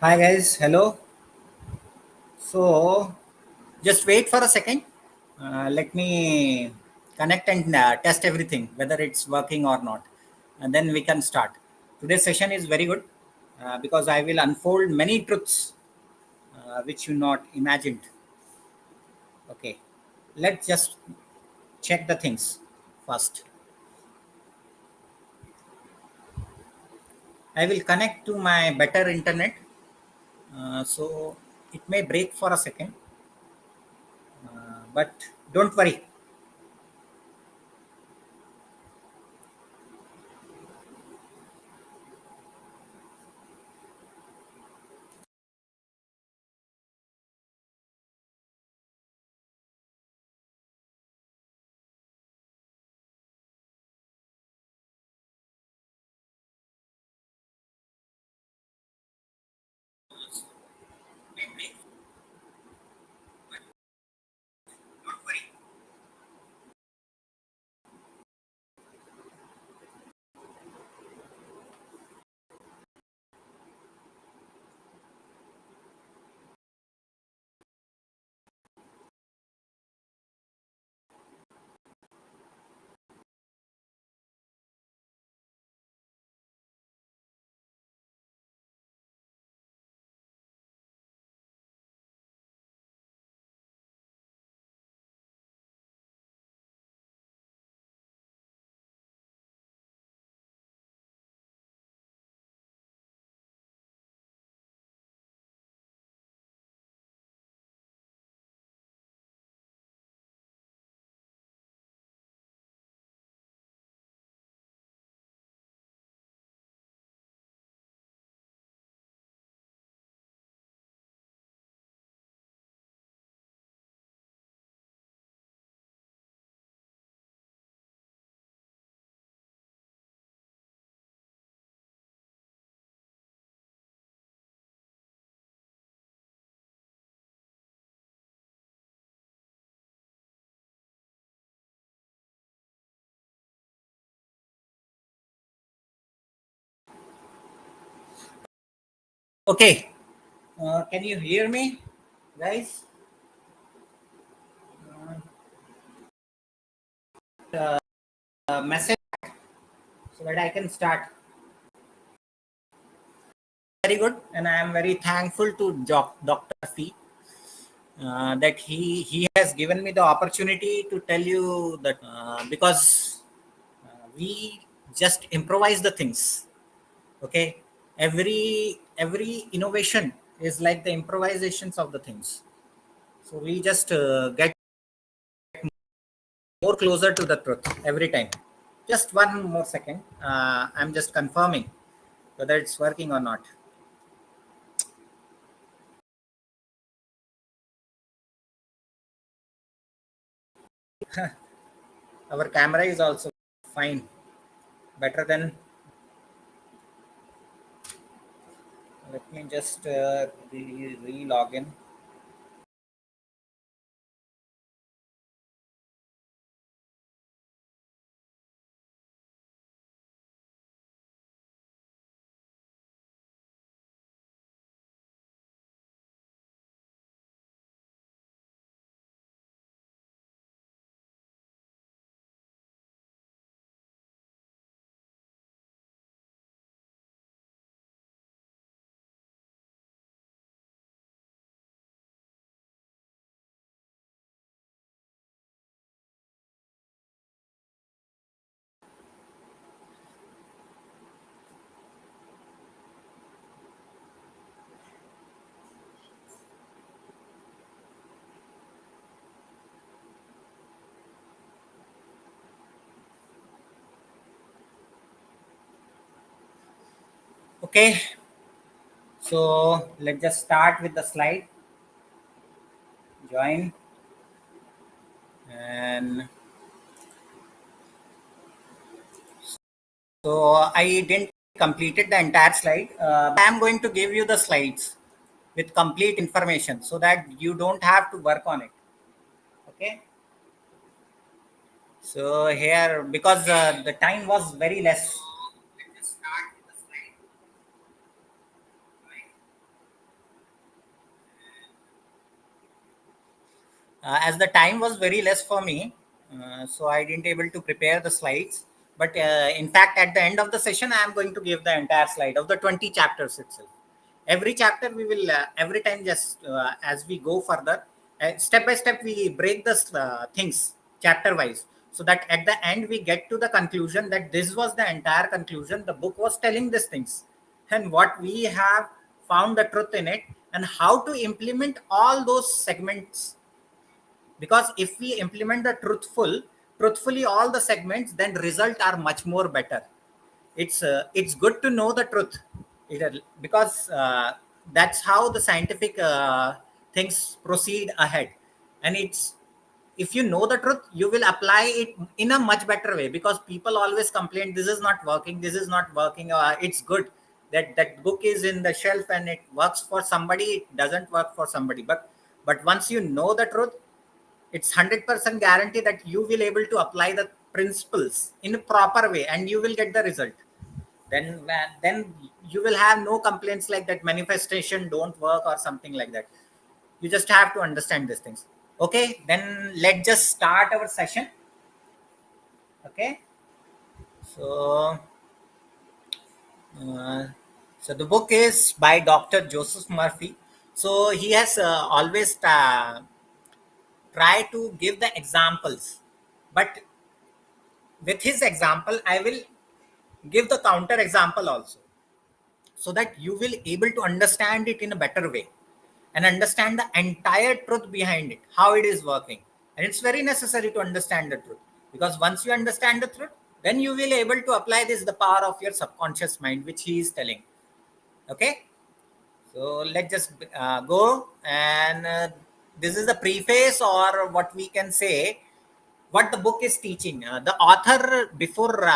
Hi guys, hello. So just wait for a second. Let me connect and test everything, whether it's working or not, and then we can start. Today's session is very good because I will unfold many truths which you not imagined. Okay, let's just check the things first. I will connect to my better internet, so it may break for a second, but don't worry. Okay, can you hear me, guys? Message so that I can start. Very good, and I am very thankful to Dr. Fee that he has given me the opportunity to tell you that because we just improvise the things. Okay, every innovation is like the improvisations of the things. So we just get more closer to the truth every time. Just one more second. I'm just confirming whether it's working or not. Our camera is also fine, better than. Let me just re-log in. Okay, so let's just start with the slide. Join, and so I didn't completed the entire slide. I am going to give you the slides with complete information so that you don't have to work on it. Okay. So here, because the time was very less. As the time was very less for me, so I didn't able to prepare the slides. But in fact, at the end of the session, I am going to give the entire slide of the 20 chapters itself. Every chapter we will every time, just as we go further, step by step we break the things chapter wise, so that at the end we get to the conclusion that this was the entire conclusion. The book was telling these things, and what we have found the truth in it, and how to implement all those segments. Because if we implement the truthfully all the segments, then result are much more better. It's good to know the truth. Because that's how the scientific things proceed ahead. And it's, if you know the truth, you will apply it in a much better way. Because people always complain, this is not working, this is not working. It's good that that book is in the shelf and it works for somebody, it doesn't work for somebody. But once you know the truth, it's 100% guarantee that you will able to apply the principles in a proper way and you will get the result. Then you will have no complaints like that manifestation don't work or something like that. You just have to understand these things. Okay, then let's just start our session. Okay, so uh, so the book is by Dr. Joseph Murphy. So he has always try to give the examples, but with his example I will give the counter example also, so that you will able to understand it in a better way and understand the entire truth behind it, how it is working. And it's very necessary to understand the truth, because once you understand the truth, then you will able to apply this, the power of your subconscious mind, which he is telling. Okay, so let's just go. And this is the preface, or what we can say, what the book is teaching. The author, before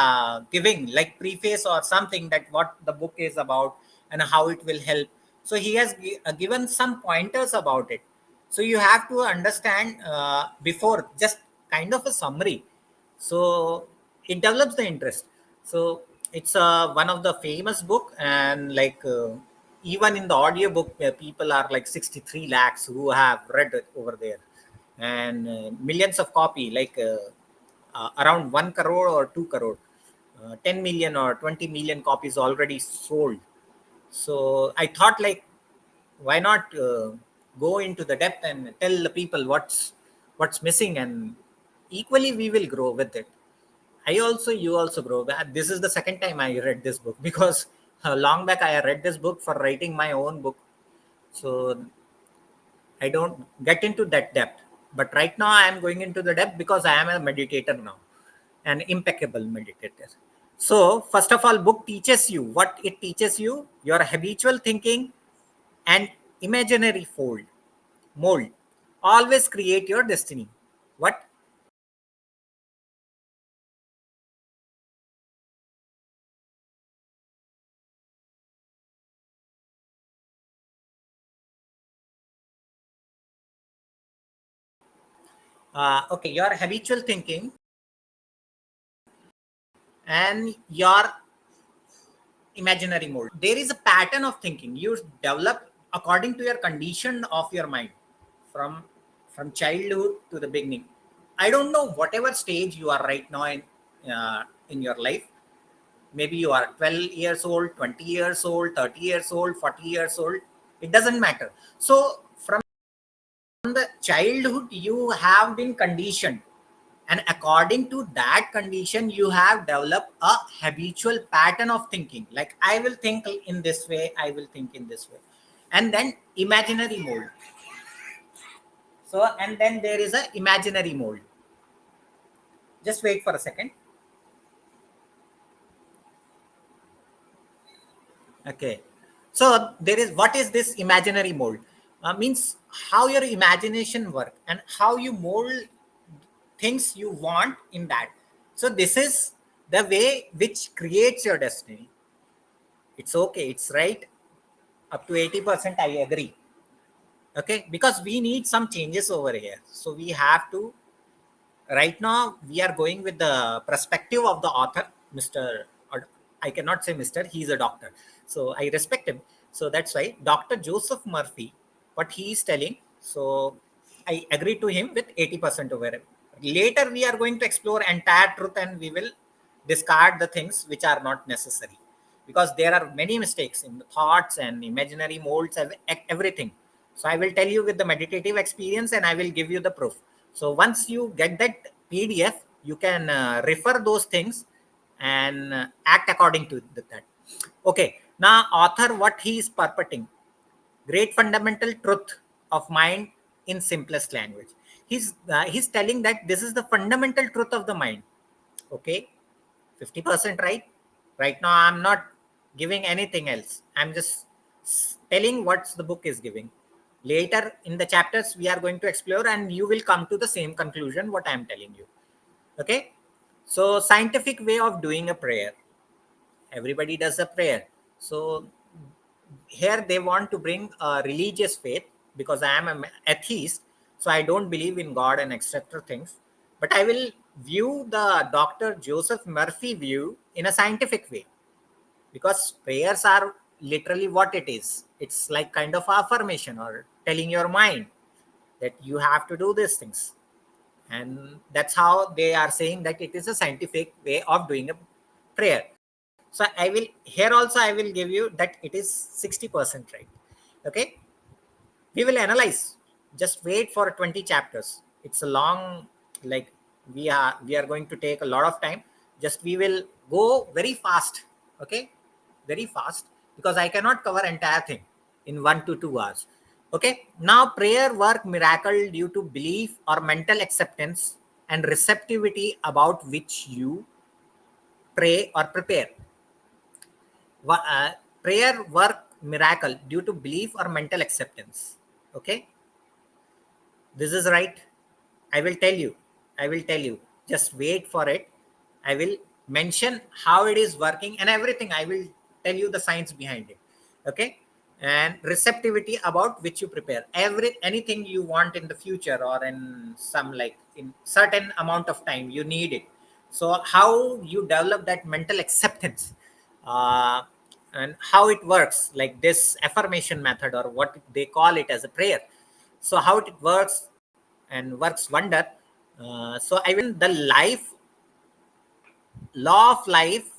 giving like preface or something, that what the book is about and how it will help, so he has given some pointers about it. So you have to understand before, just kind of a summary, so it develops the interest. So it's one of the famous book, and like even in the audio book, people are like 63 lakhs who have read it over there, and millions of copy, like around 1 crore or 2 crore, 10 million or 20 million copies already sold. So I thought, like, why not go into the depth and tell the people what's missing, and equally we will grow with it. I also, you also grow. This is the second time I read this book because long back I read this book for writing my own book. So I don't get into that depth. But right now I am going into the depth because I am a meditator now, an impeccable meditator. So first of all, book teaches you what it teaches you: your habitual thinking and imaginary mold. Always create your destiny. What? Okay, your habitual thinking and your imaginary mold. There is a pattern of thinking you develop according to your condition of your mind, from childhood to the beginning. I don't know whatever stage you are right now in your life. Maybe you are 12 years old, 20 years old, 30 years old, 40 years old. It doesn't matter. So from the childhood you have been conditioned, and according to that condition you have developed a habitual pattern of thinking, like I will think in this way, I will think in this way. And then imaginary mold. So and then there is a imaginary mold. Just wait for a second. Okay, so there is, what is this imaginary mold? Means how your imagination work and how you mold things you want in that. So this is the way which creates your destiny. It's okay, it's right, up to 80% I agree. Okay, because we need some changes over here, so we have to, right now we are going with the perspective of the author, Mr., or I cannot say Mr., he's a doctor, so I respect him. So that's why Dr. Joseph Murphy, what he is telling. So I agree to him with 80% over it. Later, we are going to explore entire truth and we will discard the things which are not necessary, because there are many mistakes in the thoughts and imaginary molds, everything. So I will tell you with the meditative experience and I will give you the proof. So once you get that PDF, you can refer those things and act according to that. Okay, now author, what he is purporting: great fundamental truth of mind in simplest language. He's telling that this is the fundamental truth of the mind. Okay, 50% right. Right now I'm not giving anything else, I'm just telling what the book is giving. Later in the chapters we are going to explore and you will come to the same conclusion what I'm telling you. Okay, so scientific way of doing a prayer. Everybody does a prayer. So here they want to bring a religious faith, because I am an atheist, so I don't believe in God and etc. things. But I will view the Dr. Joseph Murphy view in a scientific way, because prayers are literally what it is. It's like kind of affirmation or telling your mind that you have to do these things. And that's how they are saying that it is a scientific way of doing a prayer. So I will here also I will give you that it is 60% right. Okay, we will analyze. Just wait for 20 chapters. It's a long, like, we are going to take a lot of time. Just we will go very fast. Okay, very fast, because I cannot cover entire thing in 1 to 2 hours. Okay, now prayer work miracle due to belief or mental acceptance and receptivity about which you pray or prepare. Prayer work miracle due to belief or mental acceptance. Okay, this is right. I will tell you. I will tell you. Just wait for it. I will mention how it is working and everything. I will tell you the science behind it. Okay. And receptivity about which you prepare. Anything you want in the future or in some, like, in certain amount of time you need it. So how you develop that mental acceptance, uh, and how it works, like this affirmation method or what they call it as a prayer. So how it works and works wonder. So I will the life law of life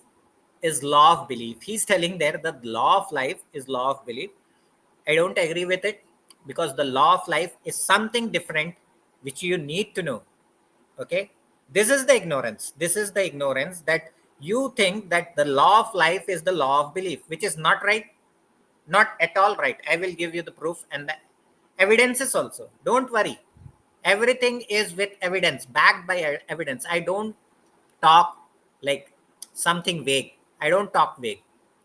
is law of belief. He's telling there that law of life is law of belief. I don't agree with it, because the law of life is something different which you need to know. Okay, this is the ignorance. This is the ignorance that you think that the law of life is the law of belief, which is not right. Not at all right. I will give you the proof and the evidences also. Don't worry. Everything is with evidence, backed by evidence. I don't talk like something vague. I don't talk vague.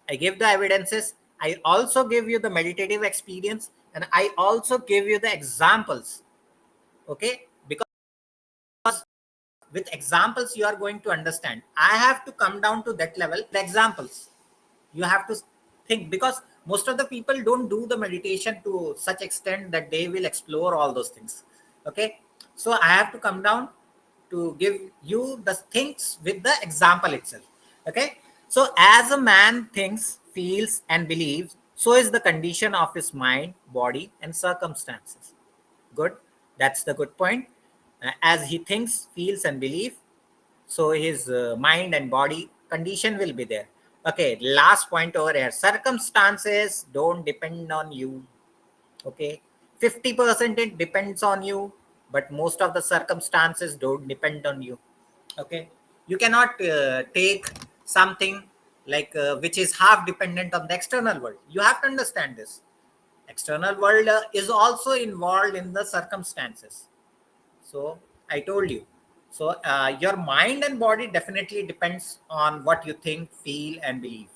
I give the evidences. I also give you the meditative experience and I also give you the examples. Okay? Because with examples you are going to understand. I have to come down to that level. The examples you have to think, because most of the people don't do the meditation to such extent that they will explore all those things. Okay, so I have to come down to give you the things with the example itself. Okay, so as a man thinks, feels and believes, so is the condition of his mind, body and circumstances. Good, that's the good point. As he thinks, feels and believes, so his mind and body condition will be there. Okay, last point over here: circumstances don't depend on you. Okay, 50% it depends on you, but most of the circumstances don't depend on you. Okay, you cannot take something like which is half dependent on the external world. You have to understand this. External world is also involved in the circumstances. So I told you. So your mind and body definitely depends on what you think, feel and believe.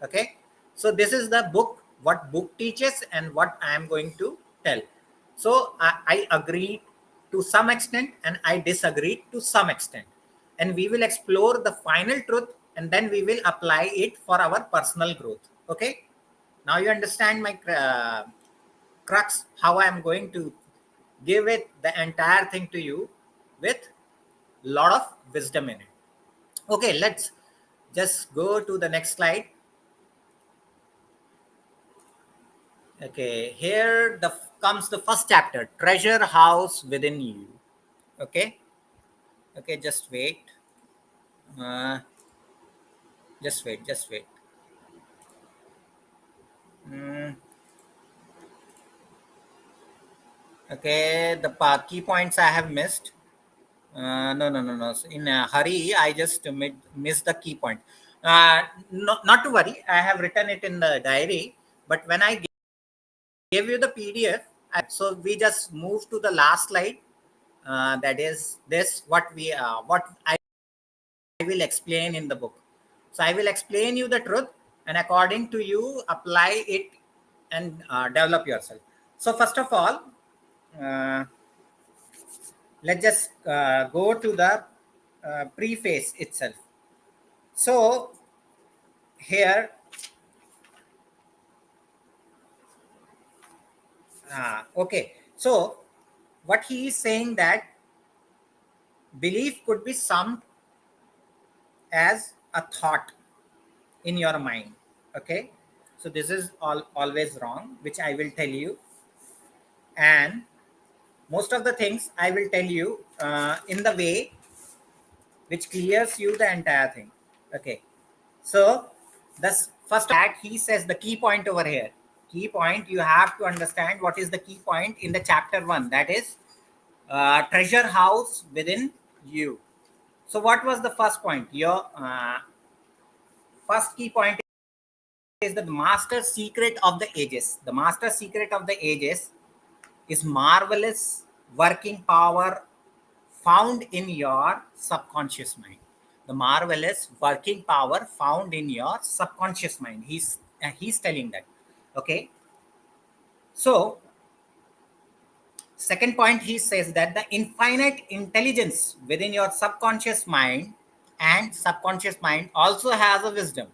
Okay, so this is the book, what book teaches and what I am going to tell. So I agree to some extent and I disagree to some extent, and we will explore the final truth and then we will apply it for our personal growth. Okay, now you understand my crux, how I am going to give it the entire thing to you with lot of wisdom in it. Okay, let's just go to the next slide. Okay, here the comes the first chapter, treasure house within you. Okay. Okay, just wait. uh, just wait. Mm, okay, the key points I have missed. No. So in a hurry, I just missed the key point. Not to worry, I have written it in the diary. But when I gave you the PDF, so we just move to the last slide. That is this what I will explain in the book. So I will explain you the truth, and according to you, apply it and develop yourself. So first of all, uh, let's just go to the preface itself. So here, okay. So what he is saying that belief could be summed as a thought in your mind. Okay. So this is always wrong, which I will tell you. And most of the things I will tell you in the way which clears you the entire thing. Okay. So this first that he says the key point over here. Key point, you have to understand what is the key point in the chapter 1, that is treasure house within you. So what was the first point? Your first key point is the master secret of the ages. The master secret of the ages is marvelous working power found in your subconscious mind. The marvelous working power found in your subconscious mind. He's telling that. Okay. So second point, he says that the infinite intelligence within your subconscious mind and subconscious mind also has a wisdom.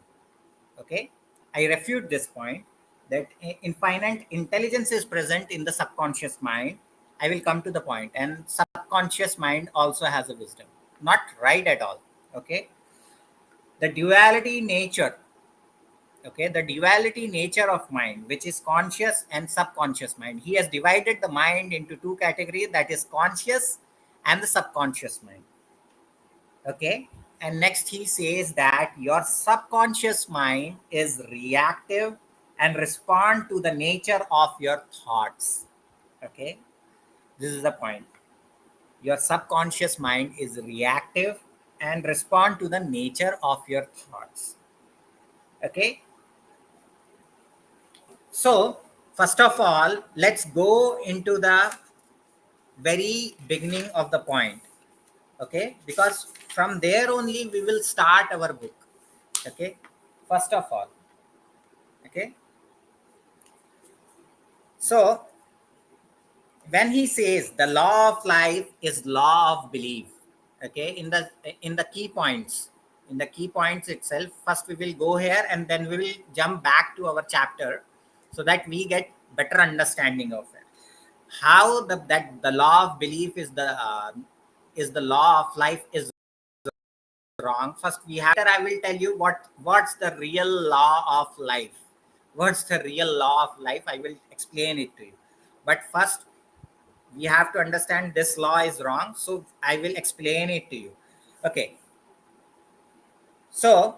Okay. I refute this point that infinite intelligence is present in the subconscious mind. I will come to the point. And subconscious mind also has a wisdom. Not right at all. Okay. The duality nature. Okay. The duality nature of mind, which is conscious and subconscious mind. He has divided the mind into two categories, that is conscious and the subconscious mind. Okay. And next he says that your subconscious mind is reactive and respond to the nature of your thoughts. Okay. This is the point. Your subconscious mind is reactive and respond to the nature of your thoughts. Okay. So first of all, let's go into the very beginning of the point. Okay. Because from there only we will start our book. Okay. First of all. Okay. So when he says the law of life is law of belief, okay, in the key points, in the key points itself, first we will go here and then we will jump back to our chapter so that we get better understanding of it. How that the law of belief is the law of life is wrong. First we have, I will tell you what's the real law of life. What's the real law of life? I will explain it to you. But first, we have to understand this law is wrong. So I will explain it to you. Okay. So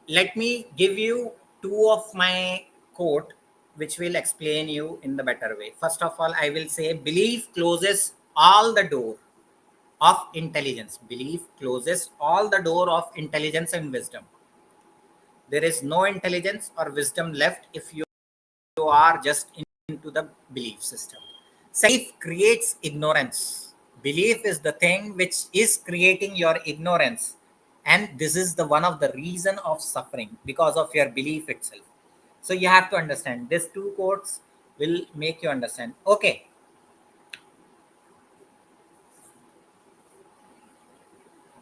let me give you two of my quote, which will explain you in the better way. First of all, I will say belief closes all the door of intelligence. Belief closes all the door of intelligence and wisdom. There is no intelligence or wisdom left if you are just into the belief system. Belief creates ignorance. Belief is the thing which is creating your ignorance. And this is the one of the reason of suffering because of your belief itself. So you have to understand these two quotes will make you understand. Okay.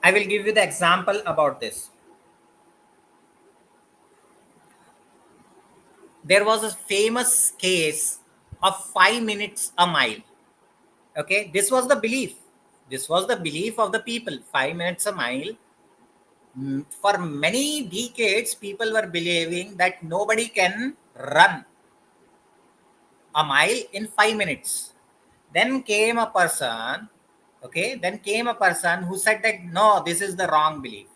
I will give you the example about this. There was a famous case of 5 minutes a mile. Okay, this was the belief. This was the belief of the people. 5 minutes a mile. For many decades, people were believing that nobody can run a mile in 5 minutes. Then came a person, okay, then came a person who said that no, this is the wrong belief.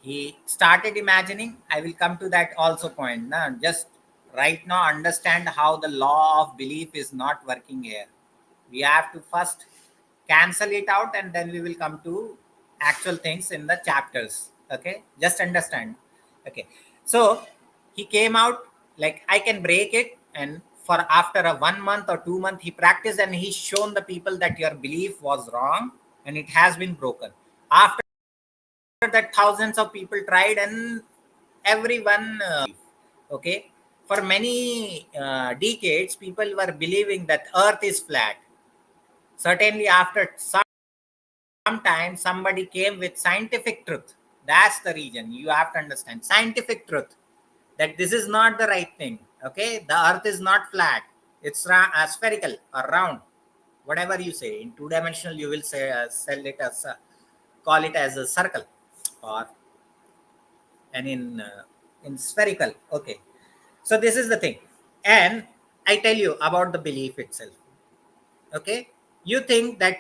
He started imagining. I will come to that also point. Now, just right now, understand how the law of belief is not working here. We have to first cancel it out and then we will come to actual things in the chapters. Okay, just understand. Okay, so he came out like I can break it, and for after a 1 month or 2 month he practiced and he's shown the people that your belief was wrong and it has been broken. After that, thousands of people tried and everyone okay, for many decades people were believing that earth is flat. Certainly after some time somebody came with scientific truth. That's the reason you have to understand scientific truth, that this is not the right thing. Okay, the earth is not flat, it's spherical or round, whatever you say. In two dimensional you will say sell it as call it as a circle, or and in spherical. Okay, so this is the thing. And I tell you about the belief itself. Okay, you think that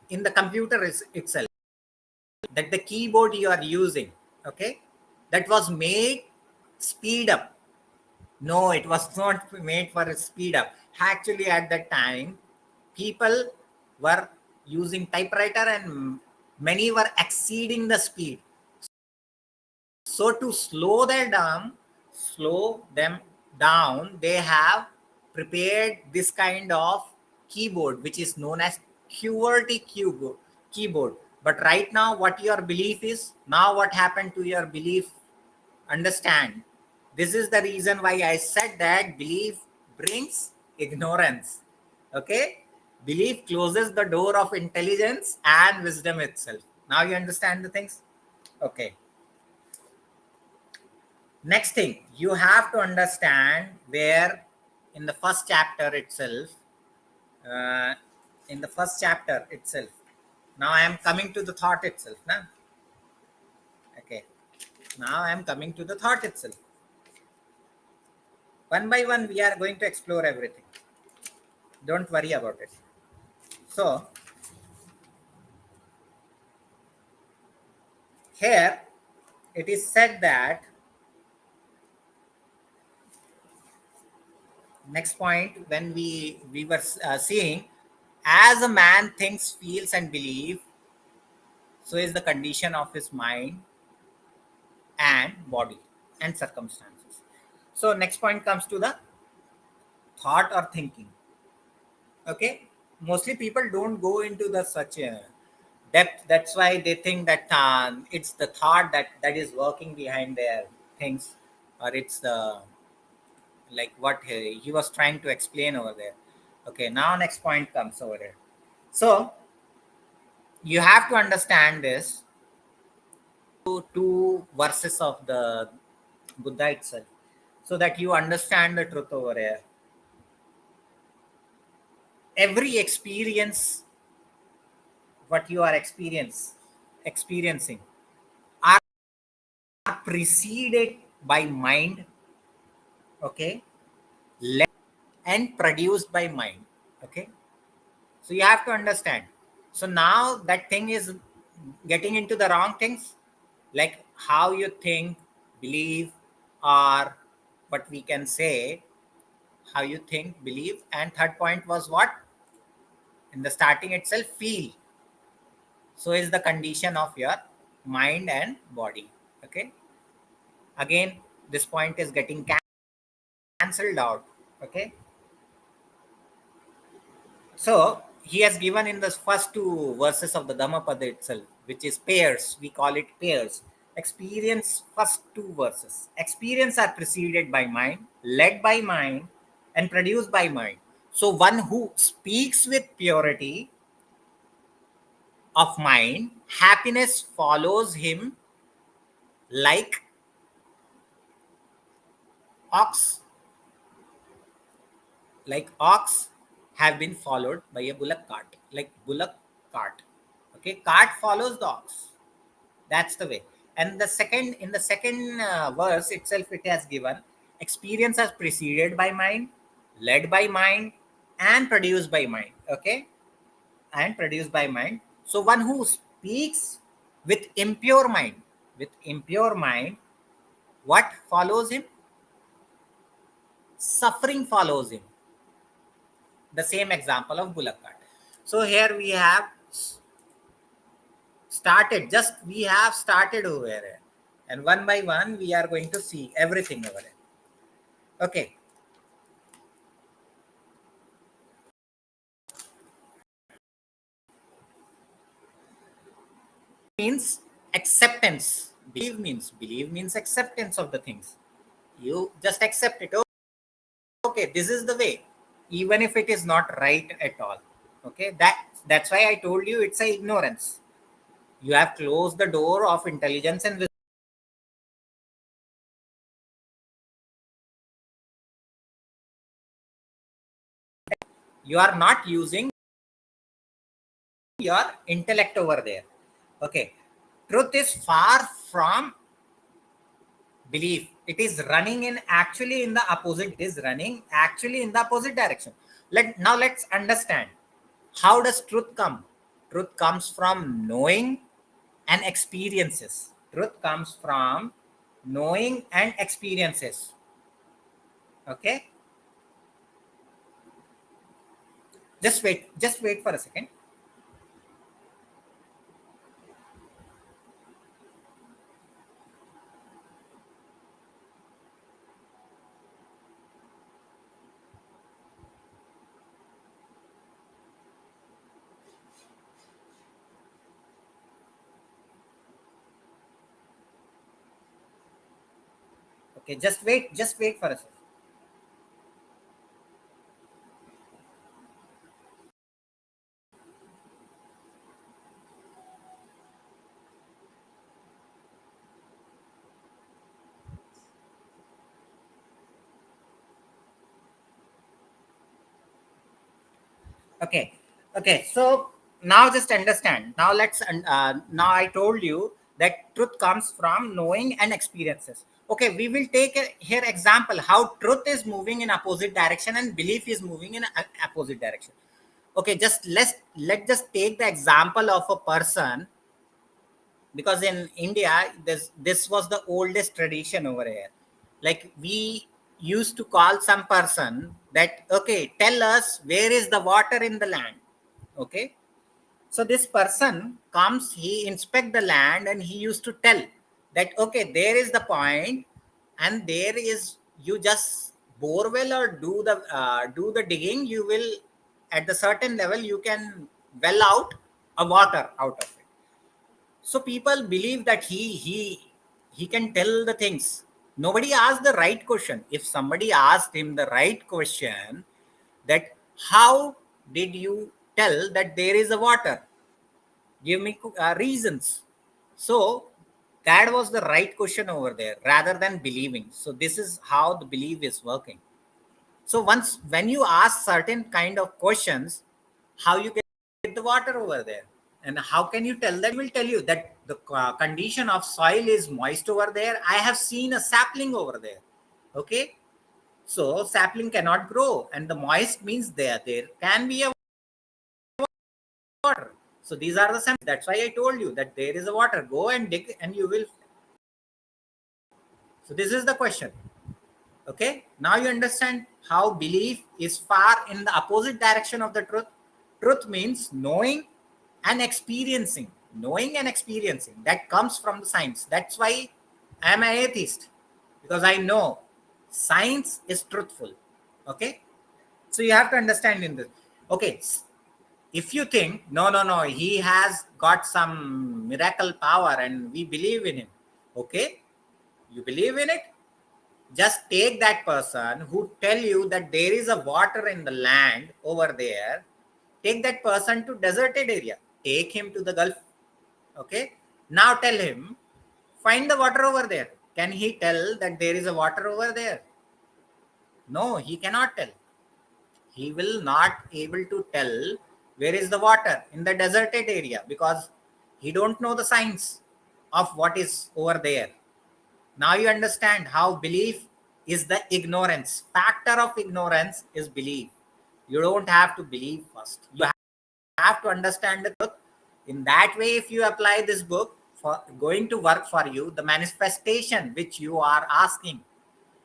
in the computer itself, that the keyboard you are using, okay, that was made speed up. No, it was not made for a speed up. Actually at that time people were using typewriter and many were exceeding the speed. So to slow them down, they have prepared this kind of keyboard, which is known as QWERTY keyboard. But right now, what your belief is, now what happened to your belief? Understand. This is the reason why I said that belief brings ignorance. Okay? Belief closes the door of intelligence and wisdom itself. Now you understand the things? Okay. Next thing, you have to understand where in the first chapter itself, uh, in the first chapter itself. Now I am coming to the thought itself. Nah? Okay. Now I am coming to the thought itself. One by one, we are going to explore everything. Don't worry about it. So here it is said that next point when we were seeing, as a man thinks, feels, and believes, so is the condition of his mind and body and circumstances. So next point comes to the thought or thinking. Okay, mostly people don't go into the such a depth. That's why they think that it's the thought that is working behind their things, or it's the like what he was trying to explain over there. Okay, now next point comes over there. So you have to understand this two verses of the Buddha itself, so that you understand the truth over here. Every experience, what you are experiencing, are preceded by mind, okay, and produced by mind. Okay, so you have to understand. So now that thing is getting into the wrong things, like how you think, believe, or what we can say, how you think, believe. And third point was what? In the starting itself, feel. So is the condition of your mind and body. Okay. Again, this point is getting cancelled out. Okay. So he has given in the first two verses of the Dhammapada itself, which is pairs. We call it pairs. Experience, first two verses. Experience are preceded by mind, led by mind, and produced by mind. So one who speaks with purity of mind, happiness follows him like ox, have been followed by a bullock cart, like bullock cart. Okay, cart follows the ox. That's the way. And the second, in the second verse itself, it has given experience as preceded by mind, led by mind and produced by mind. Okay, and produced by mind. So one who speaks with impure mind, with impure mind, what follows him? Suffering follows him. The same example of bullock cart. So here we have started, just we have started over here, and one by one we are going to see everything over here. Okay, means acceptance. Believe means acceptance of the things. You just accept it. Okay, this is the way, even if it is not right at all. Okay, that's why I told you it's a ignorance. You have closed the door of intelligence and wisdom. You are not using your intellect over there. Okay, truth is far from belief. It is running in actually in the opposite. It is running actually in the opposite direction. Let's understand, how does truth come? Truth comes from knowing and experiences. Truth comes from knowing and experiences. Okay, just wait for a second. Okay, just wait for a second. Okay, okay, so now just understand. Now now I told you that truth comes from knowing and experiences. Okay, we will take here example how truth is moving in opposite direction and belief is moving in opposite direction. Okay, just let's just take the example of a person, because in India this was the oldest tradition over here. Like, we used to call some person that, okay, tell us where is the water in the land. Okay, so this person comes, he inspect the land, and he used to tell that, okay, there is the point, and there is, you just bore well or do the digging, you will, at the certain level you can well out a water out of it. So people believe that he can tell the things. Nobody asked the right question. If somebody asked him the right question, that how did you tell that there is a water, give me reasons. So that was the right question over there, rather than believing. So this is how the belief is working. So once when you ask certain kind of questions, how you get the water over there, and how can you tell that? Will tell you that the condition of soil is moist over there. I have seen a sapling over there. Okay, so sapling cannot grow, and the moist means there can be a water. So these are the samples. That's why I told you that there is a water. Go and dig, and you will. So this is the question. Okay, now you understand how belief is far in the opposite direction of the truth. Truth means knowing and experiencing. Knowing and experiencing, that comes from the science. That's why I am an atheist, because I know science is truthful. Okay, so you have to understand in this. Okay, if you think, no, he has got some miracle power and we believe in him. Okay, you believe in it. Just take that person who tell you that there is a water in the land over there. Take that person to deserted area. Take him to the Gulf. Okay. Now tell him, find the water over there. Can he tell that there is a water over there? No, he cannot tell. He will not able to tell where is the water in the deserted area, because he don't know the science of what is over there. Now you understand how belief is the ignorance. Factor of ignorance is belief. You don't have to believe first. You have to understand the truth. In that way, if you apply this book for going to work for you, the manifestation which you are asking,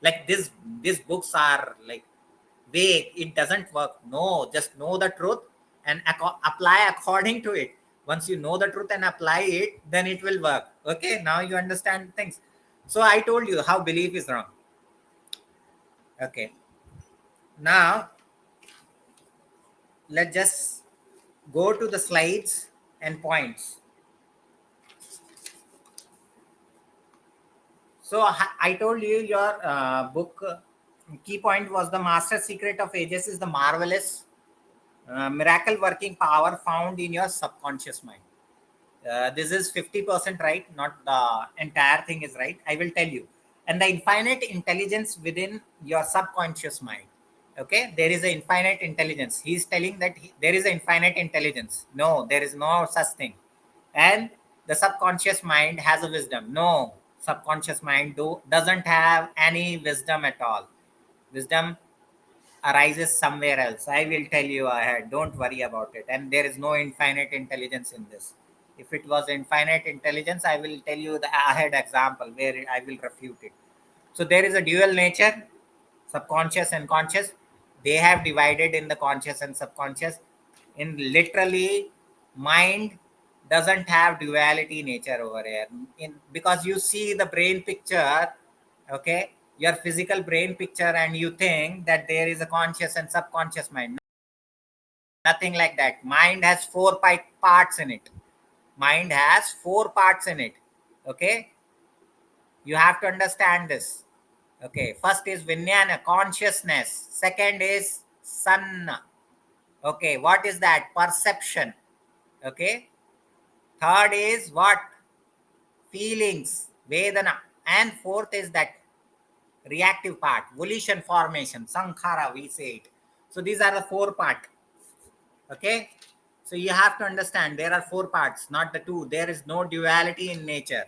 like these books are like vague, it doesn't work. No, just know the truth and apply according to it. Once you know the truth and apply it, then it will work. Okay, now you understand things. So I told you how belief is wrong. Okay, now let's just go to the slides and points. So I told you your book key point was the master secret of ages is the marvelous miracle working power found in your subconscious mind. This is 50% right, not the entire thing is right. I will tell you. And the infinite intelligence within your subconscious mind. Okay, there is an infinite intelligence. He's telling that there is an infinite intelligence. No, there is no such thing. And the subconscious mind has a wisdom. No, subconscious mind doesn't have any wisdom at all. Wisdom arises somewhere else. I will tell you ahead. Don't worry about it. And there is no infinite intelligence in this. If it was infinite intelligence, I will tell you the ahead example where I will refute it. So there is a dual nature, subconscious and conscious. They have divided in the conscious and subconscious. In literally, mind doesn't have duality nature over here. Because you see the brain picture, okay, your physical brain picture, and you think that there is a conscious and subconscious mind. Nothing like that. Mind has four parts in it. Mind has four parts in it. Okay, you have to understand this. Okay, first is Vijnana, consciousness. Second is Sanna. Okay, what is that? Perception. Okay, third is what? Feelings, Vedana. And fourth is that reactive part, volition, formation, Sankhara, we say it. So these are the four part. Okay, so you have to understand there are four parts, not the two. There is no duality in nature.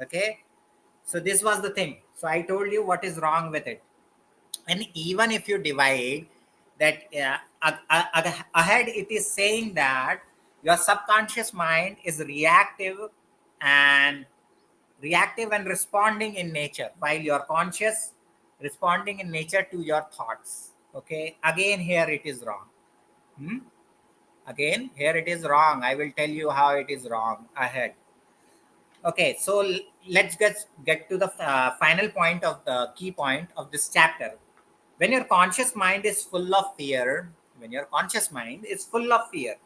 Okay, so this was the thing. So I told you what is wrong with it. And even if you divide that ahead, it is saying that your subconscious mind is and reactive and responding in nature, while your conscious responding in nature to your thoughts. Okay, again here it is wrong. Again here it is wrong. I will tell you how it is wrong ahead. Okay, so let's get to the final point of the key point of this chapter. When your conscious mind is full of fear, when your conscious mind is full of fear,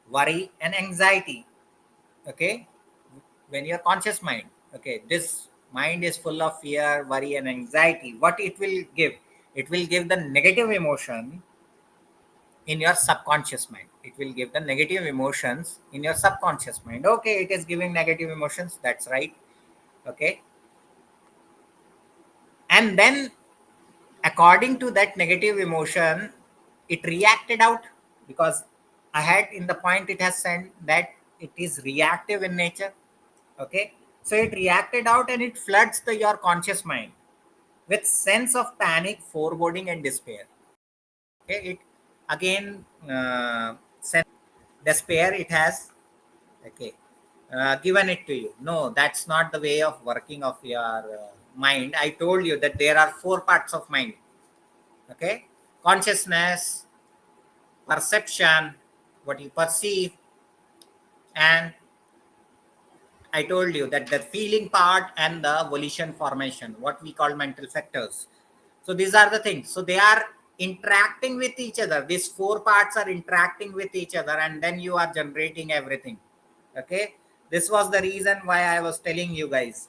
worry and anxiety, okay, when your conscious mind, okay, this mind is full of fear, worry and anxiety, what it will give? It will give the negative emotion in your subconscious mind. It will give the negative emotions in your subconscious mind. Okay, it is giving negative emotions, that's right. Okay, and then according to that negative emotion, it reacted out, because ahead in the point it has said that it is reactive in nature. Okay, so it reacted out and it floods your conscious mind with sense of panic, foreboding and despair. Okay, it again sense despair it has. Okay, given it to you. No, that's not the way of working of your mind. I told you that there are four parts of mind. Okay, consciousness, perception, what you perceive, and I told you that the feeling part and the volition formation, what we call mental factors. So these are the things. So they are interacting with each other. These four parts are interacting with each other, and then you are generating everything. Okay, this was the reason why I was telling you guys.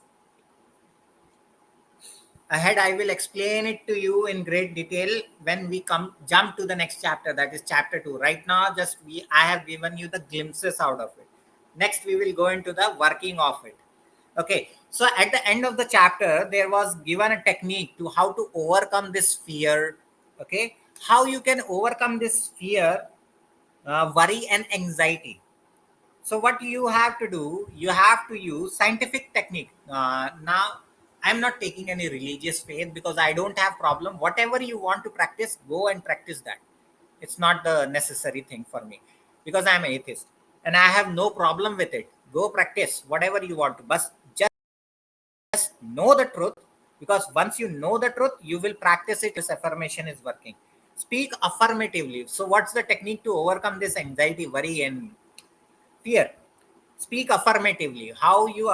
Ahead I will explain it to you in great detail when we jump to the next chapter, that is chapter 2. Right now just I have given you the glimpses out of it. Next we will go into the working of it. Okay, so at the end of the chapter there was given a technique to how to overcome this fear. Okay, how you can overcome this fear, worry and anxiety. So what you have to do, you have to use scientific technique. Now I'm not taking any religious faith because I don't have problem. Whatever you want to practice, go and practice that. It's not the necessary thing for me because I'm an atheist and I have no problem with it. Go practice whatever you want to, but just know the truth, because once you know the truth, you will practice it. This affirmation is working. Speak affirmatively. So, what's the technique to overcome this anxiety, worry, and fear? Speak affirmatively. How you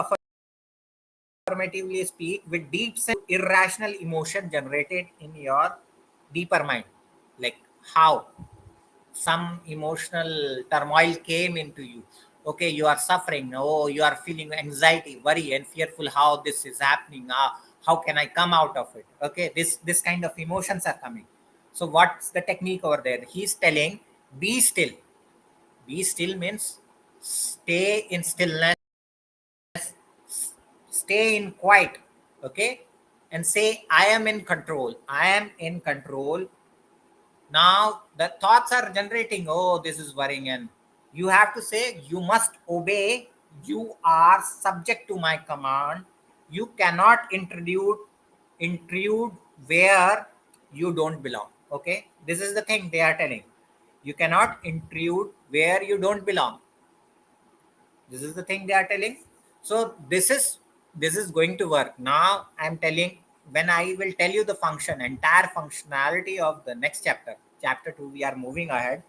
affirmatively speak with deep sense irrational emotion generated in your deeper mind, like how some emotional turmoil came into you. Okay, you are suffering. Oh, you are feeling anxiety, worry, and fearful. How this is happening? How can I come out of it? Okay, this kind of emotions are coming. So what's the technique over there? He's telling, be still. Be still means stay in stillness, stay in quiet. Okay, and say, I am in control. I am in control. Now the thoughts are generating, oh, this is worrying, and you have to say, you must obey. You are subject to my command. You cannot intrude where you don't belong. Okay, this is the thing they are telling. You cannot intrude where you don't belong. This is the thing they are telling. So this is going to work. Now I'm telling, when I will tell you the function, entire functionality of the next chapter 2, we are moving ahead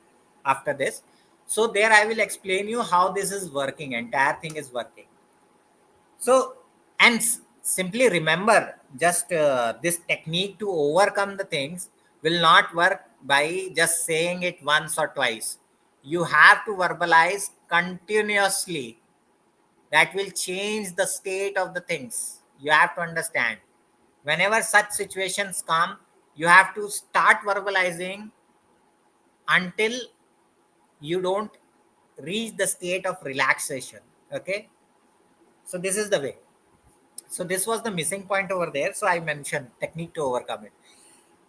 after this. So there I will explain you how this is working, entire thing is working. So, and simply remember, just this technique to overcome the things will not work by just saying it once or twice. You have to verbalize continuously. That will change the state of the things. You have to understand. Whenever such situations come, you have to start verbalizing until you don't reach the state of relaxation. Okay. So this is the way. So this was the missing point over there. So I mentioned technique to overcome it.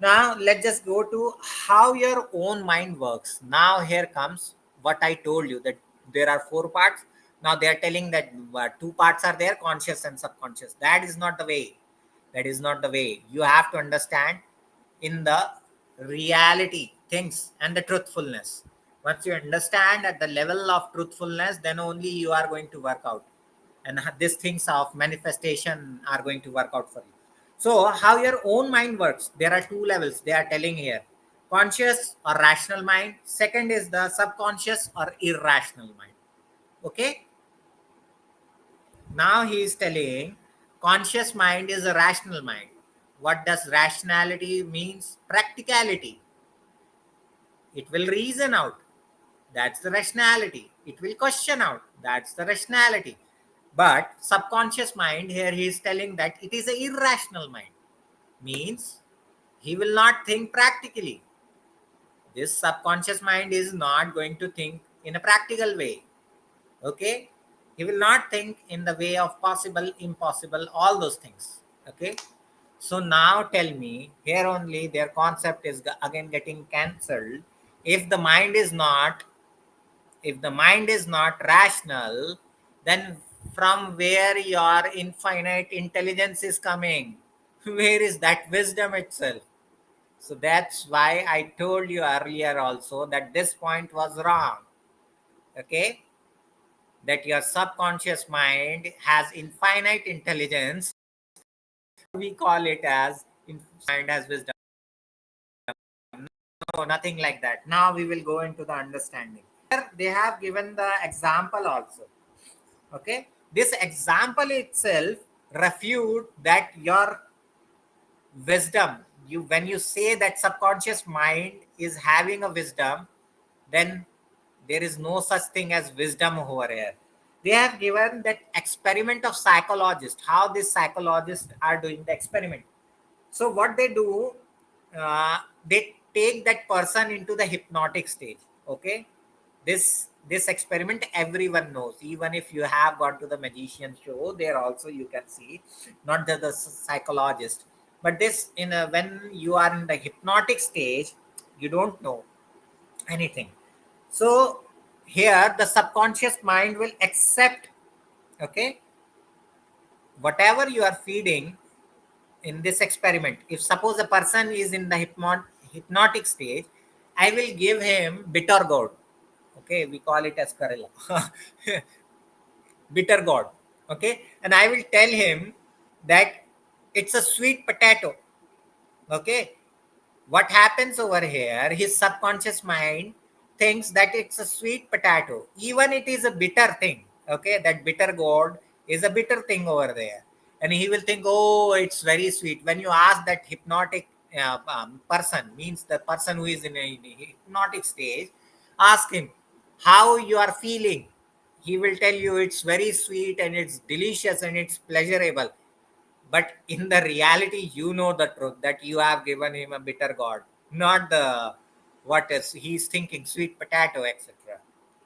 Now let's just go to how your own mind works. Now here comes what I told you, that there are 4 parts. Now they are telling that 2 parts are there, conscious and subconscious. That is not the way. That is not the way. You have to understand in the reality things and the truthfulness. Once you understand at the level of truthfulness, then only you are going to work out, and these things of manifestation are going to work out for you. So how your own mind works, there are 2 levels they are telling here: conscious or rational mind. Second is the subconscious or irrational mind. Okay, now he is telling conscious mind is a rational mind. What does rationality means? Practicality. It will reason out. That's the rationality. It will question out. That's the rationality. But subconscious mind, here he is telling that it is an irrational mind. Means he will not think practically. This subconscious mind is not going to think in a practical way. Okay? He will not think in the way of possible, impossible, all those things. Okay? So now tell me, here only their concept is again getting cancelled. If the mind is not if the mind is not rational, then from where your infinite intelligence is coming? Where is that wisdom itself? So that's why I told you earlier also that this point was wrong. Okay, that your subconscious mind has infinite intelligence. We call it as mind has wisdom. No, nothing like that. Now we will go into the understanding. Here they have given the example also. Okay, this example itself refute that your wisdom, you when you say that subconscious mind is having a wisdom, then there is no such thing as wisdom over here. They have given that experiment of psychologists, how these psychologists are doing the experiment. So what they do, they take that person into the hypnotic stage. Okay, this experiment everyone knows. Even if you have gone to the magician show, there also you can see, not the psychologist, but this in a, when you are in the hypnotic stage, you don't know anything. So here the subconscious mind will accept. Okay, whatever you are feeding, in this experiment, if suppose a person is in the hypnotic stage, I will give him bitter gourd. Okay, we call it as Karela. Bitter gourd. Okay, and I will tell him that it's a sweet potato. Okay, what happens over here, his subconscious mind thinks that it's a sweet potato, even it is a bitter thing. Okay, that bitter gourd is a bitter thing over there, and he will think, oh, it's very sweet. When you ask that hypnotic person, means the person who is in a hypnotic stage, ask him how you are feeling. He will tell you it's very sweet and it's delicious and it's pleasurable. But in the reality, you know the truth that you have given him a bitter god, not the what is he's thinking, sweet potato, etc.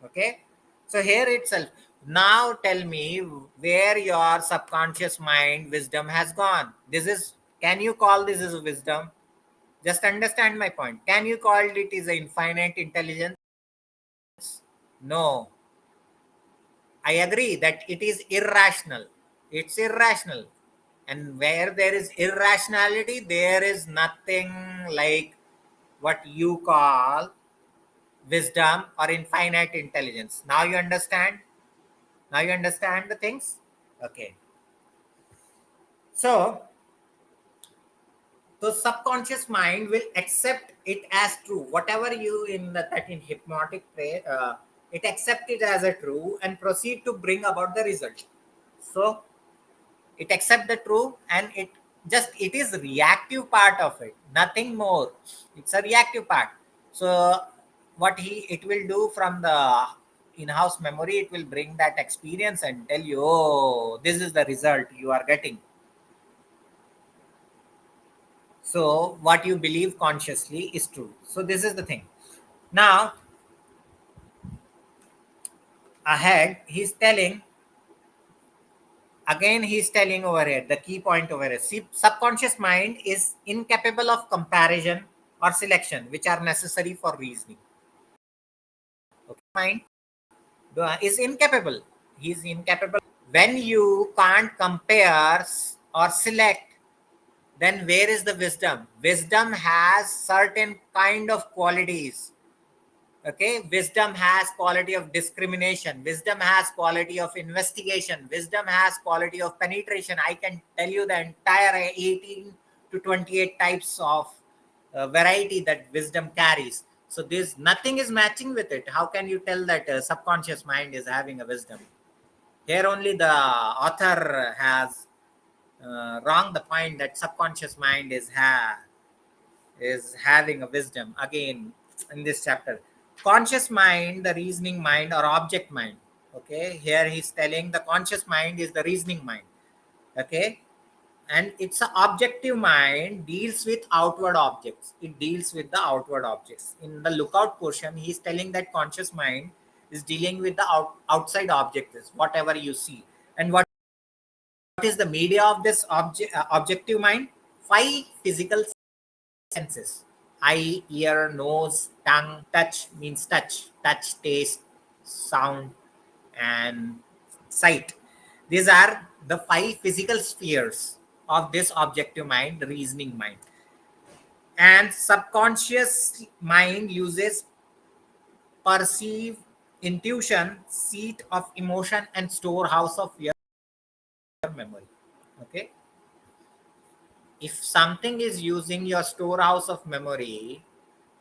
Okay, so here itself. Now tell me where your subconscious mind wisdom has gone. This is, can you call this as wisdom? Just understand my point. Can you call it is an infinite intelligence? No. I agree that it is irrational. It's irrational. And where there is irrationality, there is nothing like what you call wisdom or infinite intelligence. Now you understand? Now you understand the things? Okay. So the subconscious mind will accept it as true. Whatever you in the that in hypnotic play, it accept it as a true and proceed to bring about the result. So it accept the true, and it is reactive part of it, nothing more. It's a reactive part. So what it will do from the in-house memory, it will bring that experience and tell you, oh, this is the result you are getting. So what you believe consciously is true. So this is the thing. Now ahead he's telling, again he's telling over here the key point over here. See, subconscious mind is incapable of comparison or selection which are necessary for reasoning. Okay, mind is incapable. He's incapable. When you can't compare or select, then where is the wisdom? Wisdom has certain kind of qualities. Okay, wisdom has quality of discrimination, wisdom has quality of investigation, wisdom has quality of penetration. I can tell you the entire 18 to 28 types of variety that wisdom carries. So this nothing is matching with it. How can you tell that subconscious mind is having a wisdom? Here only the author has wrong the point that subconscious mind is having a wisdom. Again, in this chapter, conscious mind, the reasoning mind or object mind. Okay, here he's telling the conscious mind is the reasoning mind. Okay, and it's an objective mind, deals with outward objects. It deals with the outward objects. In the lookout portion, he's telling that conscious mind is dealing with the outside objects, whatever you see. And what is the media of this objective mind? Five physical senses: eye, ear, nose, tongue. Touch means touch, taste, sound, and sight. These are the five physical spheres of this objective mind, the reasoning mind. And subconscious mind uses perceive, intuition, seat of emotion, and storehouse of your memory. Okay, if something is using your storehouse of memory,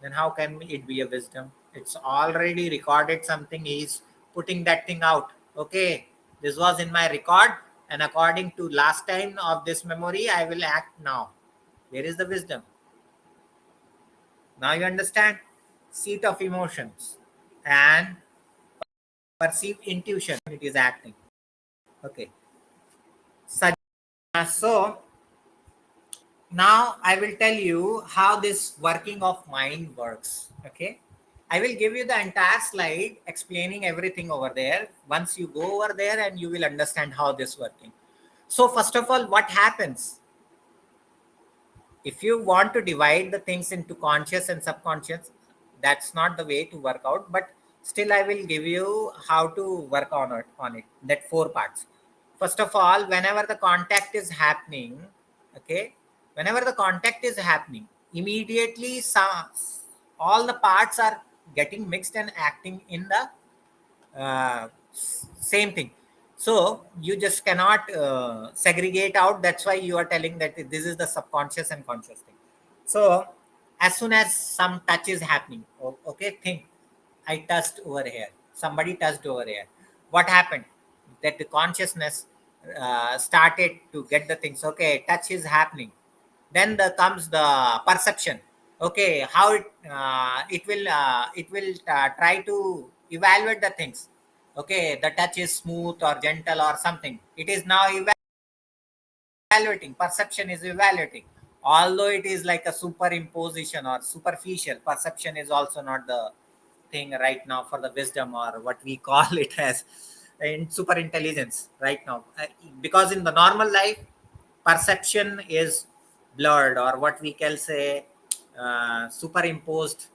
then how can it be a wisdom? It's already recorded something, he's putting that thing out. Okay, this was in my record, and according to last time of this memory, I will act now. Where is the wisdom? Now you understand? Seat of emotions and perceive intuition, it is acting. Okay. So now I will tell you how this working of mind works. Okay, I will give you the entire slide explaining everything over there. Once you go over there, and you will understand how this working. So first of all, what happens if you want to divide the things into conscious and subconscious? That's not the way to work out, but still I will give you how to work on it, that four parts. First of all, whenever the contact is happening, okay, Whenever the contact is happening, immediately all the parts are getting mixed and acting in the same thing. So you just cannot segregate out. That's why you are telling that this is the subconscious and conscious thing. So as soon as some touch is happening, okay, think, I touched over here, somebody touched over here, what happened? That the consciousness started to get the things. Okay, touch is happening. Then the comes the perception. Okay, how it will try to evaluate the things. Okay, the touch is smooth or gentle or something, it is now evaluating. Perception is evaluating. Although it is like a superimposition or superficial, perception is also not the thing right now for the wisdom, or what we call it as in super intelligence right now. Because in the normal life, perception is blurred, or what we can say superimposed,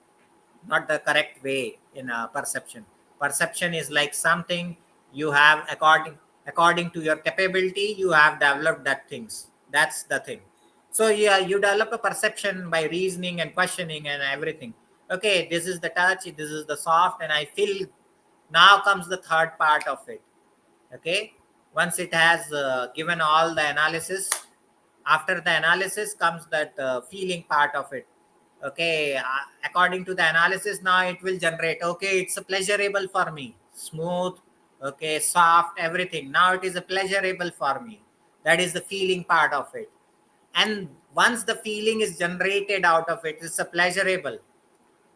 not the correct way in perception. Perception is like something you have according to your capability, you have developed that things. That's the thing. So yeah, you develop a perception by reasoning and questioning and everything. Okay, this is the touch, this is the soft, and I feel. Now comes the third part of it. Okay, once it has given all the analysis, after the analysis comes that feeling part of it. Okay, according to the analysis, now it will generate. Okay, it's a pleasurable for me, smooth, okay, soft, everything. Now it is a pleasurable for me. That is the feeling part of it. And once the feeling is generated out of it, it's a pleasurable.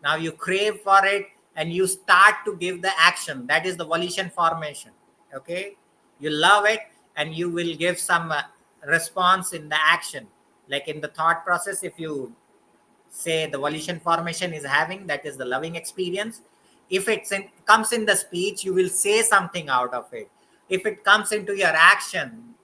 Now you crave for it, and you start to give the action. That is the volition formation. Okay, you love it, and you will give some response in the action. Like in the thought process, if you say the volition formation is having, that is the loving experience. If comes in the speech, you will say something out of it. If it comes into your action,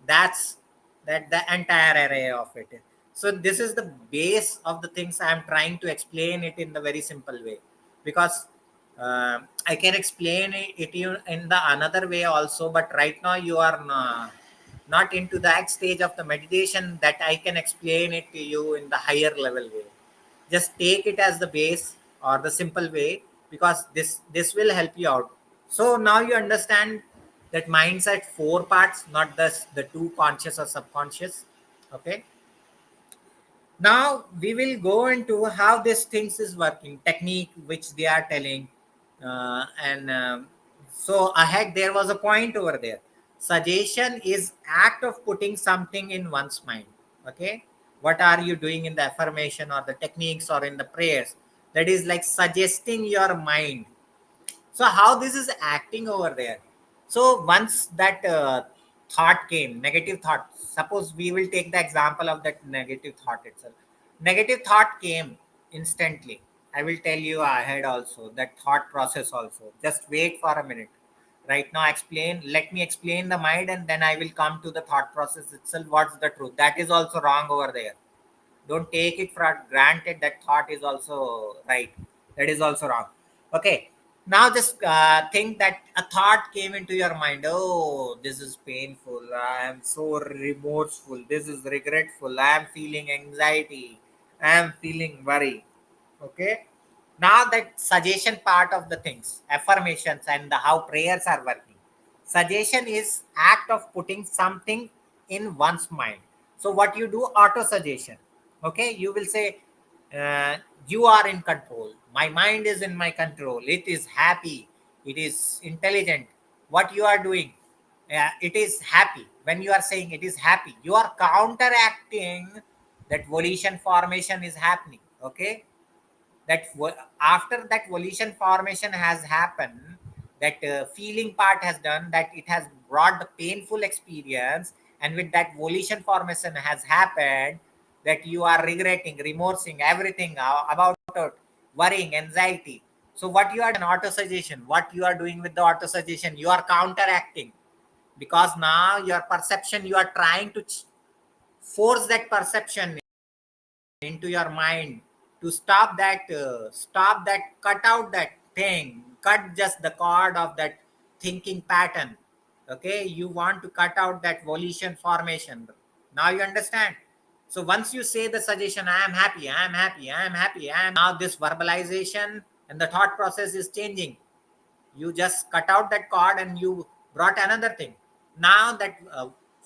that's that the entire array of it. So this is the base of the things I am trying to explain it in the very simple way. Because I can explain it in the another way also, but right now you are not into that stage of the meditation that I can explain it to you in the higher level way. Just take it as the base or the simple way, because this will help you out. So now you understand that mind's at four parts, not the two, conscious or subconscious. Okay, now we will go into how this things is working, technique which they are telling. And So ahead there was a point over there. Suggestion is act of putting something in one's mind. Okay, what are you doing in the affirmation or the techniques or in the prayers? That is like suggesting your mind. So how this is acting over there? So once that thought came, negative thought, suppose we will take the example of that negative thought itself. Negative thought came instantly. I will tell you ahead also that thought process also. Just wait for a minute. Right now explain, let me explain the mind, and then I will come to the thought process itself. What's the truth? That is also wrong over there. Don't take it for granted that thought is also right. That is also wrong. Okay, now just think that a thought came into your mind. Oh, this is painful, I am so remorseful, this is regretful, I am feeling anxiety, I am feeling worry. Okay, now that suggestion part of the things, affirmations, and the how prayers are working. Suggestion is act of putting something in one's mind. So what you do, auto suggestion. Okay, you will say, uh, you are in control, my mind is in my control, it is happy, it is intelligent. What you are doing, it is happy. When you are saying it is happy, you are counteracting that volition formation is happening. Okay, after that volition formation has happened, that feeling part has done that, it has brought the painful experience, and with that volition formation has happened, that you are regretting, remorsing everything about it, worrying, anxiety. So what you are an auto suggestion, what you are doing with the auto suggestion, you are counteracting. Because now your perception, you are trying to force that perception into your mind to stop that, cut out that thing, cut just the cord of that thinking pattern. Okay, you want to cut out that volition formation. Now you understand. So once you say the suggestion, I am happy, I am happy, I am happy, I am, now this verbalization and the thought process is changing. You just cut out that cord and you brought another thing. Now that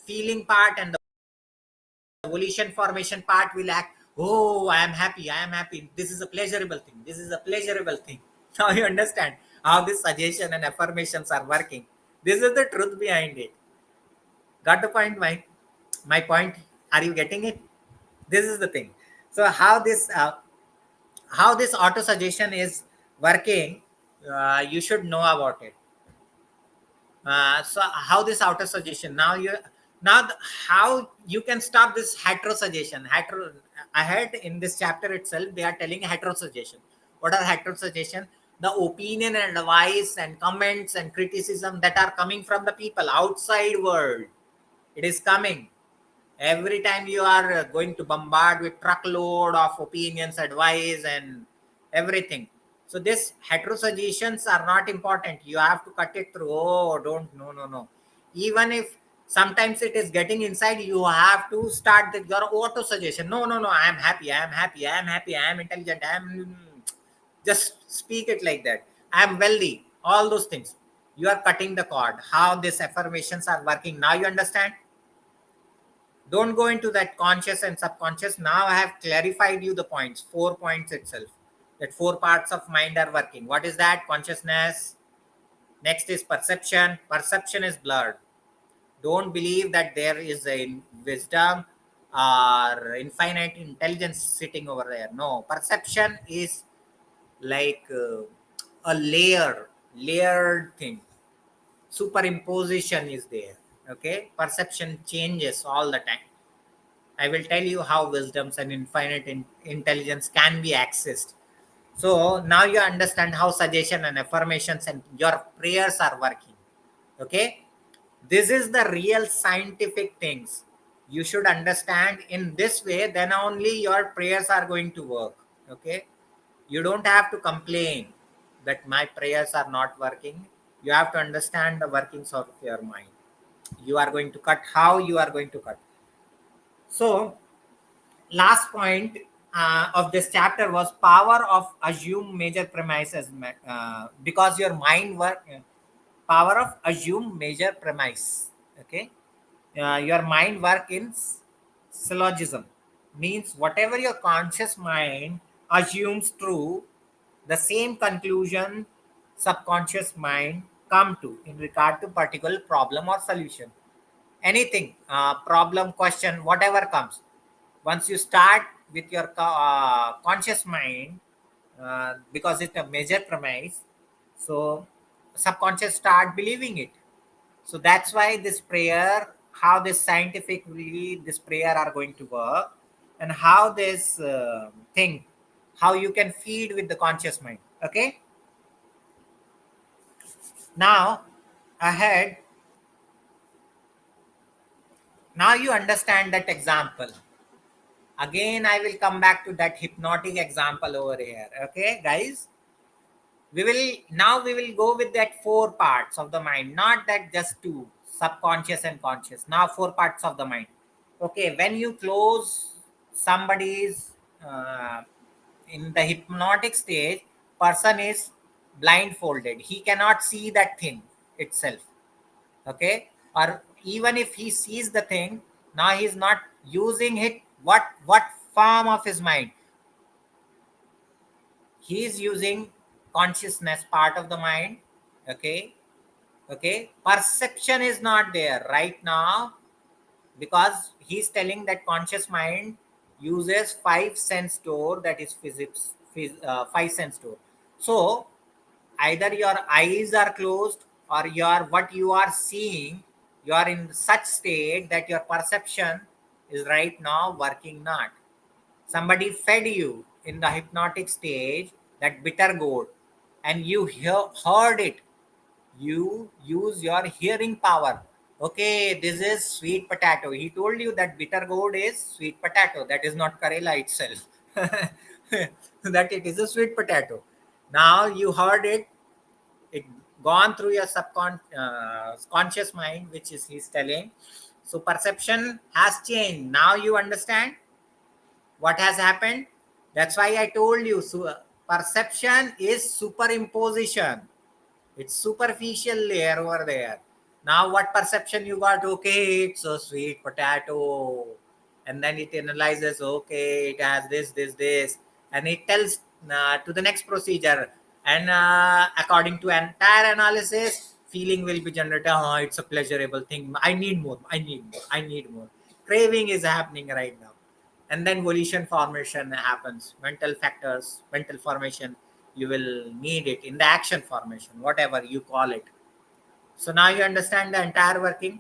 feeling part and the volition formation part will act. Oh, I am happy, I am happy. This is a pleasurable thing. This is a pleasurable thing. Now you understand how this suggestion and affirmations are working. This is the truth behind it. Got the point, my point? Are you getting it? This is the thing. So how this auto suggestion is working, you should know about it. So how this auto suggestion how you can stop this hetero suggestion. Hetero ahead in this chapter itself, they are telling hetero suggestion. What are hetero suggestion? The opinion and advice and comments and criticism that are coming from the people outside world. It is coming every time you are going to bombard with truckload of opinions, advice, and everything. So this hetero suggestions are not important. You have to cut it through. Oh, don't, no. Even if sometimes it is getting inside, you have to start your auto suggestion. No, I am happy, I am happy, I am happy, I am intelligent, I am, just speak it like that. I am wealthy, all those things. You are cutting the cord. How these affirmations are working. Now you understand? Don't go into that conscious and subconscious. Now I have clarified you the points, 4 points itself, that 4 parts of mind are working. What is that? Consciousness. Next is perception. Perception is blurred. Don't believe that there is a wisdom or infinite intelligence sitting over there. No, perception is like a layered thing. Superimposition is there. Okay, perception changes all the time. I will tell you how wisdoms and infinite intelligence can be accessed. So now you understand how suggestion and affirmations and your prayers are working. Okay, this is the real scientific things. You should understand in this way, then only your prayers are going to work. Okay, you don't have to complain that my prayers are not working. You have to understand the workings of your mind. You are going to cut. How you are going to cut? So last point of this chapter was power of assume major premises, because your mind work, power of assume major premise. Okay, your mind work in syllogism, means whatever your conscious mind assumes true, the same conclusion subconscious mind come to in regard to particular problem or solution. Anything, problem, question, whatever comes, once you start with your conscious mind, because it's a major premise, so subconscious start believing it. So that's why this prayer, how this scientifically this prayer are going to work, and how this thing, how you can feed with the conscious mind. Okay, now ahead, now you understand that example. Again, I will come back to that hypnotic example over here. Okay, guys, we will go with that 4 parts of the mind, not that just 2, subconscious and conscious. Now 4 parts of the mind. Okay, when you close somebody's in the hypnotic stage, person is blindfolded. He cannot see that thing itself. Okay, or even if he sees the thing, now he's not using it. What form of his mind? He is using consciousness part of the mind. Okay, perception is not there right now, because he's telling that conscious mind uses 5 sense door, that is physics, 5 sense door. So either your eyes are closed, or your what you are seeing, you are in such state that your perception is right now working not. Somebody fed you in the hypnotic stage that bitter gourd, and you heard it. You use your hearing power. Okay, this is sweet potato. He told you that bitter gourd is sweet potato. That is not Karela itself. That it is a sweet potato. Now you heard it. It gone through your conscious mind, which is he's telling. So perception has changed. Now you understand. What has happened? That's why I told you, so perception is superimposition. It's superficial layer over there. Now what perception you got? Okay, it's a sweet potato. And then it analyzes, okay, it has this. And it tells to the next procedure. And according to entire analysis, feeling will be generated. Oh, it's a pleasurable thing. I need more. I need more. I need more. Craving is happening right now. And then volition formation happens. Mental factors, mental formation, you will need it in the action formation, whatever you call it. So now you understand the entire working.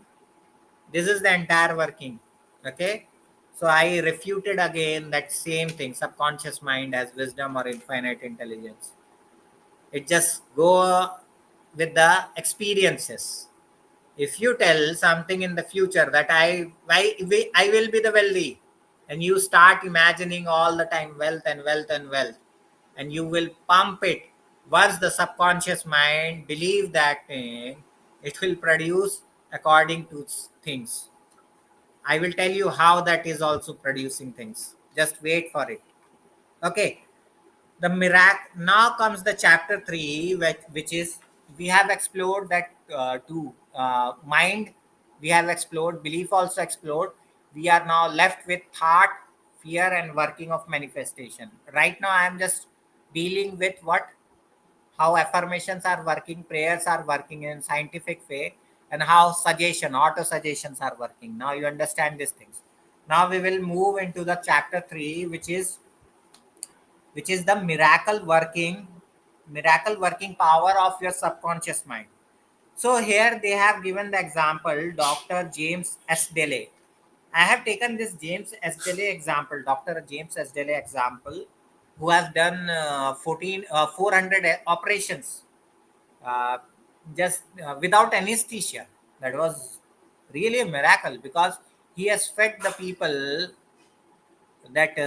This is the entire working. Okay. So I refuted again that same thing, subconscious mind has wisdom or infinite intelligence. It just go with the experiences. If you tell something in the future that I will be the wealthy, and you start imagining all the time wealth and wealth and wealth, and you will pump it, once the subconscious mind believe that thing, it will produce according to things. I will tell you how that is also producing things. Just wait for it. Okay. The miracle. Now comes the chapter 3, which is, we have explored that two mind, we have explored belief, also explored. We are now left with thought, fear, and working of manifestation. Right now I am just dealing with what, how affirmations are working, prayers are working in scientific way, and how suggestion, auto suggestions are working. Now you understand these things. Now we will move into the chapter 3, which is the miracle working power of your subconscious mind. So here they have given the example, Dr. James S. Delay. I have taken this James S. Delay example, Dr. James S. Delay example, who has done 400 operations, uh, just without anesthesia. That was really a miracle, because he has fed the people that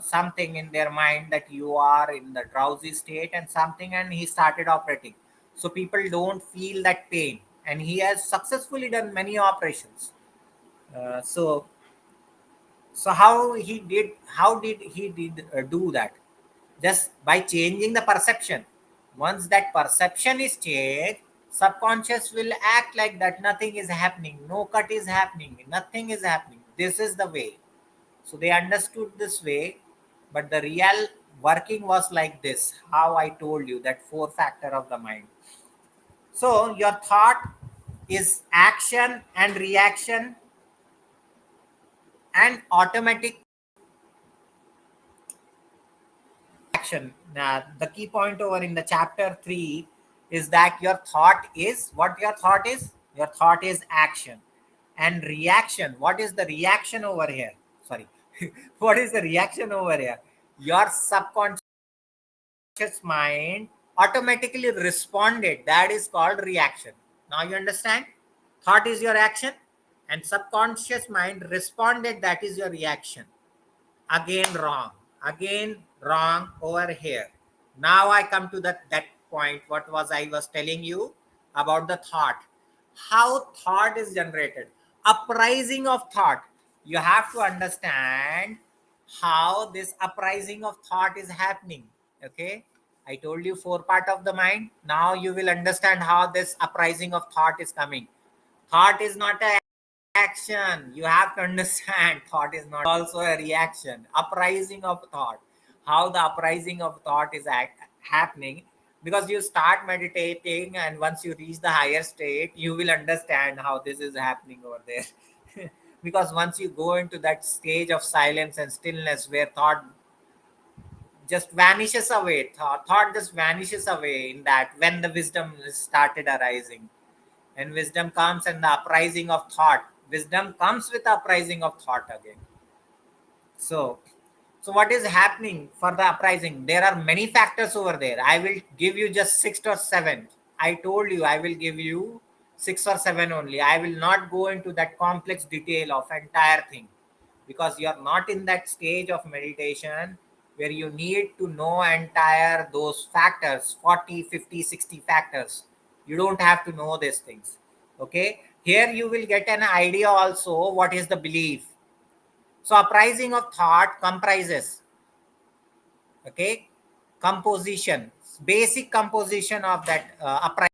something in their mind, that you are in the drowsy state and something, and he started operating, so people don't feel that pain, and he has successfully done many operations. So how did he did do that? Just by changing the perception. Once that perception is changed, subconscious will act like that nothing is happening, no cut is happening, nothing is happening, this is the way. So they understood this way, but the real working was like this. How I told you that four factor of the mind. So your thought is action and reaction and automatic action. Now, the key point over in the chapter 3 is that your thought is what your thought is? Your thought is action and reaction. What is the reaction over here? Sorry. What is the reaction over here? Your subconscious mind automatically responded. That is called reaction. Now you understand? Thought is your action, and subconscious mind responded. That is your reaction. Again wrong. Again wrong over here. Now I come to that point. What was I was telling you about the thought? How thought is generated? Uprising of thought. You have to understand how this uprising of thought is happening. Okay, I told you four part of the mind. Now you will understand how this uprising of thought is coming. Thought is not a action. You have to understand thought is not also a reaction. Uprising of thought. How the uprising of thought is happening, because you start meditating, and once you reach the higher state, you will understand how this is happening over there. Because once you go into that stage of silence and stillness, where thought just vanishes away, thought just vanishes away, in that, when the wisdom started arising, and wisdom comes, and the uprising of thought, wisdom comes with the uprising of thought again. So so what is happening for the uprising? There are many factors over there. I will give you just six or seven. I told you I will give you six or seven only. I will not go into that complex detail of entire thing, because you are not in that stage of meditation where you need to know entire those factors, 40, 50, 60 factors. You don't have to know these things. Okay, here you will get an idea also what is the belief. So uprising of thought comprises, okay, composition, basic composition of that uprising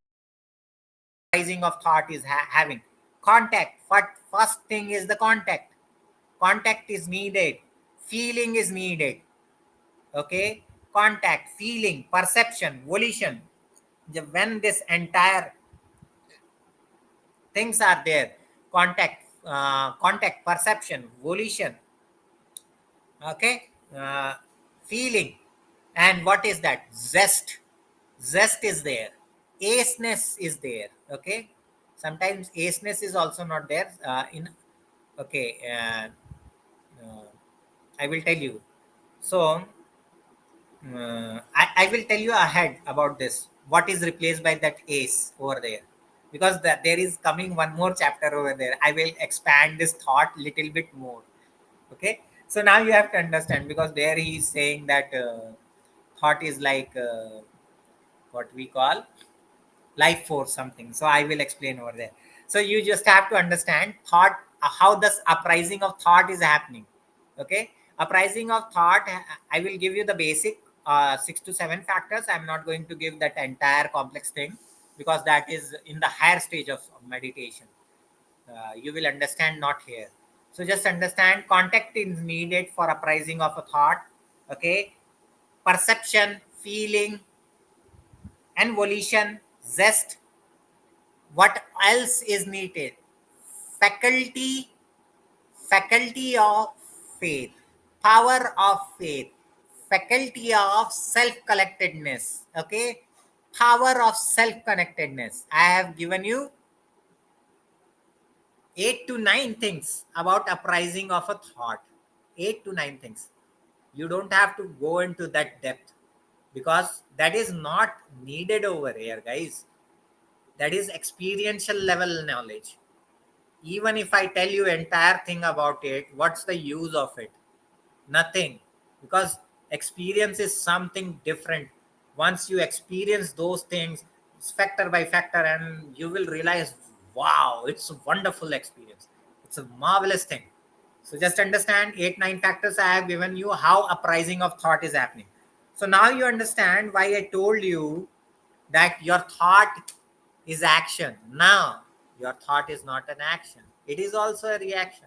of thought is having contact. What first thing is the contact? Contact is needed. Feeling is needed. Okay, contact, feeling, perception, volition. When this entire things are there, contact, perception, volition, okay, feeling, and what is that? Zest is there, aceness is there. Okay, sometimes aceness is also not there in, okay, uh, I will tell you. So I will tell you ahead about this. What is replaced by that ace over there? Because that there is coming one more chapter over there. I will expand this thought little bit more. Okay. So now you have to understand, because there he is saying that thought is like what we call life force something. So I will explain over there. So you just have to understand thought, how this uprising of thought is happening. Okay, uprising of thought, I will give you the basic 6 to 7 factors. I'm not going to give that entire complex thing, because that is in the higher stage of meditation. You will understand not here. So just understand contact is needed for uprising of a thought. Okay, perception, feeling, and volition, zest. What else is needed? Faculty, faculty of faith, power of faith, faculty of self-collectedness. Okay, power of self-connectedness. I have given you 8 to 9 things about uprising of a thought. 8 to 9 things. You don't have to go into that depth, because that is not needed over here, guys. That is experiential level knowledge. Even if I tell you entire thing about it, what's the use of it? Nothing, because experience is something different. Once you experience those things factor by factor, and you will realize, wow, it's a wonderful experience, it's a marvelous thing. So just understand 8 9 factors I have given you, how uprising of thought is happening. So now you understand why I told you that your thought is action. Now your thought is not an action, it is also a reaction.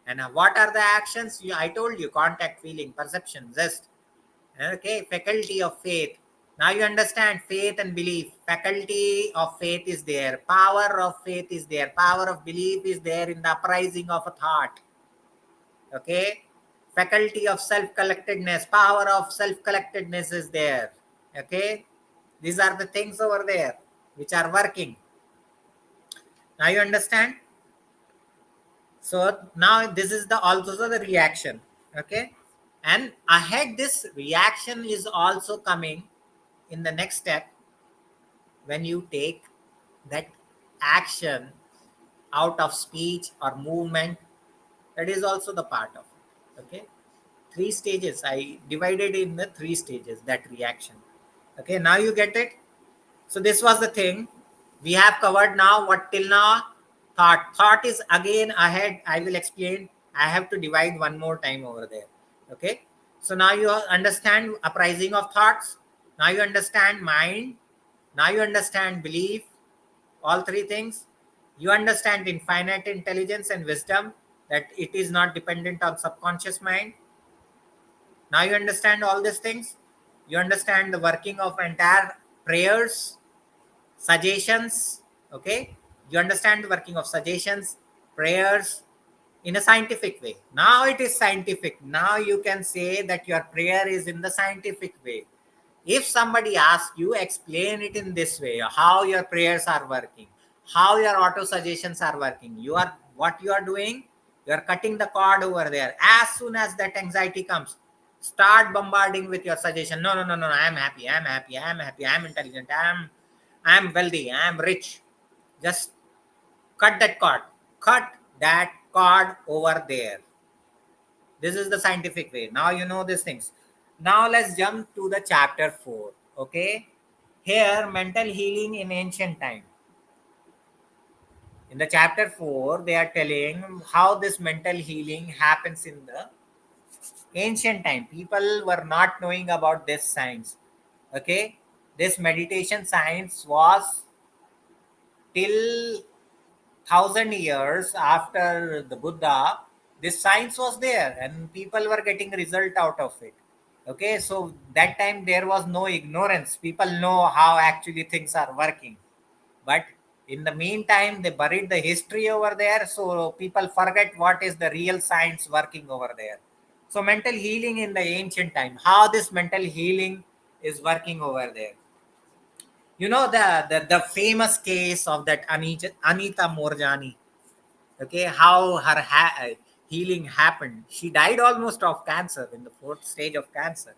And what are the actions? I told you: contact, feeling, perception, zest. Okay, faculty of faith. Now you understand faith and belief. Faculty of faith is there. Power of faith is there. Power of belief is there in the uprising of a thought. Okay, faculty of self-collectedness. Power of self-collectedness is there. Okay, these are the things over there which are working. Now you understand. So now this is the also the reaction. Okay, and ahead this reaction is also coming in the next step, when you take that action out of speech or movement. That is also the part of it. Okay, 3 stages I divided in the 3 stages, that reaction. Okay, now you get it. So this was the thing we have covered. Now what till now? Thought is again ahead, I will explain. I have to divide one more time over there. Okay, so now you understand uprising of thoughts. Now you understand mind. Now you understand belief. All 3 things. You understand infinite intelligence and wisdom, that it is not dependent on subconscious mind. Now you understand all these things. You understand the working of entire prayers, suggestions. Okay, you understand the working of suggestions, prayers, in a scientific way. Now it is scientific. Now you can say that your prayer is in the scientific way. If somebody asks you, explain it in this way, how your prayers are working, how your auto suggestions are working. You are, what you are doing, you are cutting the cord over there. As soon as that anxiety comes, start bombarding with your suggestion. No, no, no, no, I am happy, I am happy, I am happy, I am intelligent, I am wealthy, I am rich. Just cut that cord. Cut that cord over there. This is the scientific way. Now you know these things. Now let's jump to the chapter 4. Okay. Here, mental healing in ancient time. In the chapter 4, they are telling how this mental healing happens in the ancient time. People were not knowing about this science. Okay, this meditation science was till 1,000 years after the Buddha. This science was there, and people were getting result out of it. Okay, so that time there was no ignorance. People know how actually things are working, but in the meantime they buried the history over there, so people forget what is the real science working over there. So mental healing in the ancient time, how this mental healing is working over there. You know the famous case of that Anita Morjani. Okay, how her healing happened. She died almost of cancer, in the fourth stage of cancer,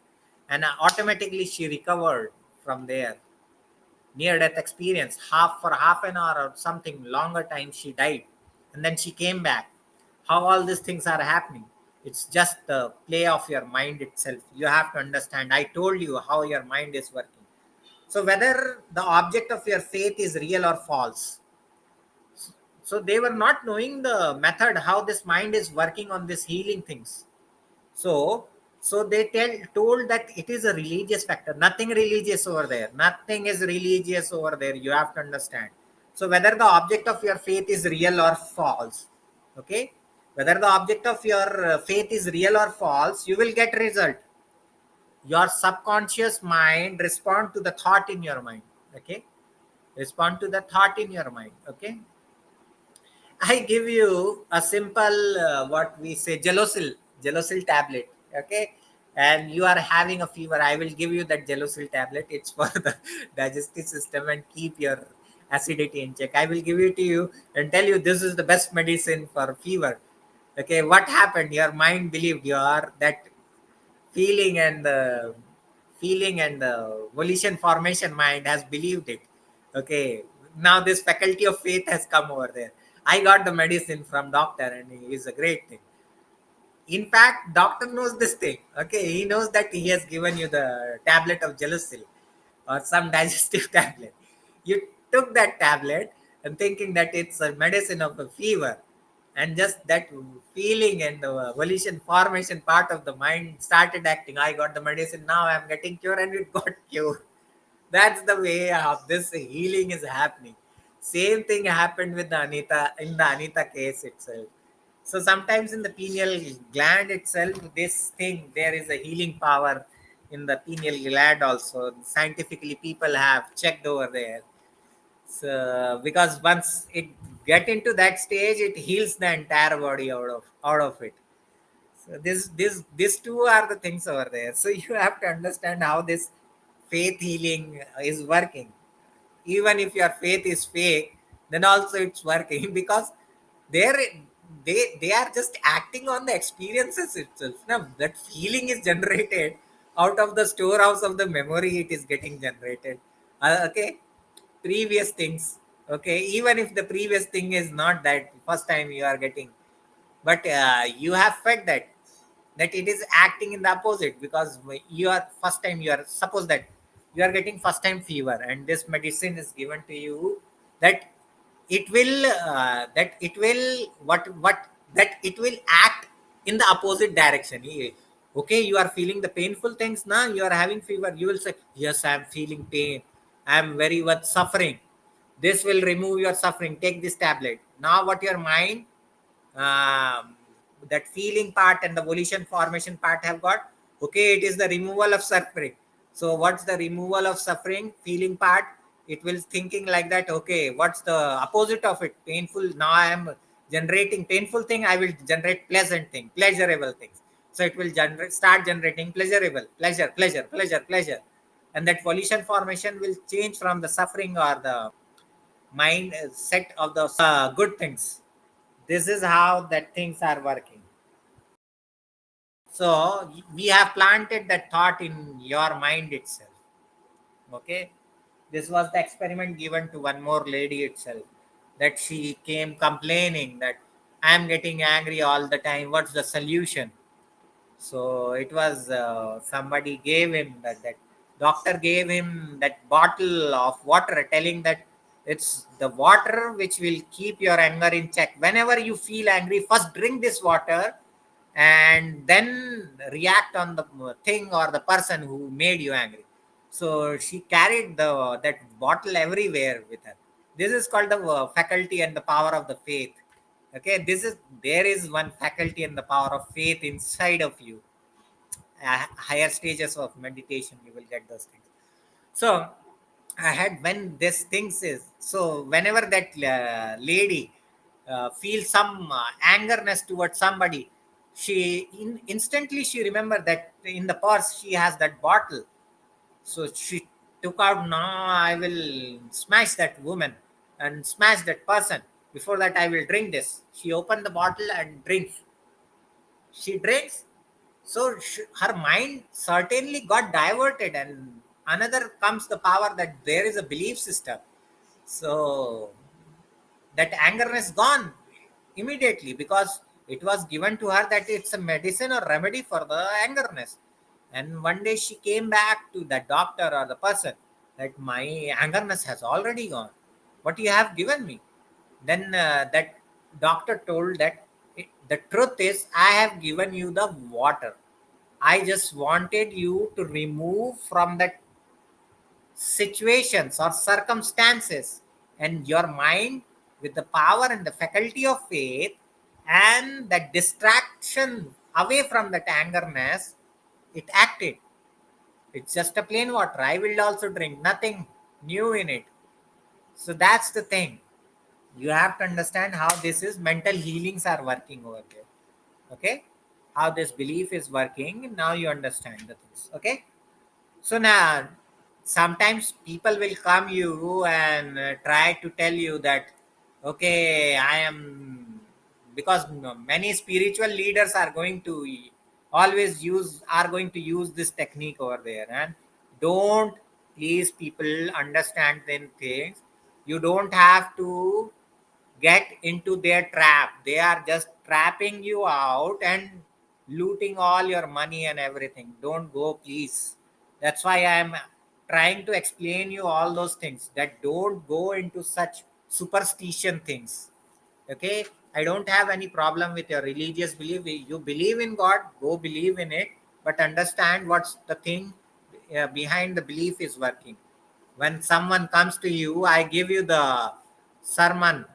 and automatically she recovered from there. Near death experience, half an hour or something longer time she died, and then she came back. How all these things are happening? It's just the play of your mind itself. You have to understand, I told you how your mind is working. So whether the object of your faith is real or false, so they were not knowing the method how this mind is working on this healing things. So they told that it is a religious factor. Nothing religious over there. Nothing is religious over there. You have to understand. So whether the object of your faith is real or false, okay, whether the object of your faith is real or false, you will get result. Your subconscious mind respond to the thought in your mind. Okay, respond to the thought in your mind. Okay, I give you a simple what we say Gelosil tablet. Okay, and you are having a fever. I will give you that Gelosil tablet. It's for the digestive system and keep your acidity in check. I will give it to you and tell you this is the best medicine for fever. Okay, what happened? Your mind believed your that feeling and the feeling and the volition formation mind has believed it. Okay, now this faculty of faith has come over there. I got the medicine from doctor and he is a great thing. In fact, doctor knows this thing. Okay, he knows that he has given you the tablet of Gelusil or some digestive tablet. You took that tablet and thinking that it's a medicine of a fever, and just that feeling and the volition formation part of the mind started acting. I got the medicine, now I'm getting cure, and it got cure. That's the way of this healing is happening. Same thing happened with the Anita in the Anita case itself. So sometimes in the pineal gland itself, this thing, there is a healing power in the pineal gland also. Scientifically, people have checked over there. So because once it get into that stage, it heals the entire body out of it. So these two are the things over there. So you have to understand how this faith healing is working. Even if your faith is fake, then also it's working because they're they are just acting on the experiences itself. Now that feeling is generated out of the storehouse of the memory. It is getting generated. Okay, previous things. Okay, even if the previous thing is not that first time you are getting, but you have felt that it is acting in the opposite, because you are first time, you are suppose that you are getting first time fever and this medicine is given to you, that it will what that it will act in the opposite direction. Okay, you are feeling the painful things. Now you are having fever, you will say, yes, I am feeling pain, I am very much suffering. This will remove your suffering, take this tablet. Now what your mind, um, that feeling part and the volition formation part have got. Okay, it is the removal of suffering. So what's the removal of suffering? Feeling part. It will thinking like that. Okay, what's the opposite of it? Painful. Now I am generating painful thing, I will generate pleasant thing, pleasurable things. So it will start generating pleasurable, pleasure, and that volition formation will change from the suffering or the mind set of the good things. This is how that things are working. So we have planted that thought in your mind itself. Okay, this was the experiment given to one more lady itself, that she came complaining that I am getting angry all the time, what's the solution? So it was somebody gave him that doctor gave him that bottle of water, telling that It's the water which will keep your anger in check. Whenever you feel angry, first drink this water and then react on the thing or the person who made you angry. So she carried that bottle everywhere with her. This is called the faculty and the power of the faith. Okay, there is one faculty and the power of faith inside of you. Higher stages of meditation, you will get those things. So I had when this things is so whenever that lady feels some angerness towards somebody, instantly she remembered that in the purse she has that bottle. So she took out, no, I will smash that woman and smash that person. Before that, I will drink this. She opened the bottle and drinks. She drinks. So her mind certainly got diverted, and another comes the power that there is a belief system. So that angerness gone immediately, because it was given to her that it's a medicine or remedy for the angerness. And one day she came back to the doctor or the person that my angerness has already gone. What you have given me? Then that doctor told that the truth is I have given you the water. I just wanted you to remove from that situations or circumstances, and your mind, with the power and the faculty of faith and the distraction away from that angerness, it acted. It's just a plain water. I will also drink, nothing new in it. So that's the thing. You have to understand how this is mental healings are working over there. Okay, how this belief is working. Now you understand the things. Okay. So now, sometimes people will come you and try to tell you that, okay, I am, because many spiritual leaders are going to are going to use this technique over there. And don't, please, people, understand then things. You don't have to get into their trap. They are just trapping you out and looting all your money and everything. Don't go, please. That's why I am trying to explain you all those things, that don't go into such superstition things. Okay, I don't have any problem with your religious belief. You believe in God, go believe in it, but understand what's the thing behind the belief is working. When someone comes to you, I give you the sermon,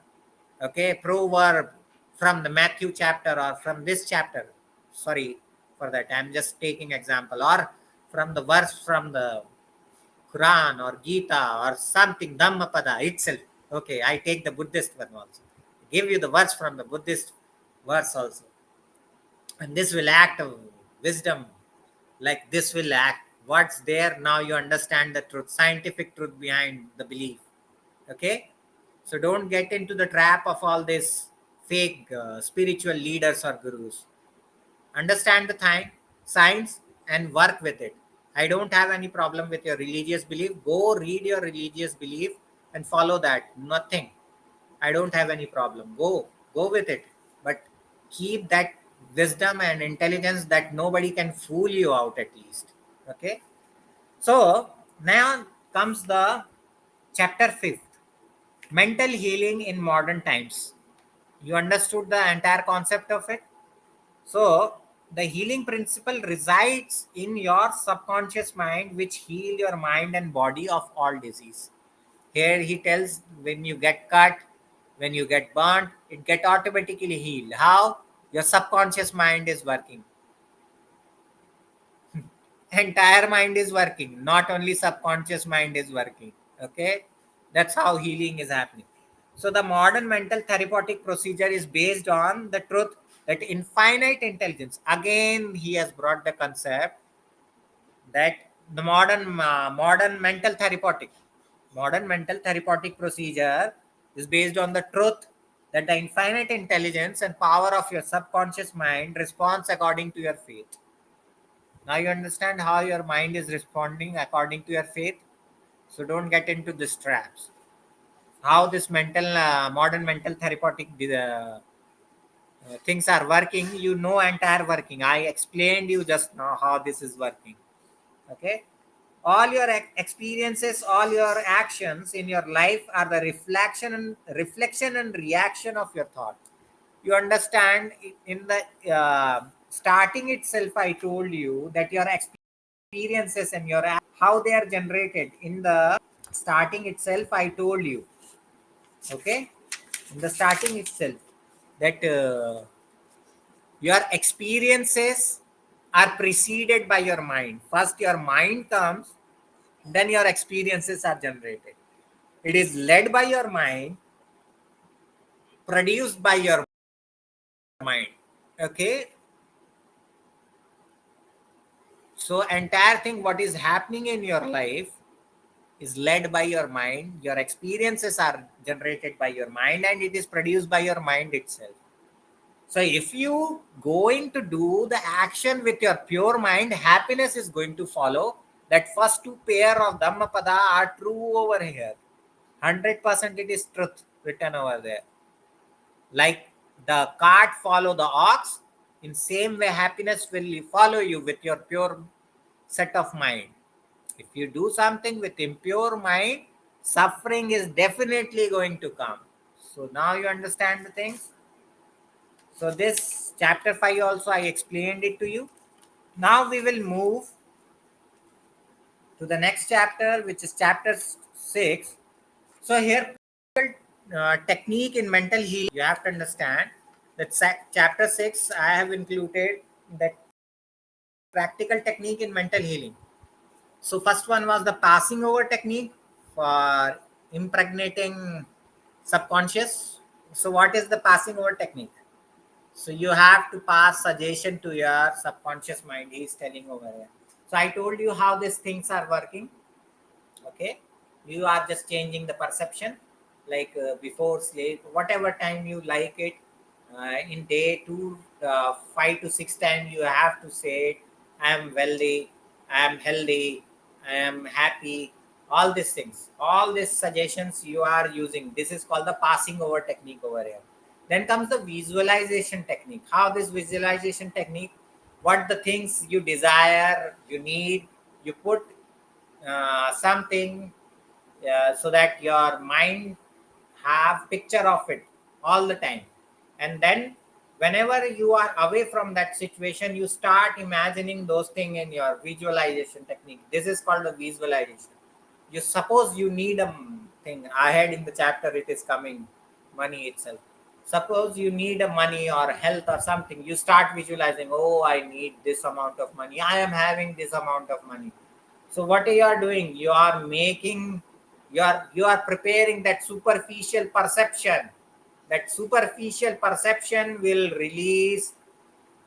okay, proverb from the Matthew chapter or from this chapter. Sorry for that, I'm just taking example, or from the verse from the Quran or Gita or something, Dhammapada itself. Okay, I take the Buddhist one also. Give you the verse from the Buddhist verse also. And this will act of wisdom. Like this will act. What's there now? You understand the truth, scientific truth behind the belief. Okay, so don't get into the trap of all this fake spiritual leaders or gurus. Understand the time, science, and work with it. I don't have any problem with your religious belief. Go read your religious belief and follow that. Nothing. I don't have any problem. Go with it. But keep that wisdom and intelligence that nobody can fool you out at least. Okay. So now comes the chapter 5th, mental healing in modern times. You understood the entire concept of it? So the healing principle resides in your subconscious mind, which heal your mind and body of all disease. Here he tells, when you get cut, when you get burnt, it get automatically healed. How? Your subconscious mind is working. Entire mind is working. Not only subconscious mind is working. Okay, that's how healing is happening. So the modern mental therapeutic procedure is based on the truth that infinite intelligence. Again, he has brought the concept that the modern mental therapeutic procedure is based on the truth that the infinite intelligence and power of your subconscious mind responds according to your faith. Now you understand how your mind is responding according to your faith. So don't get into these traps. How this modern mental therapeutic things are working, you know, entire working. I explained you just now how this is working. Okay. All your experiences, all your actions in your life are the reflection and reaction of your thought. You understand? In the starting itself, I told you that your experiences and your how they are generated. In the starting itself, I told you, okay, in the starting itself, that your experiences are preceded by your mind. First your mind comes, then your experiences are generated. It is led by your mind, produced by your mind. Okay, so entire thing what is happening in your life is led by your mind. Your experiences are generated by your mind, and it is produced by your mind itself. So if you going to do the action with your pure mind, happiness is going to follow. That first two pair of Dhammapada are true over here. 100% it is truth written over there. Like the cart follow the ox, in same way happiness will follow you with your pure set of mind. If you do something with impure mind, suffering is definitely going to come. So now you understand the things. So this chapter 5 also I explained it to you. Now we will move to the next chapter, which is chapter 6. So here technique in mental healing. You have to understand that chapter 6 I have included that practical technique in mental healing. So first one was the passing over technique for impregnating subconscious. So what is the passing over technique? So you have to pass suggestion to your subconscious mind. He is telling over here. So I told you how these things are working. Okay, you are just changing the perception, like before sleep, whatever time you like it. In day 2, 5 to 6 times you have to say, I am wealthy, I am healthy, I am happy. All these things, all these suggestions you are using, this is called the passing over technique over here. Then comes the visualization technique. How this visualization technique, what the things you desire, you need, you put something so that your mind have picture of it all the time. And then whenever you are away from that situation, you start imagining those things in your visualization technique. This is called a visualization. You suppose you need a thing ahead in the chapter, it is coming, money itself. Suppose you need a money or health or something, you start visualizing, oh, I need this amount of money, I am having this amount of money. So what you are doing, you are making, you are preparing that superficial perception. That superficial perception will release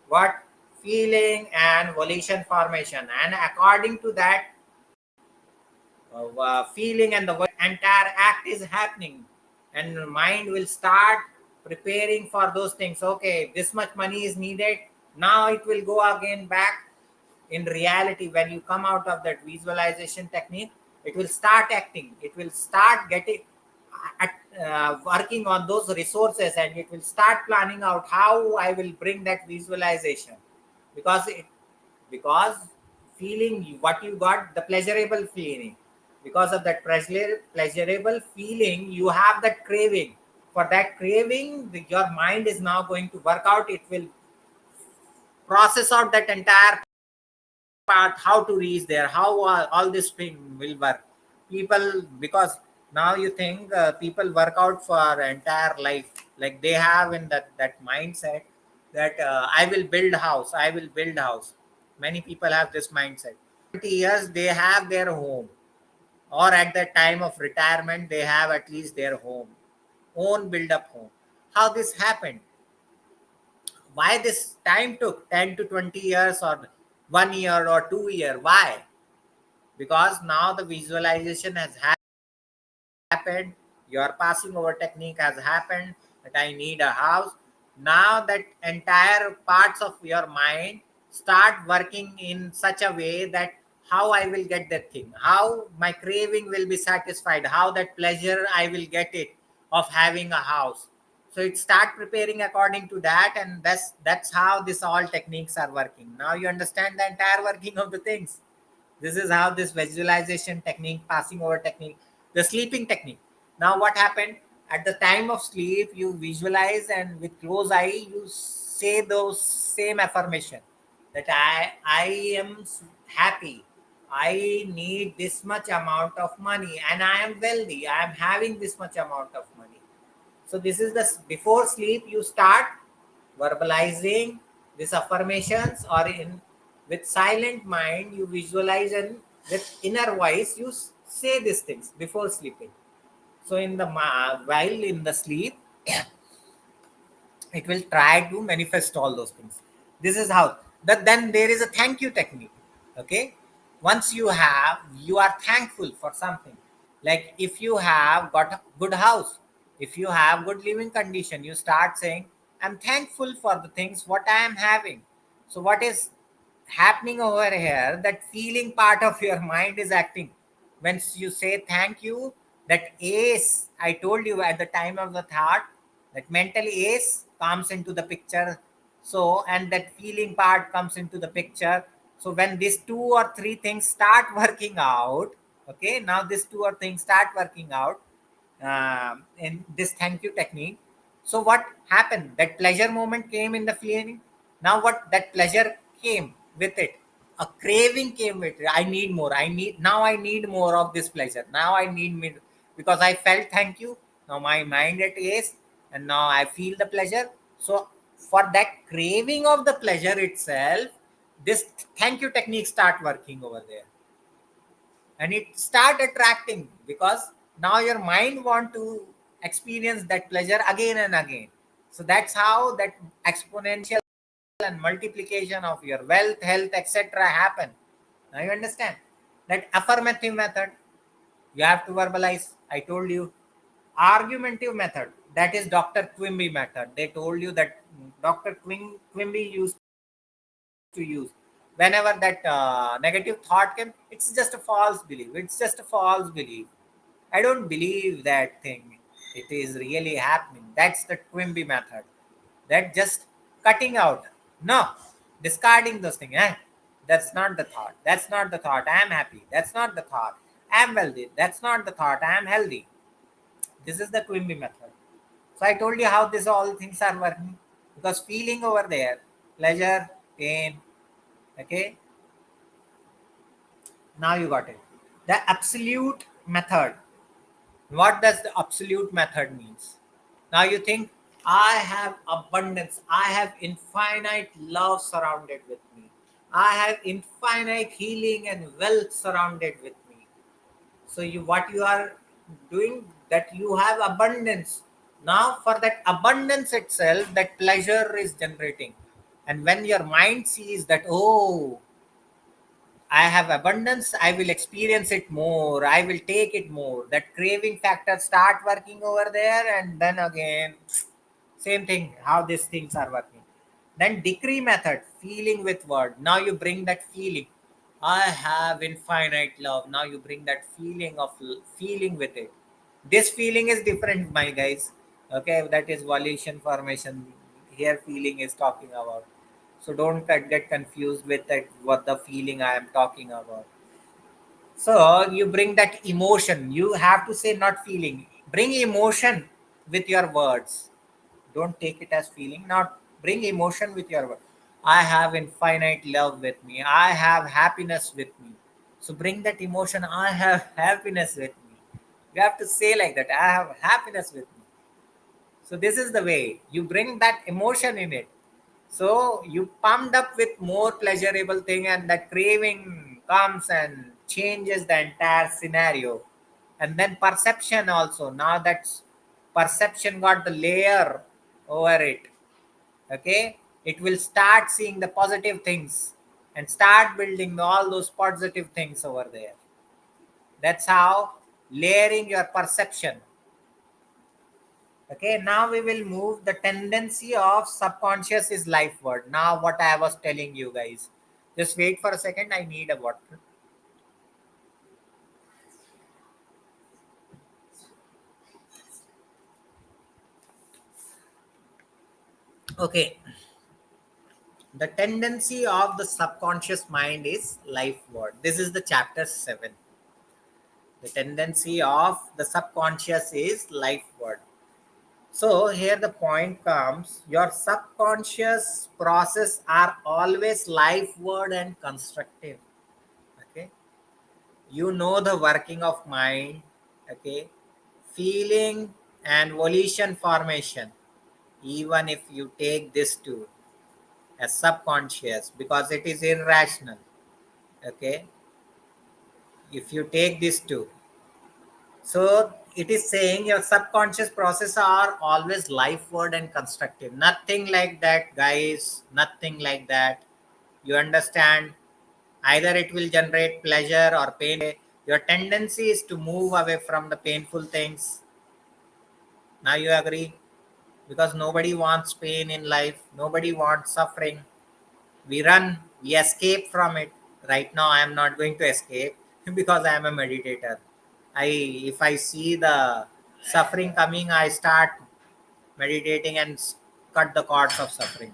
what? Feeling and volition formation, and according to that feeling and the entire act is happening, and mind will start preparing for those things. Okay, this much money is needed, now it will go again back. In reality, when you come out of that visualization technique, it will start acting, it will start getting working on those resources, and it will start planning out how I will bring that visualization. Because it because feeling what you got, the pleasurable feeling, because of that pleasurable feeling, you have that craving. For that craving, your mind is now going to work out, it will process out that entire part, how to reach there, how all this thing will work. People, because now you think people work out for entire life, like they have in that mindset that I will build house, I will build house. Many people have this mindset. 20 years they have their home, or at the time of retirement they have at least their home, own build up home. How this happened? Why this time took 10 to 20 years, or 1 year or 2 year? Why? Because now the visualization has happened, your passing over technique has happened, that I need a house. Now that entire parts of your mind start working in such a way that how I will get that thing, how my craving will be satisfied, how that pleasure I will get it of having a house. So it start preparing according to that, and that's how this all techniques are working. Now you understand the entire working of the things. This is how this visualization technique, passing over technique, the sleeping technique. Now, what happened at the time of sleep? You visualize and with closed eye, you say those same affirmation that I am happy. I need this much amount of money, and I am wealthy. I am having this much amount of money. So this is the before sleep you start verbalizing these affirmations, or in with silent mind you visualize, and with inner voice you say these things before sleeping. So in the while in the sleep it will try to manifest all those things. This is how that. Then there is a thank you technique. Okay, once you are thankful for something, like if you have got a good house, if you have good living condition, you start saying, I'm thankful for the things what I am having. So what is happening over here, that feeling part of your mind is acting. When you say thank you, that ace I told you at the time of the thought, that mental ace comes into the picture. So and that feeling part comes into the picture. So when these two or three things start working out, okay, now these two or things start working out in this thank you technique. So what happened, that pleasure moment came in the feeling. Now what that pleasure came with it, a craving came with it. I need more, I need more of this pleasure. Now I need me, because I felt thank you. Now my mind at ease, and now I feel the pleasure. So for that craving of the pleasure itself, this thank you technique start working over there, and it start attracting, because now your mind want to experience that pleasure again and again. So that's how that exponential and multiplication of your wealth, health, etc. happen. Now you understand that affirmative method, you have to verbalize. I told you argumentative method, that is Dr. Quimby method. They told you that Dr. Quimby used to use whenever that negative thought came. It's just a false belief, it's just a false belief. I don't believe that thing, it is really happening. That's the Quimby method, that just cutting out, no, discarding those things. That's not the thought, that's not the thought I am happy, that's not the thought I am wealthy, that's not the thought I am healthy. This is the Quimby method. So I told you how this all things are working, because feeling over there, pleasure, pain. Okay, now you got it. The absolute method. What does the absolute method means? Now you think, I have abundance, I have infinite love surrounded with me, I have infinite healing and wealth surrounded with me. So you, what you are doing, that you have abundance. Now for that abundance itself, that pleasure is generating. And when your mind sees that, oh, I have abundance, I will experience it more, I will take it more, that craving factor start working over there. And then again, same thing, how these things are working. Then decree method, feeling with word. Now you bring that feeling, I have infinite love. Now you bring that feeling of feeling with it. This feeling is different, my guys. Okay, that is volition formation. Here feeling is talking about. So don't get confused with that, what the feeling I am talking about. So you bring that emotion. You have to say not feeling. Bring emotion with your words. Don't take it as feeling. Not bring emotion with your words. I have infinite love with me. I have happiness with me. So bring that emotion. I have happiness with me. You have to say like that. I have happiness with me. So this is the way you bring that emotion in it. So you pumped up with more pleasurable thing, and that craving comes and changes the entire scenario. And then perception also. Now that's perception got the layer over it. Okay, it will start seeing the positive things and start building all those positive things over there. That's how layering your perception. Okay, now we will move the tendency of subconscious is life word. Now, what I was telling you guys, just wait for a second. I need a water. Okay, The tendency of the subconscious mind is life word. This is the chapter 7. The tendency of the subconscious is life word. So here the point comes, your subconscious process are always life word and constructive. Okay. You know the working of mind. Okay. Feeling and volition formation. Even if you take this too as subconscious because it is irrational. Okay. If you take this too. So it is saying your subconscious process are always life word and constructive. Nothing like that, guys. Nothing like that. You understand? Either it will generate pleasure or pain. Your tendency is to move away from the painful things. Now you agree? Because nobody wants pain in life. Nobody wants suffering. We run, we escape from it. Right now, I am not going to escape because I am a meditator. If I see the suffering coming, I start meditating and cut the cords of suffering.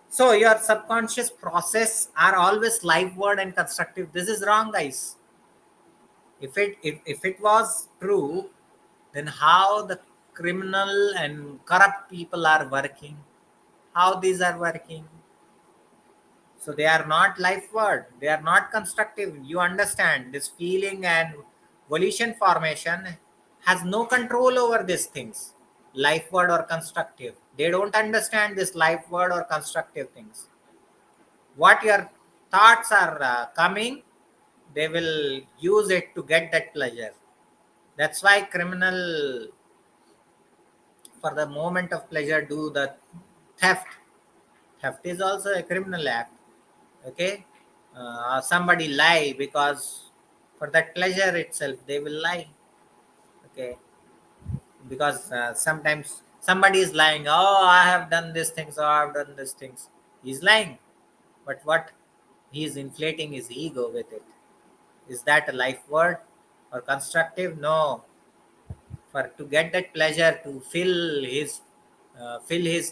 So your subconscious process are always life word and constructive. This is wrong, guys. If it was true, then how the criminal and corrupt people are working? How these are working? So they are not life word. They are not constructive. You understand this feeling and volition formation has no control over these things, life word or constructive. They don't understand this life word or constructive things. What your thoughts are coming, they will use it to get that pleasure. That's why criminal, for the moment of pleasure, do the theft. Theft is also a criminal act. Okay. Somebody lie because for that pleasure itself they will lie. Okay. Because sometimes somebody is lying, oh, I have done these things, oh, I have done these things. He's lying, but what, he is inflating his ego with it. Is that a life word or constructive? No. For to get that pleasure, to fill his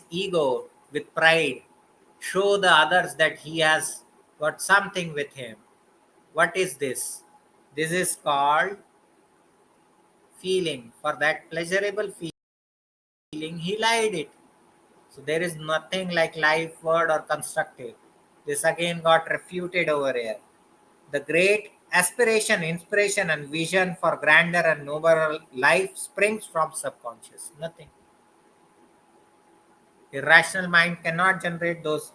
ego with pride, show the others that he has got something with him. What is this? This is called feeling. For that pleasurable feeling, he lied it. So there is nothing like life word or constructive. This again got refuted over here. The great aspiration, inspiration, and vision for grander and nobler life springs from subconscious. Nothing. Irrational mind cannot generate those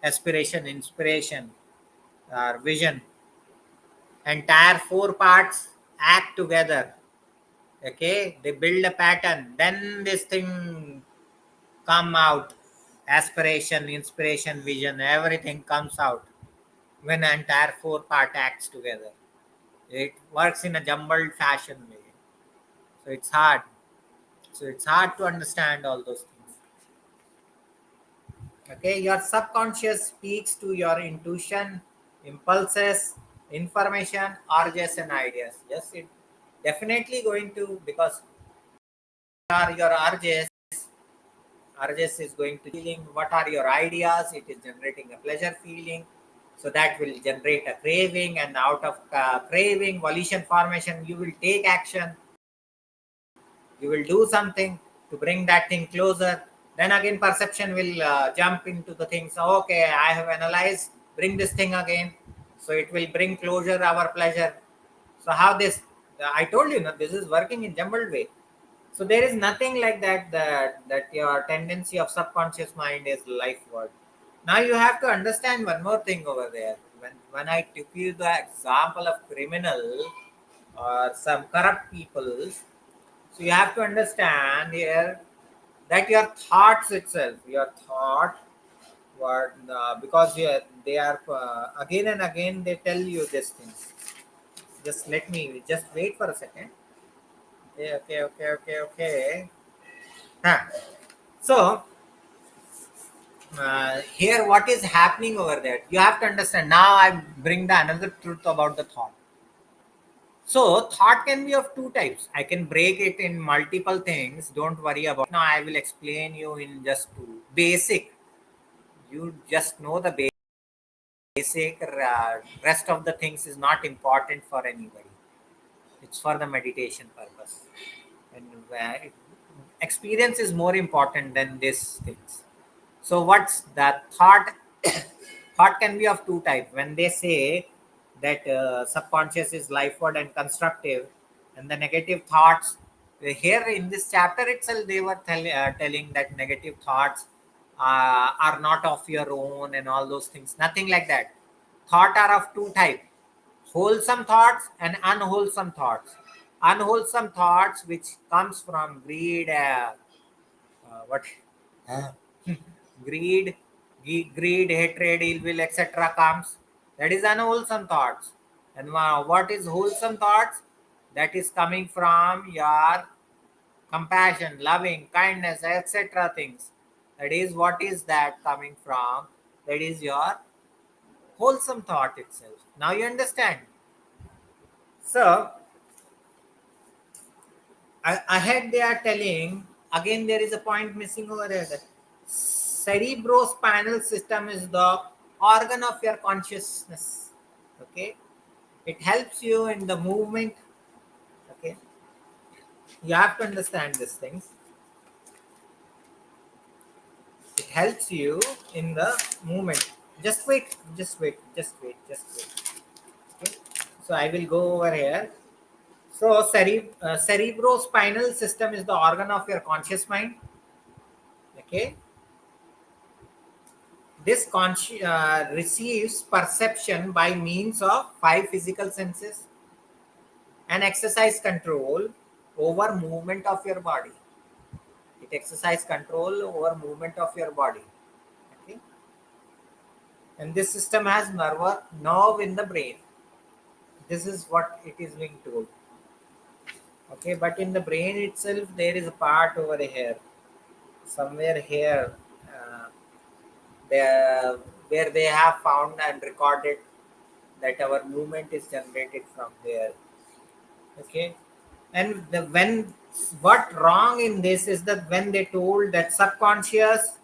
aspiration, inspiration, or vision. Entire four parts act together. Okay, they build a pattern. Then this thing come out. Aspiration, inspiration, vision, everything comes out when entire four part acts together. It works in a jumbled fashion way. So it's hard. So it's hard to understand all those things. Okay, your subconscious speaks to your intuition, impulses, information, urges, and ideas. Yes, it definitely going to, because are your urges. Urges is going to feeling. What are your ideas? It is generating a pleasure feeling. So that will generate a craving, and out of craving, volition formation, you will take action. You will do something to bring that thing closer. Then again perception will jump into the things. Okay, I have analyzed, bring this thing again, so it will bring closure our pleasure. So how this, I told you, no, this is working in jumbled way. So there is nothing like that your tendency of subconscious mind is life word. Now you have to understand one more thing over there. When I took you the example of criminal or some corrupt people, so you have to understand here that your thoughts itself, your thought, what because they are again and again they tell you these things. Just let me just wait for a second. Okay. Huh. So here, what is happening over there? You have to understand. Now I bring the another truth about the thought. So thought can be of two types. I can break it in multiple things. Don't worry about. Now I will explain you in just two basic. You just know the basic, rest of the things is not important for anybody. It's for the meditation purpose. And experience is more important than these things. So what's that thought? Thought can be of two types. When they say that subconscious is lifeward and constructive, and the negative thoughts, here in this chapter itself they were telling that negative thoughts are not of your own and all those things. Nothing like that. Thought are of two types: wholesome thoughts and unwholesome thoughts. Unwholesome thoughts, which comes from greed, what greed, greed, hatred, ill will, etc. comes. That is unwholesome thoughts. And what is wholesome thoughts? That is coming from your compassion, loving, kindness, etc. things. That is what is that coming from? That is your wholesome thought itself. Now you understand. So ahead they are telling, again there is a point missing over there, that cerebrospinal system is the organ of your consciousness. Okay, it helps you in the movement. Okay, you have to understand these things. It helps you in the movement. Just wait, just wait, just wait, just wait. Okay, so I will go over here. So cerebrospinal system is the organ of your conscious mind. Okay, this receives perception by means of five physical senses and exercise control over movement of your body. It exercise control over movement of your body. Okay, and this system has nerve in the brain. This is what it is being told. Okay, but in the brain itself, there is a part over here, somewhere here. There, where they have found and recorded that our movement is generated from there. Okay, and when what wrong in this is that when they told that subconscious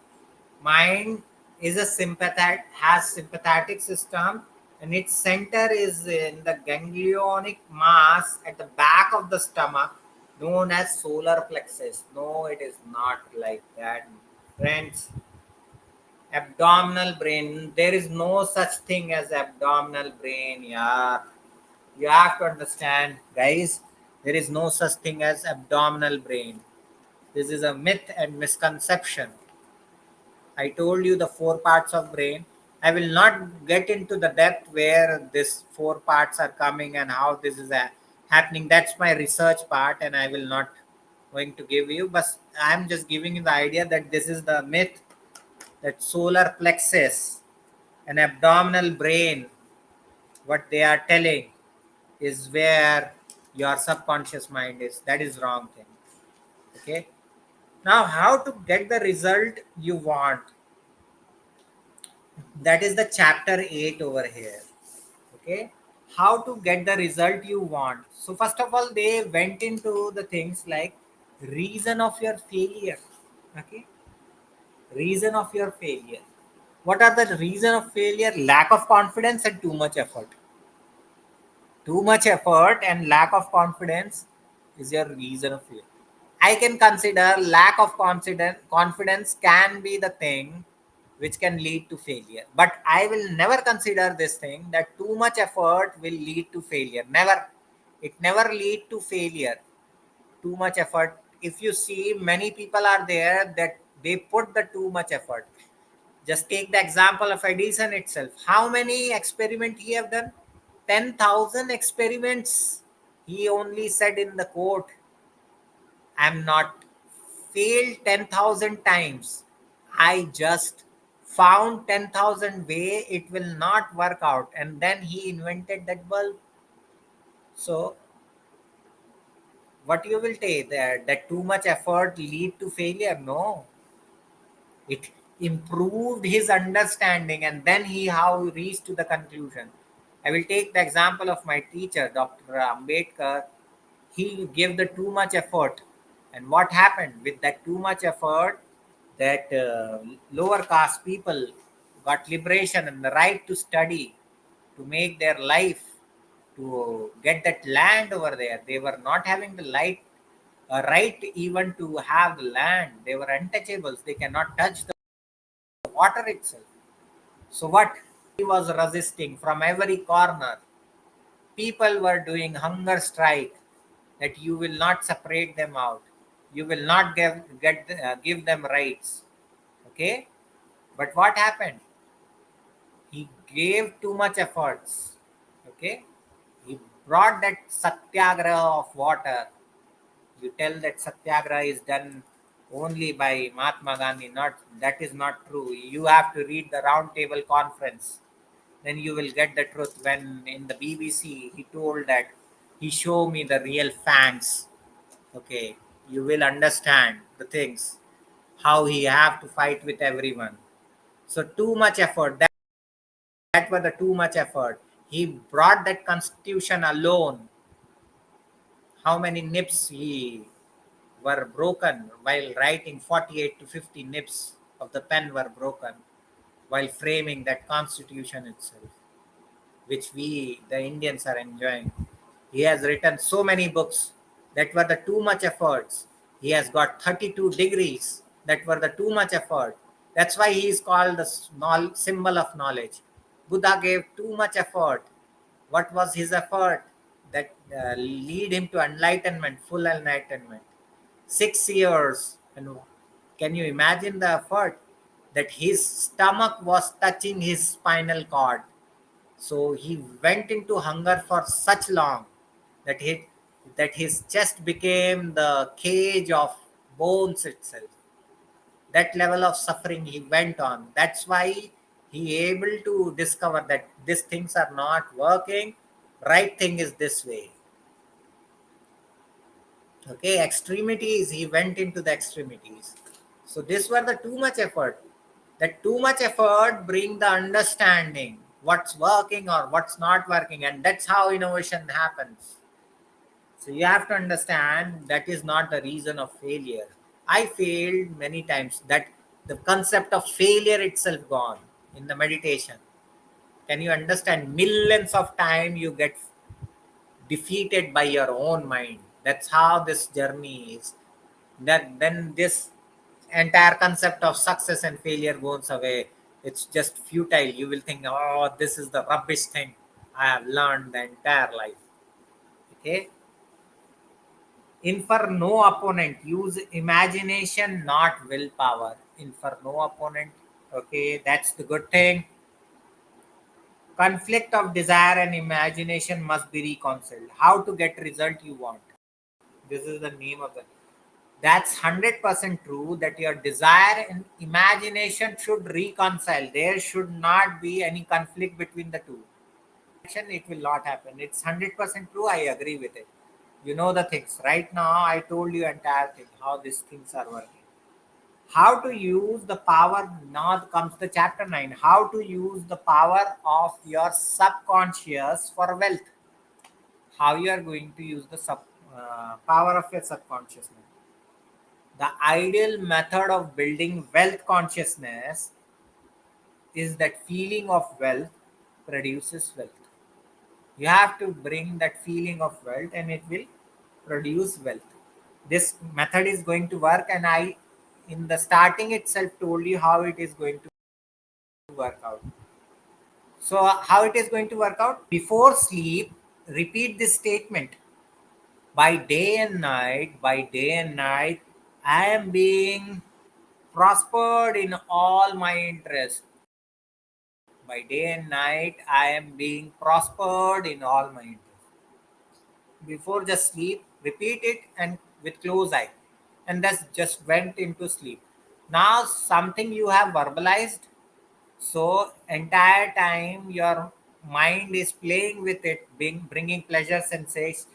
mind is a sympathetic system, and its center is in the ganglionic mass at the back of the stomach, known as solar plexus. No, it is not like that, friends. Abdominal brain, there is no such thing as abdominal brain. Yeah, you have to understand, guys, there is no such thing as abdominal brain. This is a myth and misconception. I told you the four parts of brain. I will not get into the depth where this four parts are coming and how this is happening. That's my research part, and I will not going to give you, but I am just giving you the idea that this is the myth, that solar plexus and abdominal brain, what they are telling is where your subconscious mind is. That is wrong thing. Okay, now how to get the result you want? That is the chapter 8 over here. Okay, how to get the result you want. So first of all, they went into the things like reason of your failure. Okay, reason of your failure. What are the reason of failure? Lack of confidence and too much effort. Too much effort and lack of confidence is your reason of failure. I can consider lack of confidence can be the thing which can lead to failure. But I will never consider this thing that too much effort will lead to failure. Never. It never lead to failure. Too much effort. If you see, many people are there that they put the too much effort. Just take the example of Edison itself. How many experiments he have done? 10,000 experiments. He only said in the quote, I'm not failed 10,000 times. I just found 10,000 way it will not work out. And then he invented that bulb. So what you will take there, that too much effort lead to failure? No, it improved his understanding, and then he how he reached to the conclusion. I will take the example of my teacher, Dr. Ambedkar. He gave the too much effort, and what happened with that too much effort? That lower caste people, got liberation and the right to study, to make their life, to get that land over there. They were not having the right even to have the land. They were untouchables. They cannot touch the water itself. So what? He was resisting from every corner. People were doing hunger strike, that you will not separate them out. You will not give them rights. Okay? But what happened? He gave too much efforts. Okay? He brought that satyagraha of water. You tell that satyagraha is done only by Mahatma Gandhi. Not that is not true. You have to read the round table conference. Then you will get the truth. When in the BBC he told that he showed me the real fangs. Okay, you will understand the things, how he have to fight with everyone. So too much effort. That was the too much effort. He brought that constitution alone. How many nips he were broken while writing? 48 to 50 nips of the pen were broken while framing that constitution itself, which we, the Indians, are enjoying. He has written so many books that were the too much efforts. He has got 32 degrees that were the too much effort. That's why he is called the symbol of knowledge. Buddha gave too much effort. What was his effort? That lead him to enlightenment, full enlightenment. 6 years. And can you imagine the effort? That his stomach was touching his spinal cord, so he went into hunger for such long that his chest became the cage of bones itself. That level of suffering he went on. That's why he able to discover that these things are not working. Right thing is this way. Okay, extremities. He went into the extremities. So this were the too much effort. That too much effort bring the understanding what's working or what's not working, and that's how innovation happens. So you have to understand that is not the reason of failure. I failed many times. That the concept of failure itself gone in the meditation. Can you understand? Millions of time you get defeated by your own mind. That's how this journey is. That then this entire concept of success and failure goes away. It's just futile. You will think, oh, this is the rubbish thing I have learned the entire life. Okay. Infer no opponent. Use imagination, not willpower. Infer no opponent. Okay, that's the good thing. Conflict of desire and imagination must be reconciled. How to get result you want. This is the name of the. That's 100% true, that your desire and imagination should reconcile. There should not be any conflict between the two. It will not happen. It's 100% true. I agree with it. You know the things. Right now, I told you entire thing, how these things are working. How to use the power. Now comes the chapter 9. How to use the power of your subconscious for wealth. How you are going to use the power of your subconsciousness. The ideal method of building wealth consciousness is that feeling of wealth produces wealth. You have to bring that feeling of wealth and it will produce wealth. This method is going to work, and I, in the starting itself, told you how it is going to work out. So, how it is going to work out? Before sleep, repeat this statement. By day and night, I am being prospered in all my interests. By day and night, I am being prospered in all my interests. Before just sleep, repeat it and with closed eye. And that's just went into sleep. Now something you have verbalized. So entire time your mind is playing with it, bringing pleasure sensations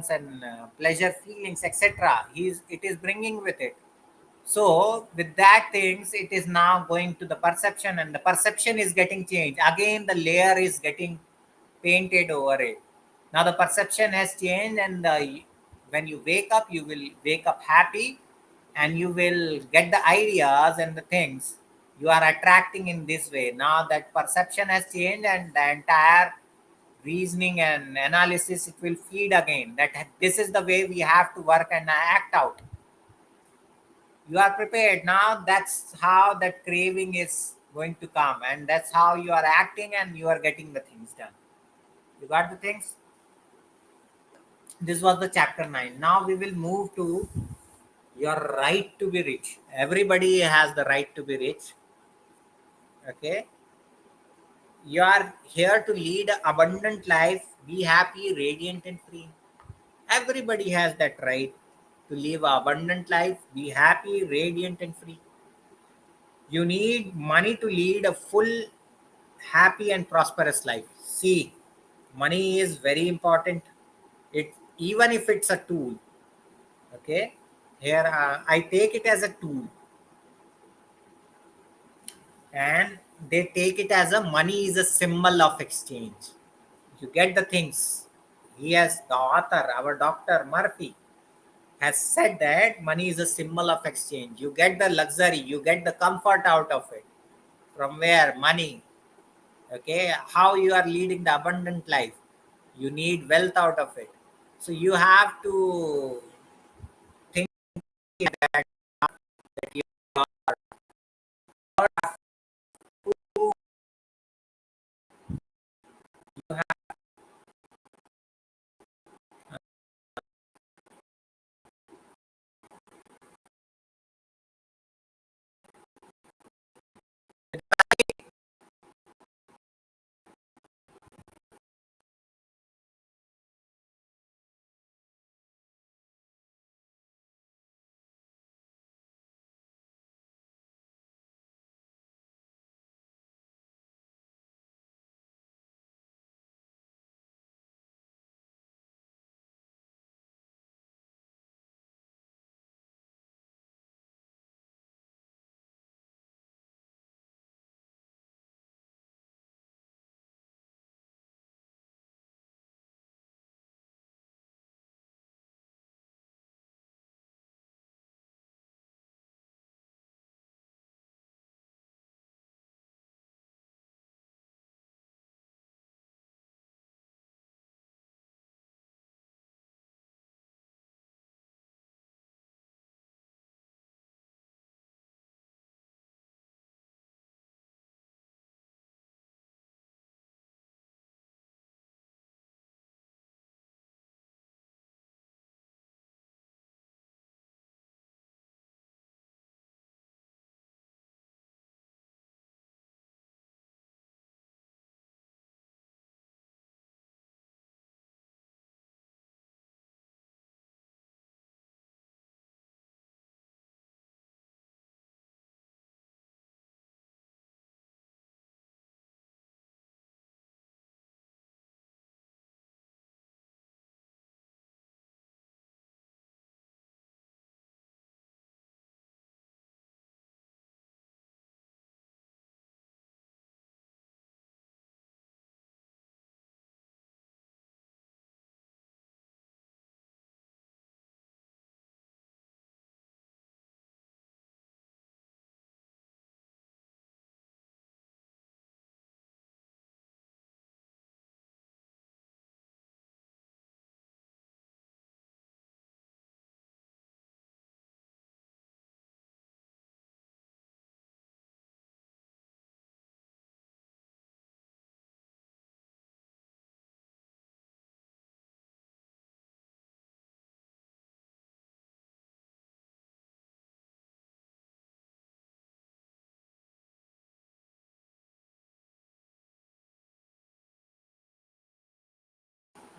and pleasure feelings, etc. It is bringing with it. So with that things, it is now going to the perception, and the perception is getting changed. Again, the layer is getting painted over it. Now the perception has changed, and when you wake up, you will wake up happy, and you will get the ideas and the things. You are attracting in this way. Now that perception has changed, and the entire reasoning and analysis, it will feed again that this is the way we have to work and act out. You are prepared now. That's how that craving is going to come, and that's how you are acting and you are getting the things done. You got the things. This was the chapter 9. Now we will move to your right to be rich. Everybody has the right to be rich. Okay, you are here to lead an abundant life, be happy, radiant, and free. Everybody has that right to live an abundant life, be happy, radiant, and free. You need money to lead a full, happy, and prosperous life. See, money is very important. It, even if it's a tool. Okay, here I take it as a tool, and they take it as a money is a symbol of exchange. You get the things. He has, the author, our Dr. Murphy, has said that money is a symbol of exchange. You get the luxury, you get the comfort out of it. From where? Money. Okay, how you are leading the abundant life. You need wealth out of it. So you have to think that you have.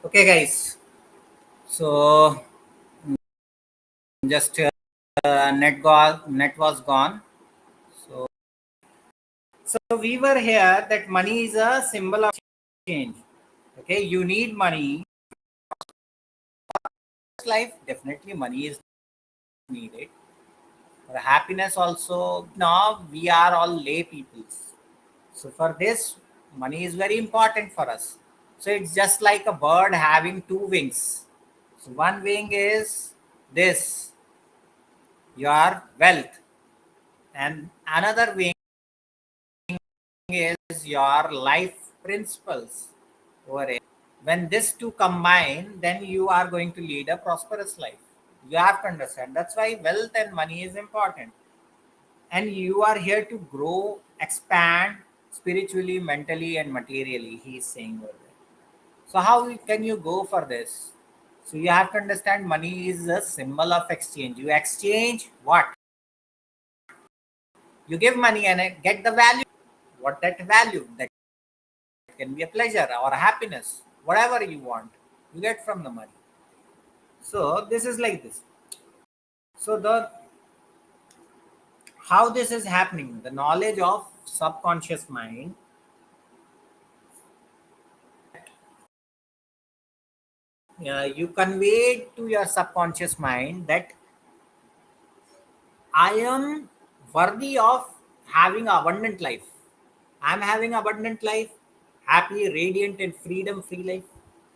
Okay, guys. So just net was gone. So we were here that money is a symbol of change. Okay, you need money. Life, definitely money is needed. For happiness also. Now we are all lay peoples. So for this, money is very important for us. So it's just like a bird having two wings. So one wing is this, your wealth, and another wing is your life principles over here. When this two combine, then you are going to lead a prosperous life. You have to understand. That's why wealth and money is important. And you are here to grow, expand spiritually, mentally, and materially, he is saying over there. So, how can you go for this? So, you have to understand money is a symbol of exchange. You exchange what? You give money and get the value. What that value? That can be a pleasure or a happiness, whatever you want, you get from the money. So, this is like this. So, the how this is happening, the knowledge of subconscious mind, you convey to your subconscious mind that I am worthy of having abundant life. I'm having abundant life, happy, radiant, and freedom free life.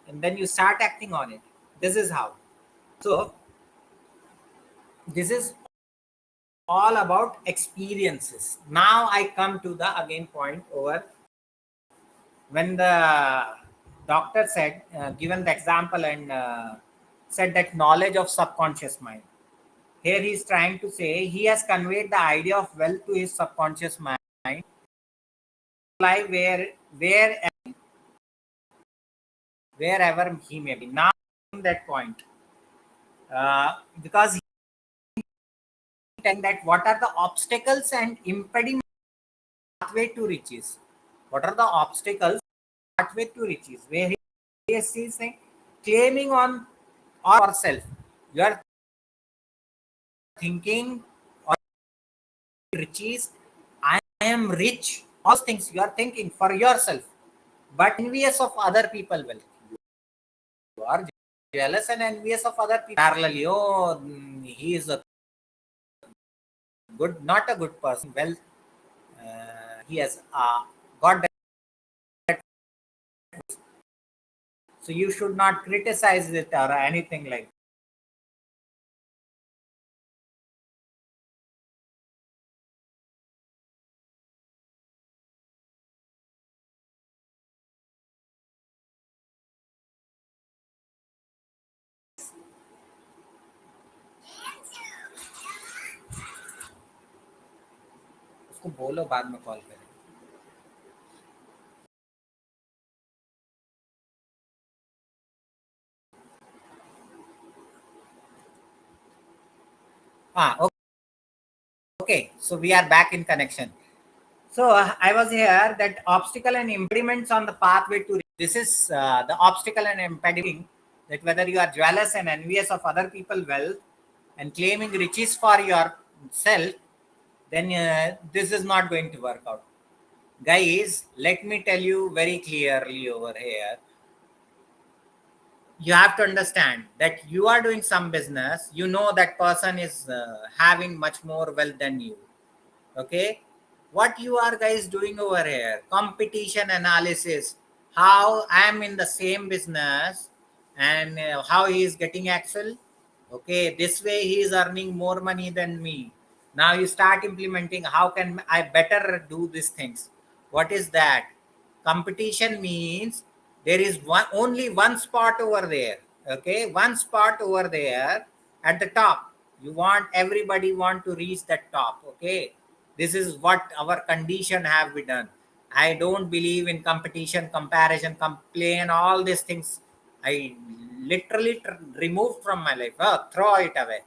And then you start acting on it. This is how. So, this is all about experiences. Now, I come to the again point over when the doctor said, given the example and said that knowledge of subconscious mind. Here he is trying to say he has conveyed the idea of wealth to his subconscious mind, life where wherever he may be. Now, that point, because he telling that what are the obstacles and impediments pathway to riches. What are the obstacles pathway to riches? Where he is saying claiming on ourselves. You are thinking or riches. I am rich. All things you are thinking for yourself, but envious of other people. Well, you are jealous and envious of other people. Parallelly, oh, he is a good, not a good person. Well, he has got that. So you should not criticize it or anything like that. उसको बोलो बाद में call करें. Okay, so we are back in connection. So I was here that obstacle and impediments on the pathway to this is the obstacle and impediment that whether you are jealous and envious of other people wealth and claiming riches for yourself, then this is not going to work out. Guys, let me tell you very clearly over here. You have to understand that you are doing some business. You know that person is having much more wealth than you. Okay, what you are guys doing over here? Competition analysis. How I am in the same business and how he is getting actual. Okay, this way he is earning more money than me. Now you start implementing how can I better do these things. What is that? Competition means there is only one spot over there. Okay, one spot over there at the top. You want everybody want to reach that top. Okay, this is what our condition have been done. I don't believe in competition, comparison, complain, all these things. I literally removed from my life. Throw it away.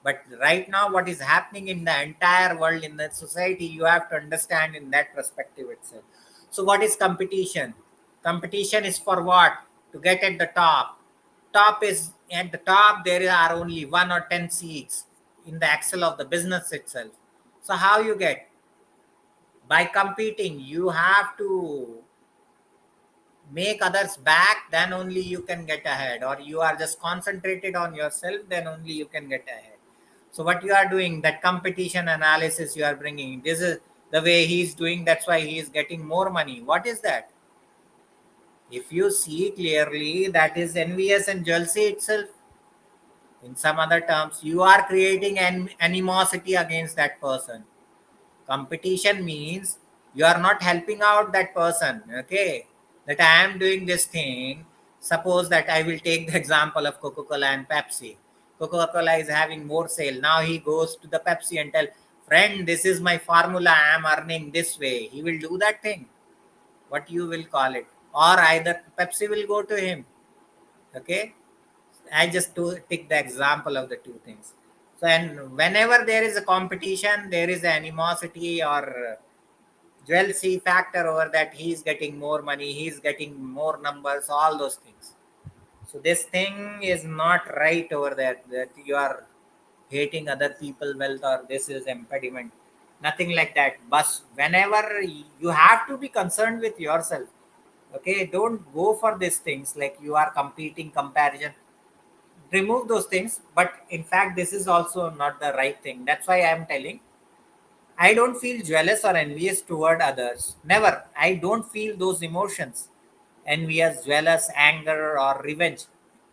But right now, what is happening in the entire world, in the society, you have to understand in that perspective itself. So, what is competition? Competition is for what? To get at the top. Top is at the top, there are only 1 or 10 seats in the excel of the business itself. So, how you get? By competing, you have to make others back, then only you can get ahead, or you are just concentrated on yourself, then only you can get ahead. So what you are doing, that competition analysis you are bringing, this is the way he is doing, that's why he is getting more money. What is that? If you see clearly, that is envious and jealousy itself. In some other terms, you are creating an animosity against that person. Competition means You are not helping out that person. Okay, that I am doing this thing. Suppose that I will take the example of Coca-Cola and Pepsi. Coca-Cola is having more sale. Now he goes to the Pepsi and tell, friend, this is my formula. I am earning this way. He will do that thing. What you will call it? Or either Pepsi will go to him. Okay, I just to take the example of the two things. So, and whenever there is a competition, there is animosity or jealousy factor over that. He is getting more money, he is getting more numbers, all those things. So this thing is not right over there. That you are hating other people wealth or this is impediment. Nothing like that. But whenever you have to be concerned with yourself. Okay, don't go for these things like you are competing comparison, remove those things. But in fact this is also not the right thing. That's why I am telling, I don't feel jealous or envious toward others, never. I don't feel those emotions, envious, jealous, anger or revenge.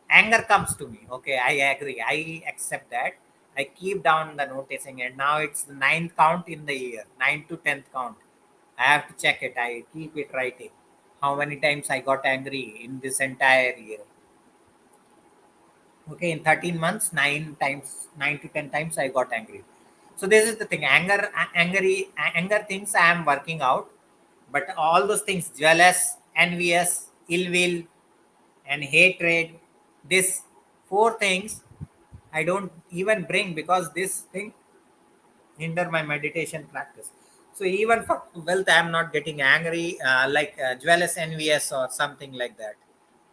Anger comes to me, okay, I agree, I accept that. I keep down the noticing, and now it's the ninth count in the year, 9 to 10th count. I have to check it, I keep it writing how many times I got angry in this entire year. Okay, in 13 months, 9 times, 9 to 10 times I got angry. So this is the thing, anger things I am working out. But all those things, jealous, envious, ill will and hatred, this four things I don't even bring, because this thing hinder my meditation practice. So even for wealth I am not getting angry, jealous, envious or something like that.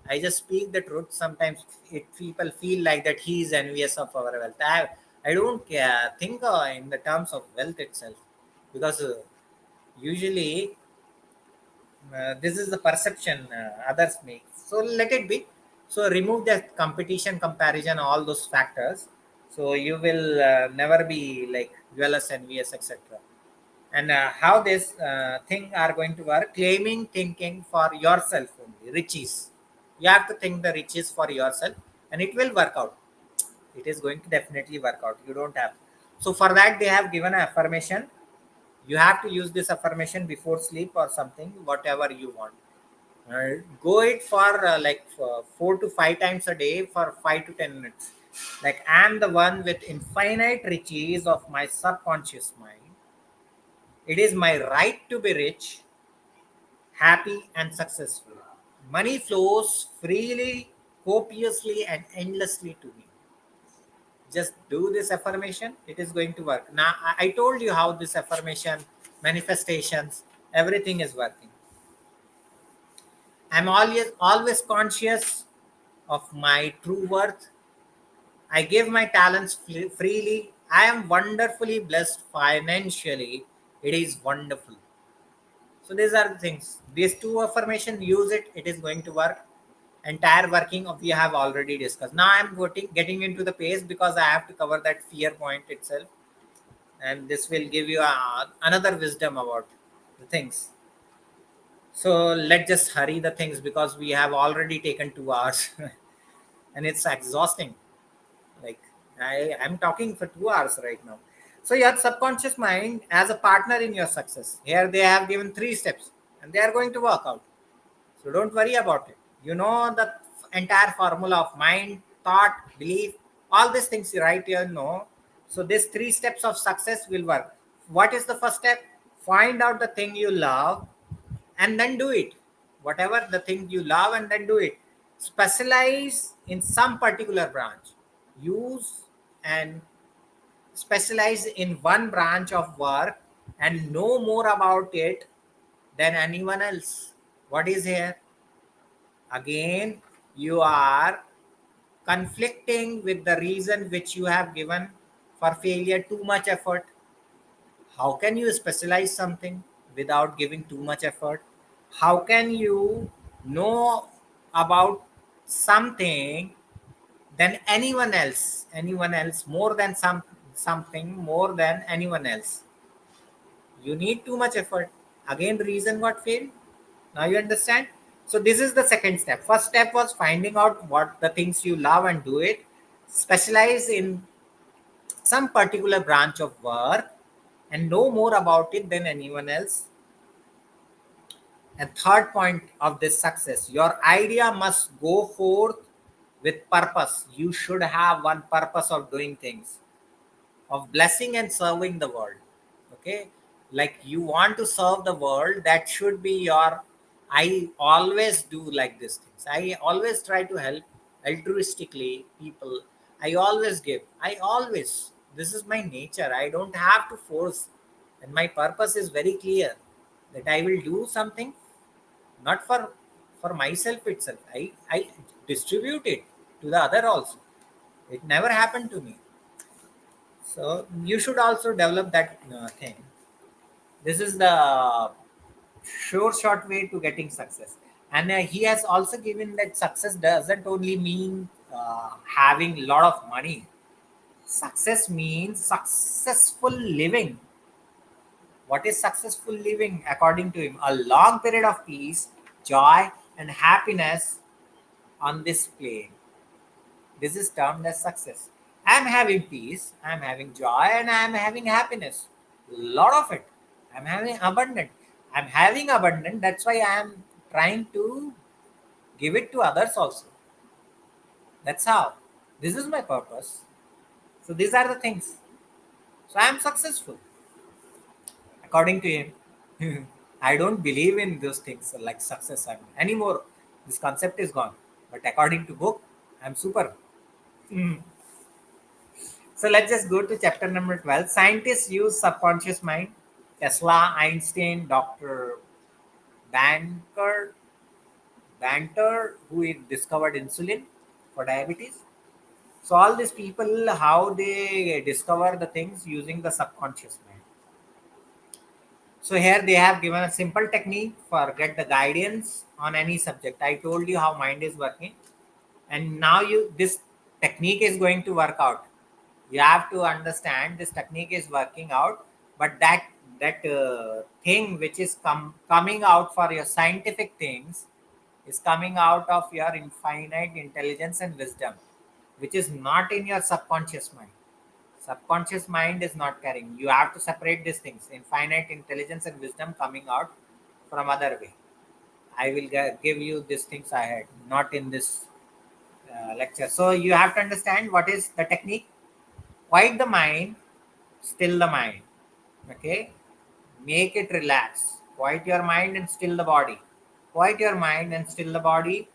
I just speak the truth. Sometimes it people feel like that he is envious of our wealth. I don't think in the terms of wealth itself, because usually this is the perception others make. So let it be. So remove the competition, comparison, all those factors. So you will never be like jealous, envious, etc. And how this thing are going to work, claiming thinking for yourself only, riches. You have to think the riches for yourself, and it will work out. It is going to definitely work out. You don't have. So for that they have given an affirmation. You have to use this affirmation before sleep or something, whatever you want. Go it for 4 to 5 times a day for 5 to 10 minutes. Like, I am the one with infinite riches of my subconscious mind. It is my right to be rich, happy, and successful. Money flows freely, copiously, and endlessly to me. Just do this affirmation, it is going to work. Now, I told you how this affirmation, manifestations, everything is working. I'm always conscious of my true worth. I give my talents freely. I am wonderfully blessed financially. It is wonderful. So these are the things. These two affirmation, use it. It is going to work. Entire working of we have already discussed. Now I'm getting into the pace because I have to cover that fear point itself, and this will give you another wisdom about the things. So let's just hurry the things because we have already taken 2 hours, and it's exhausting. Like, I'm talking for 2 hours right now. So your subconscious mind as a partner in your success. Here they have given 3 steps, and they are going to work out. So don't worry about it. You know the entire formula of mind, thought, belief, all these things right here, know. So these 3 steps of success will work. What is the first step? Find out the thing you love and then do it. Whatever the thing you love and then do it. Specialize in some particular branch. Use and specialize in one branch of work and know more about it than anyone else. What is here? Again, you are conflicting with the reason which you have given for failure, too much effort. How can you specialize something without giving too much effort? How can you know about something than anyone else more than something more than anyone else? You need too much effort. Again, the reason got failed. Now you understand. So this is the second step. First step was finding out what the things you love and do it. Specialize in some particular branch of work and know more about it than anyone else. And third point of this success, your idea must go forth with purpose. You should have one purpose of doing things, of blessing and serving the world. Okay, like you want to serve the world, that should be your. I always do like these things. I always try to help altruistically people. I always give. I always, this is my nature. I don't have to force, and my purpose is very clear, that I will do something not for myself itself. I distribute it to the other also. It never happened to me. So you should also develop that thing. This is the short way to getting success. And he has also given that success doesn't only mean having a lot of money. Success means successful living. What is successful living according to him? A long period of peace, joy, and happiness on this plane. This is termed as success. I'm having peace, I'm having joy, and I'm having happiness. Lot of it. I'm having abundant. I'm having abundant. That's why I'm trying to give it to others also. That's how. This is my purpose. So these are the things. So I'm successful according to him. I don't believe in those things like success anymore. This concept is gone. But according to book, I'm super. Mm. So let's just go to chapter number 12. Scientists use subconscious mind. Tesla, Einstein, Dr. Banker, Banter, who discovered insulin for diabetes. So all these people, how they discover the things using the subconscious mind. So here they have given a simple technique for get the guidance on any subject. I told you how mind is working, and now you this technique is going to work out. You have to understand this technique is working out, but that thing which is coming out for your scientific things is coming out of your infinite intelligence and wisdom, which is not in your subconscious mind. Subconscious mind is not carrying. You have to separate these things, infinite intelligence and wisdom coming out from other way. I will give you these things ahead, not in this lecture. So you have to understand what is the technique. Quiet the mind, still the mind. Okay, make it relax. Quiet your mind and still the body. Quiet your mind and still the body.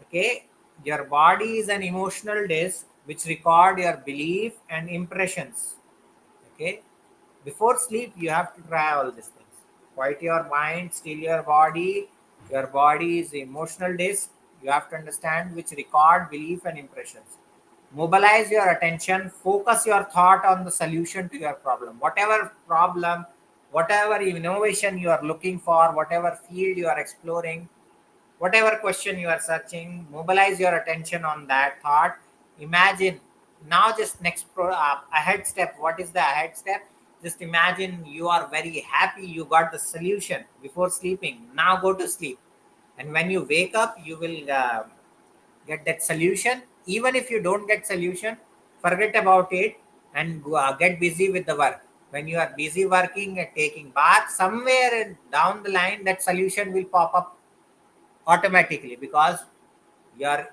Okay, your body is an emotional disk which record your belief and impressions. Okay, before sleep you have to try all these things. Quiet your mind, still your body. Your body is the emotional disk. You have to understand which record belief and impressions. Mobilize your attention, focus your thought on the solution to your problem, whatever innovation you are looking for, whatever field you are exploring, whatever question you are searching, mobilize your attention on that thought. Imagine now, just next ahead step. What is the ahead step? Just imagine you are very happy, you got the solution before sleeping. Now go to sleep, and when you wake up you will get that solution. Even if you don't get solution, forget about it and get busy with the work. When you are busy working and taking bath, somewhere down the line that solution will pop up automatically, because your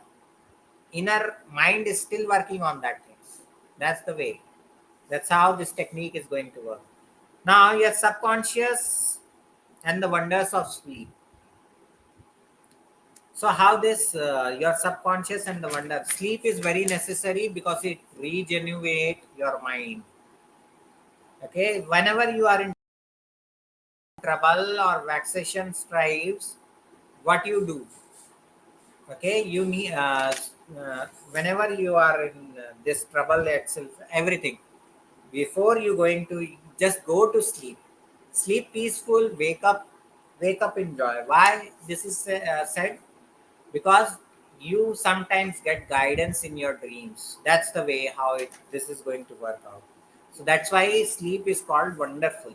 inner mind is still working on that things. That's the way. That's how this technique is going to work. Now your subconscious and the wonders of sleep. So how this your subconscious and the wonder sleep is very necessary because it regenerate your mind. Okay, whenever you are in trouble or vexation strives, what you do? Okay, you need whenever you are in this trouble itself, everything, before you going to just go to sleep, sleep peaceful, wake up in joy. Why this is said? Because you sometimes get guidance in your dreams. That's the way how it this is going to work out. So that's why sleep is called wonderful,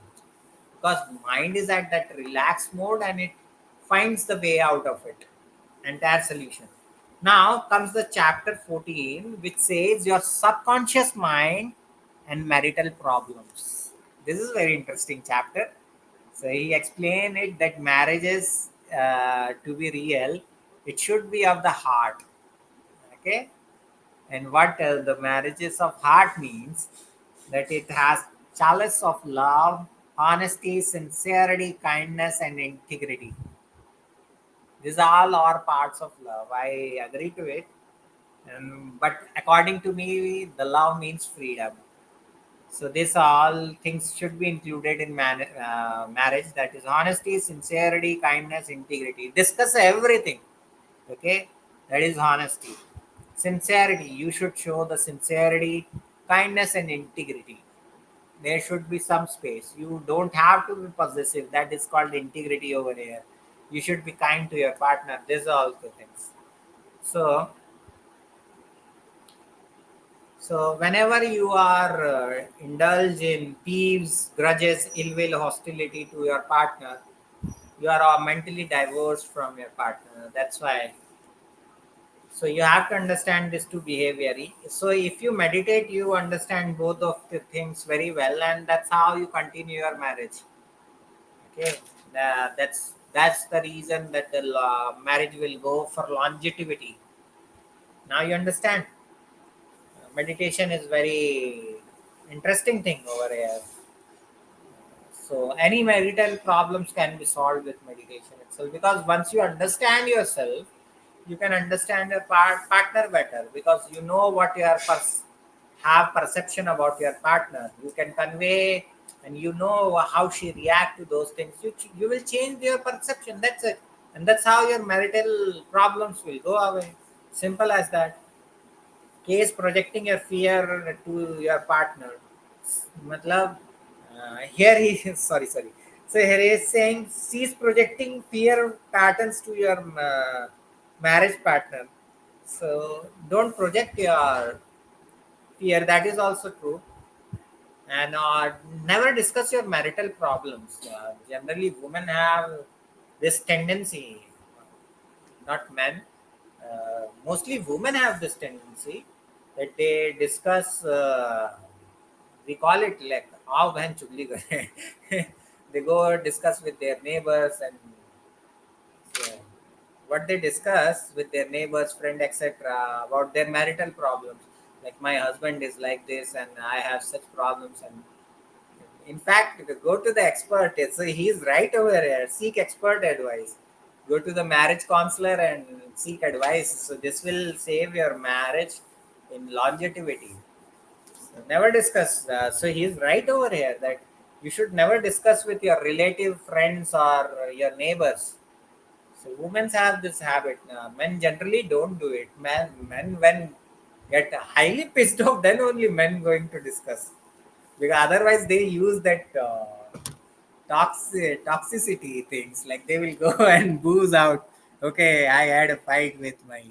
because mind is at that relaxed mode and it finds the way out of it, entire solution. Now comes the chapter 14, which says your subconscious mind and marital problems. This is very interesting chapter. So he explained it that marriages, to be real, it should be of the heart. Okay, and what the marriages of heart means, that it has chalice of love, honesty, sincerity, kindness, and integrity. These all are parts of love. I agree to it. But according to me, the love means freedom. So these all things should be included in marriage. That is honesty, sincerity, kindness, integrity. Discuss everything. Okay, that is honesty. Sincerity. You should show the sincerity, kindness, and integrity. There should be some space. You don't have to be possessive. That is called integrity over here. You should be kind to your partner. These are also things. So So whenever you are indulge in peeves, grudges, ill will, hostility to your partner, you are mentally divorced from your partner. That's why. So you have to understand this to behavior. So if you meditate, you understand both of the things very well, and that's how you continue your marriage. Okay, that's the reason that the marriage will go for longevity. Now you understand. Meditation is very interesting thing over here. So any marital problems can be solved with meditation itself, because once you understand yourself, you can understand your partner better, because you know what your have perception about your partner. You can convey, and you know how she react to those things. You will change your perception. That's it, and that's how your marital problems will go away. Simple as that. Case projecting your fear to your partner. Matlab, here he sorry. So here he is saying she's projecting fear patterns to your marriage partner. So don't project your fear. That is also true. And never discuss your marital problems. Generally, women have this tendency, not men. Mostly, women have this tendency that they discuss. We call it like "आओ बहन चुगली करें." They go discuss with their neighbors, and so what they discuss with their neighbors, friend, etc. about their marital problems. Like my husband is like this, and I have such problems, and in fact, go to the expert. So he's right over here. Seek expert advice. Go to the marriage counselor and seek advice. So this will save your marriage in longevity. So never discuss. So he's right over here that you should never discuss with your relative, friends, or your neighbors. So women have this habit. Men generally don't do it. Men when get highly pissed off, then only men going to discuss, because otherwise they use that toxicity things, like they will go and booze out. Okay, I had a fight with my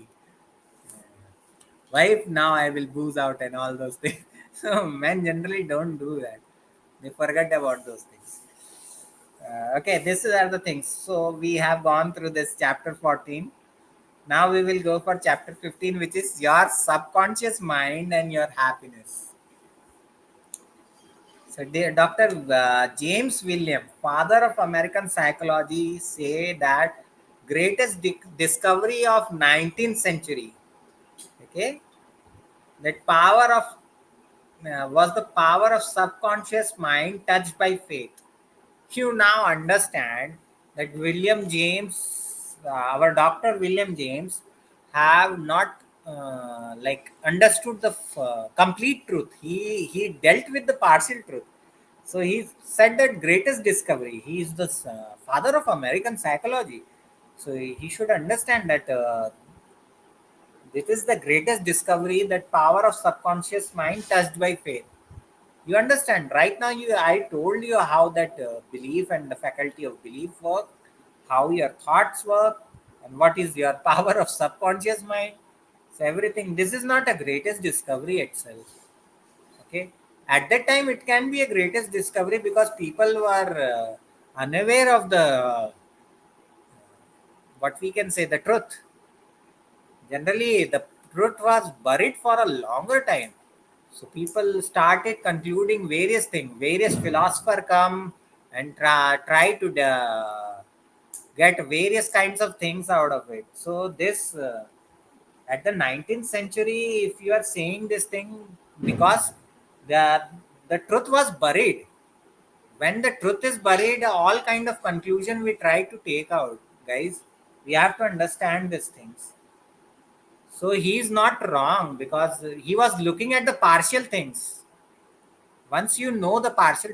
wife, now I will booze out and all those things. So men generally don't do that. They forget about those things. Okay, this are the things. So we have gone through this chapter 14. Now we will go for chapter 15, which is your subconscious mind and your happiness. So, Dr. James William, father of American psychology, say that greatest discovery of 19th century, okay, that power of was the power of subconscious mind touched by faith. You now understand that William James, our Dr. William James, have not like understood the complete truth. He dealt with the partial truth. So he said that greatest discovery. He is the father of American psychology. So he should understand that this is the greatest discovery, that power of subconscious mind touched by faith. You understand? Right now, I told you how that belief and the faculty of belief work, how your thoughts work, and what is your power of subconscious mind. So everything. This is not a greatest discovery itself. Okay. At that time, it can be a greatest discovery because people were unaware of the what we can say the truth. Generally, the truth was buried for a longer time. So people started concluding various things. Various philosophers come. and try to get various kinds of things out of it. So this at the 19th century, if you are saying this thing, because the the truth was buried. When the truth is buried, all kind of conclusion we try to take out, guys. We have to understand these things. So he is not wrong because he was looking at the partial things. Once you know the partial,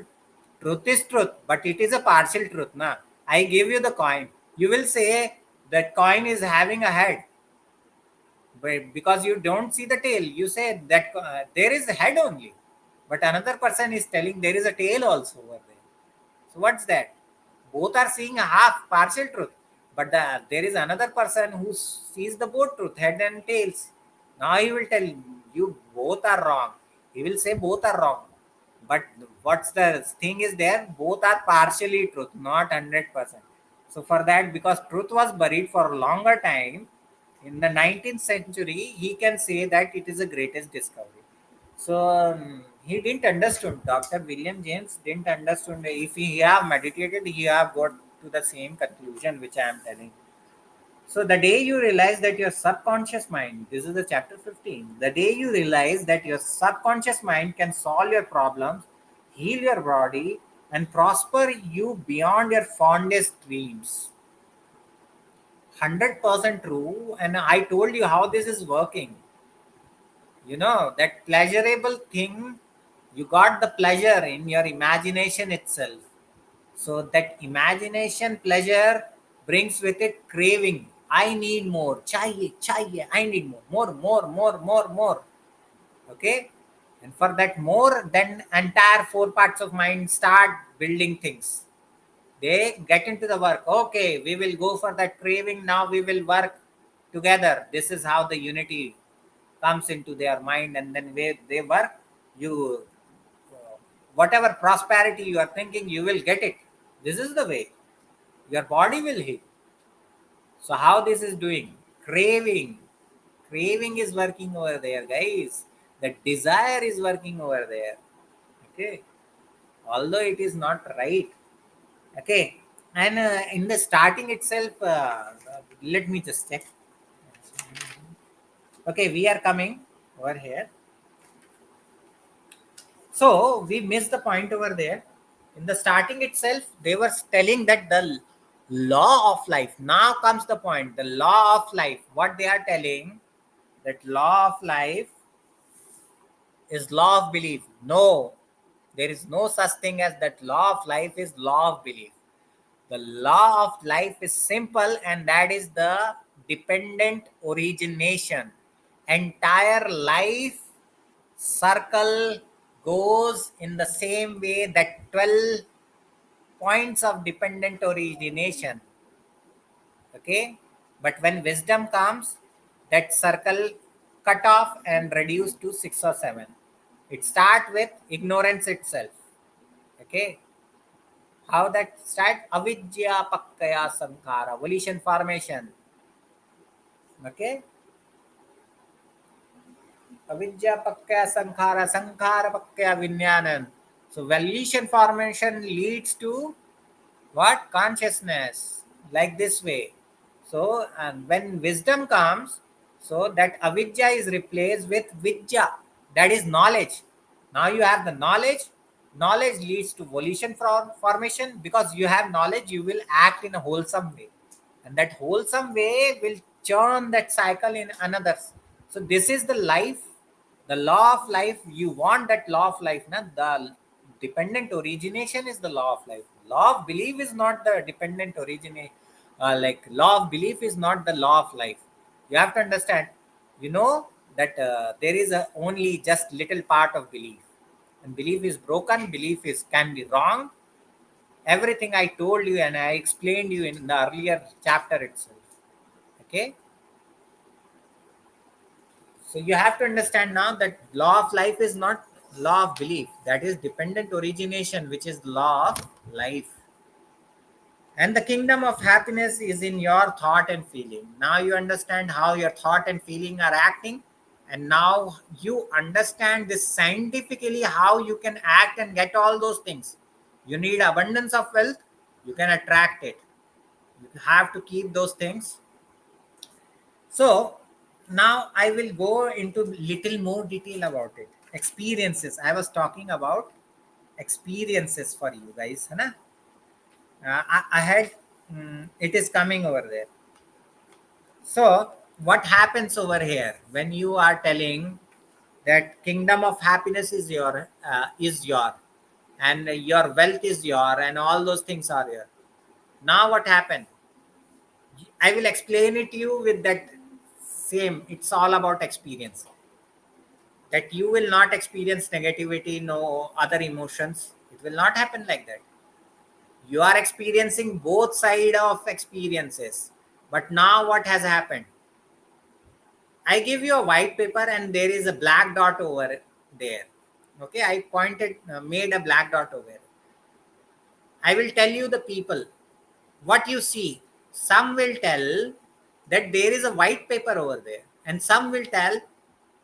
truth is truth, but it is a partial truth. Na, I give you the coin. You will say that coin is having a head, but because you don't see the tail, you say that there is a head only. But another person is telling there is a tail also over there. So what's that? Both are seeing a half partial truth, but there is another person who sees the both truth, head and tails. Now he will tell you both are wrong. He will say both are wrong. But what's the thing is there? Both are partially truth, not 100%. So for that, because truth was buried for a longer time, in the 19th century, he can say that it is the greatest discovery. So he didn't understand. Dr. William James didn't understand. If he have meditated, he have got to the same conclusion which I am telling. So the day you realize that your subconscious mind, this is the chapter 15, the day you realize that your subconscious mind can solve your problems, heal your body, and prosper you beyond your fondest dreams. 100% true. And I told you how this is working. That pleasurable thing, you got the pleasure in your imagination itself. So that imagination pleasure brings with it craving. I need more, chahiye chahiye, I need more. Okay. And for that more, then entire four parts of mind start building things. They get into the work. Okay, we will go for that craving. Now we will work together. This is how the unity comes into their mind, and then they work. You, whatever prosperity you are thinking, you will get it. This is the way your body will heal. So how this is doing? Craving is working over there, guys. The desire is working over there. Okay, although it is not right. Okay, and in the starting itself, let me just check. Okay, we are coming over here. So we missed the point over there. In the starting itself, they were telling that the law of life. Now comes the point. The law of life. What they are telling, that law of life is law of belief. No, there is no such thing as that law of life is law of belief. The law of life is simple, and that is the dependent origination. Entire life circle goes in the same way, that 12 points of dependent origination. Okay, but when wisdom comes, that circle cut off and reduced to 6 or 7. It starts with ignorance itself. Okay, how that start? Avidya pakkaya sankara, volition formation. Okay, avidya pakkaya sankhara, sankhara pakkaya vinyanan. So volition formation leads to what? Consciousness, like this way. So and when wisdom comes, so that avidya is replaced with vidya, that is knowledge. Now you have the knowledge leads to volition formation. Because you have knowledge, you will act in a wholesome way, and that wholesome way will churn that cycle in another. So this is the life, the law of life. You want that law of life, na? The dependent origination is the law of life. Law of belief is not the dependent origination. Like law of belief is not the law of life. You have to understand, that there is only just little part of belief, and belief is broken, belief is can be wrong. Everything I told you and I explained you in the earlier chapter itself. Okay, so you have to understand now that law of life is not law of belief. That is dependent origination, which is law of life. And the kingdom of happiness is in your thought and feeling. Now you understand how your thought and feeling are acting. And now you understand this scientifically, how you can act and get all those things. You need abundance of wealth, you can attract it. You have to keep those things. So now I will go into little more detail about it. Experiences. I was talking about experiences for you guys. है ना? I had it is coming over there. So what happens over here when you are telling that kingdom of happiness is your, and your wealth is your, and all those things are your. Now what happened? I will explain it to you with that same. It's all about experience. That you will not experience negativity, no other emotions. It will not happen like that. You are experiencing both side of experiences. But now what has happened? I give you a white paper and there is a black dot over there. Okay, I made a black dot over it. I will tell you the people what you see. Some will tell that there is a white paper over there, and some will tell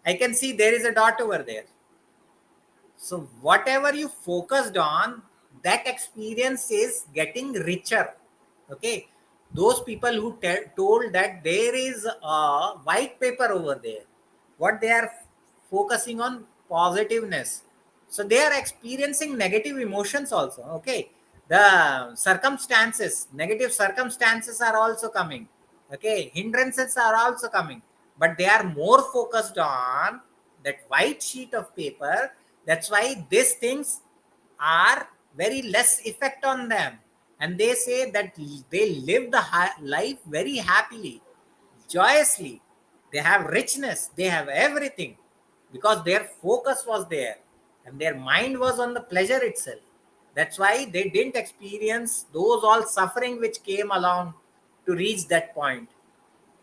I can see there is a dot over there. So whatever you focused on, that experience is getting richer. Okay, those people who told that there is a white paper over there, what they are focusing on positiveness. So they are experiencing negative emotions also. Okay, the circumstances, negative circumstances are also coming. Okay, hindrances are also coming, but they are more focused on that white sheet of paper. That's why these things are very less effect on them, and they say that they live the life very happily, joyously. They have richness, they have everything, because their focus was there and their mind was on the pleasure itself. That's why they didn't experience those all suffering which came along to reach that point.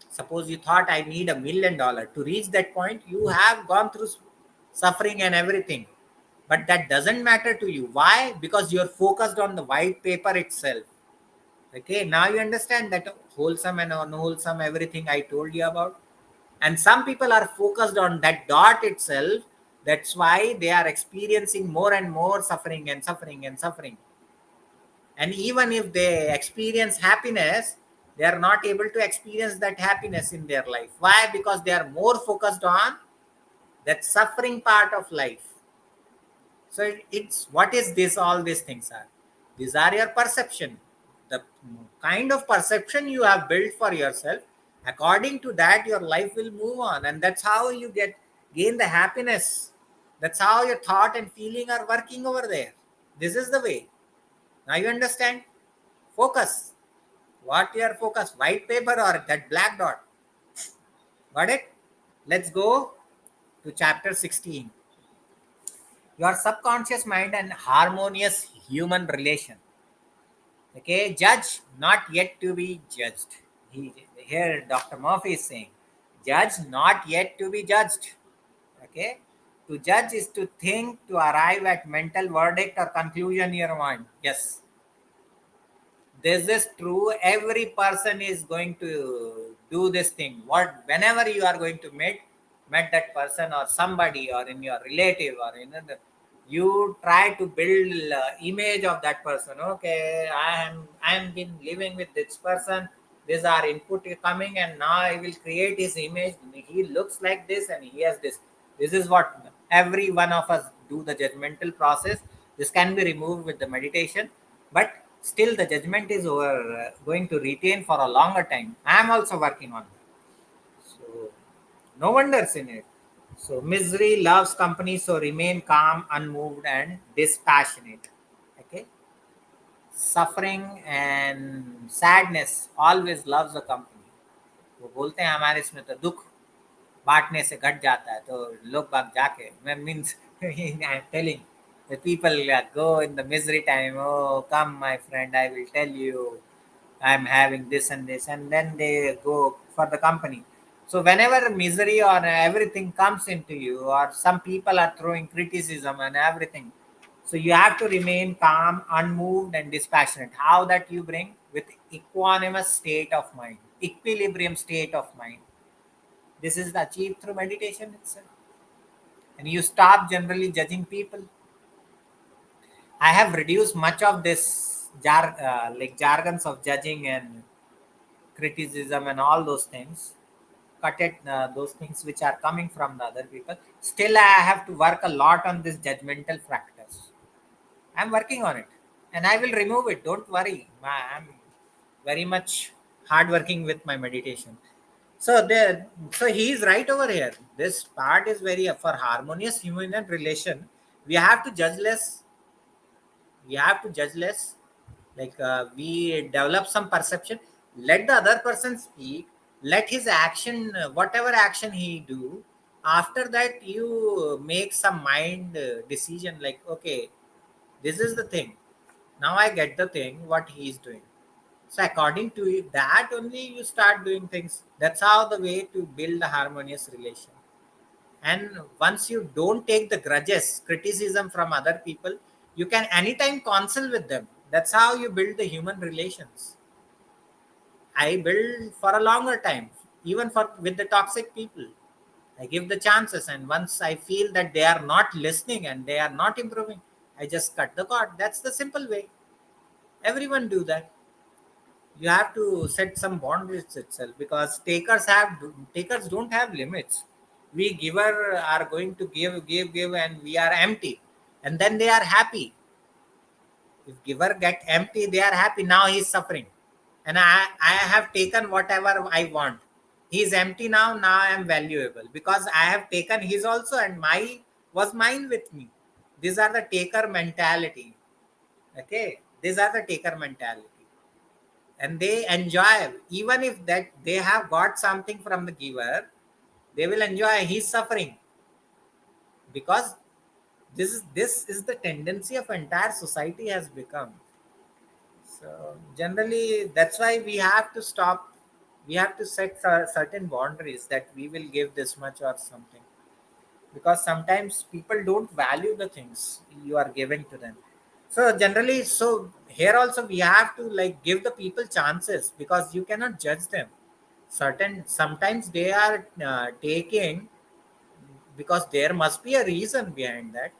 Suppose you thought I need $1 million to reach that point, you have gone through suffering and everything, but that doesn't matter to you. Why? Because you're focused on the white paper itself. Okay, now you understand that wholesome and unwholesome everything I told you about. And some people are focused on that dot itself. That's why they are experiencing more and more suffering and suffering and suffering. And even if they experience happiness, they are not able to experience that happiness in their life. Why? Because they are more focused on that suffering part of life. So it's what is this? All these things are. These are your perception. The kind of perception you have built for yourself. According to that, your life will move on, and that's how you gain the happiness. That's how your thought and feeling are working over there. This is the way. Now you understand. Focus. What your focus? White paper or that black dot? Got it? Let's go to chapter 16. Your subconscious mind and harmonious human relation. Okay, judge, not yet to be judged. Here, Dr. Murphy is saying, judge, not yet to be judged. Okay, to judge is to think, to arrive at mental verdict or conclusion in your mind. Yes, this is true. Every person is going to do this thing. Whenever you are going to met that person or somebody or in your relative or in another, you try to build image of that person. Okay, I am been living with this person. These are input coming, and now I will create his image. He looks like this and he has this. This is what every one of us do, the judgmental process. This can be removed with the meditation, but still the judgment is going to retain for a longer time. I am also working on that. So no wonders in it. So misery loves company, so remain calm, unmoved, and dispassionate. Okay. Suffering and sadness always loves a company. वो बोलते हैं हमारे इसमें तो दुख बांटने से घट जाता है, तो लोग बाग जाके मैं means I am telling the people go in the misery time. Oh, come, my friend, I will tell you. I'm having this and this, and then they go for the company. So whenever misery or everything comes into you, or some people are throwing criticism and everything, so you have to remain calm, unmoved, and dispassionate. How that you bring? With equanimous state of mind, equilibrium state of mind. This is achieved through meditation itself. And you stop generally judging people. I have reduced much of this like jargons of judging and criticism and all those things. Cut it, those things which are coming from the other people. Still, I have to work a lot on this judgmental factors. I'm working on it, and I will remove it. Don't worry. I'm very much hardworking with my meditation. So there, so he is right over here. This part is very for harmonious human relation. We have to judge less. We have to judge less. Like we develop some perception. Let the other person speak. Let his action, whatever action he do. After that, you make some mind decision. Like, okay, this is the thing. Now I get the thing what he is doing. So according to that only you start doing things. That's how the way to build a harmonious relation. And once you don't take the grudges, criticism from other people, you can anytime counsel with them. That's how you build the human relations. I build for a longer time, even for with the toxic people. I give the chances, and once I feel that they are not listening and they are not improving, I just cut the cord. That's the simple way. Everyone do that. You have to set some boundaries itself, because takers don't have limits. We giver are going to give, and we are empty, and then they are happy. If giver get empty, they are happy. Now he's suffering, and I have taken whatever I want. He's empty now. Now I am valuable because I have taken his also, and my was mine with me. These are the taker mentality. Okay, these are the taker mentality, and they enjoy. Even if that they have got something from the giver, they will enjoy his suffering, because this is the tendency of entire society has become. So generally that's why we have to stop. We have to set certain boundaries that we will give this much or something, because sometimes people don't value the things you are giving to them. So generally, so here also we have to like give the people chances, because you cannot judge them. Certain sometimes they are taking, because there must be a reason behind that.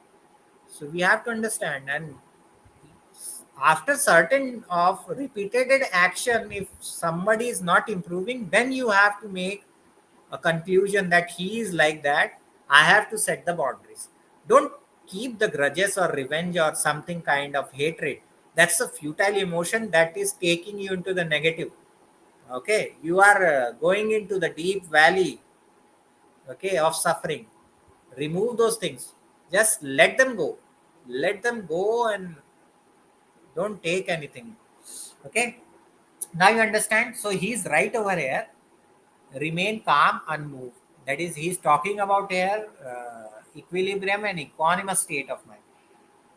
So we have to understand, and after certain of repeated action, if somebody is not improving, then you have to make a conclusion that he is like that. I have to set the boundaries. Don't keep the grudges or revenge or something kind of hatred. That's a futile emotion that is taking you into the negative. Okay, you are going into the deep valley, okay, of suffering. Remove those things. Just let them go. Let them go, and don't take anything. Okay, now you understand. So he's right over here. Remain calm, unmoved. That is, he's talking about here equilibrium and equanimous state of mind.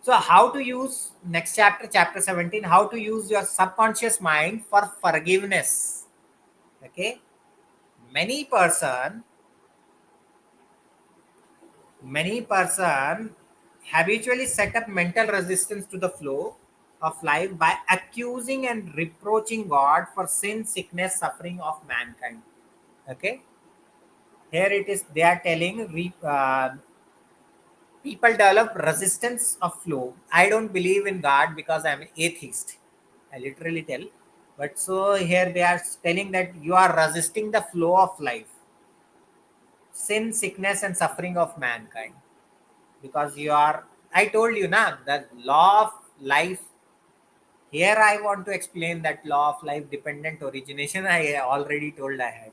So how to use next chapter, chapter 17, how to use your subconscious mind for forgiveness. Okay, many person many person habitually set up mental resistance to the flow of life by accusing and reproaching God for sin, sickness, suffering of mankind. Okay, here it is, they are telling people develop resistance of flow. I don't believe in God because I'm an atheist, I literally tell. But so here they are telling that you are resisting the flow of life, sin, sickness and suffering of mankind, because you are, I told you now that law of life. Here I want to explain that law of life dependent origination. I already told I had.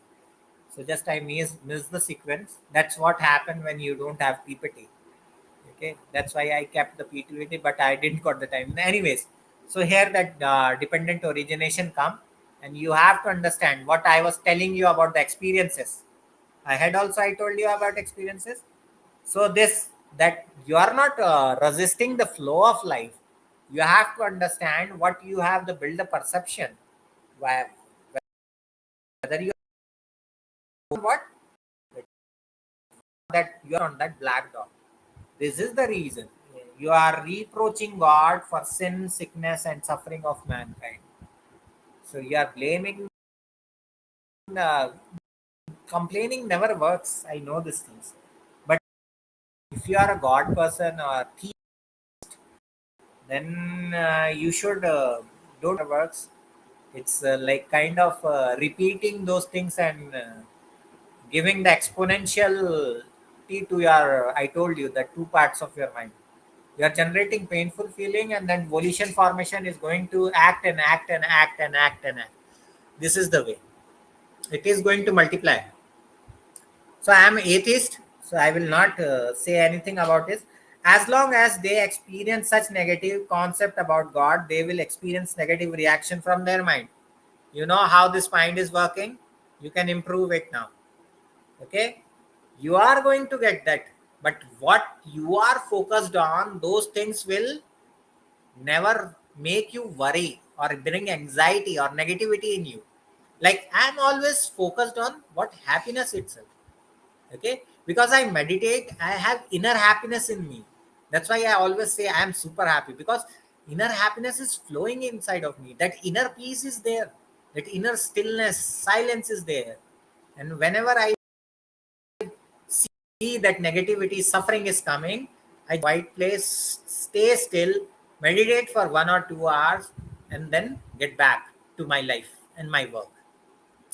So just I miss the sequence. That's what happened when you don't have PPT. Okay, that's why I kept the PPT, but I didn't got the time. Anyways, so here that dependent origination come, and you have to understand what I was telling you about the experiences. I had also I told you about experiences. So this that you are not resisting the flow of life. You have to understand what you have the build a perception. Why whether you what that you are on that black dot. This is the reason. You are reproaching God for sin, sickness, and suffering of mankind. So you are blaming. Uh, Complaining never works. I know these things. But if you are a God person or thief, then you should don't works. It's like kind of repeating those things and giving the exponential t to your, I told you, the two parts of your mind. You are generating painful feeling, and then volition formation is going to act and act and act and act and act. This is the way it is going to multiply. So I am atheist, so I will not say anything about this. As long as they experience such negative concept about God, they will experience negative reaction from their mind. You know how this mind is working. You can improve it now. Okay, you are going to get that, but what you are focused on, those things will never make you worry or bring anxiety or negativity in you. Like I'm always focused on what happiness itself. Okay, because I meditate, I have inner happiness in me. That's why I always say I am super happy, because inner happiness is flowing inside of me. That inner peace is there, that inner stillness, silence is there. And whenever I see that negativity, suffering is coming, I quiet place, stay still, meditate for 1 or 2 hours, and then get back to my life and my work.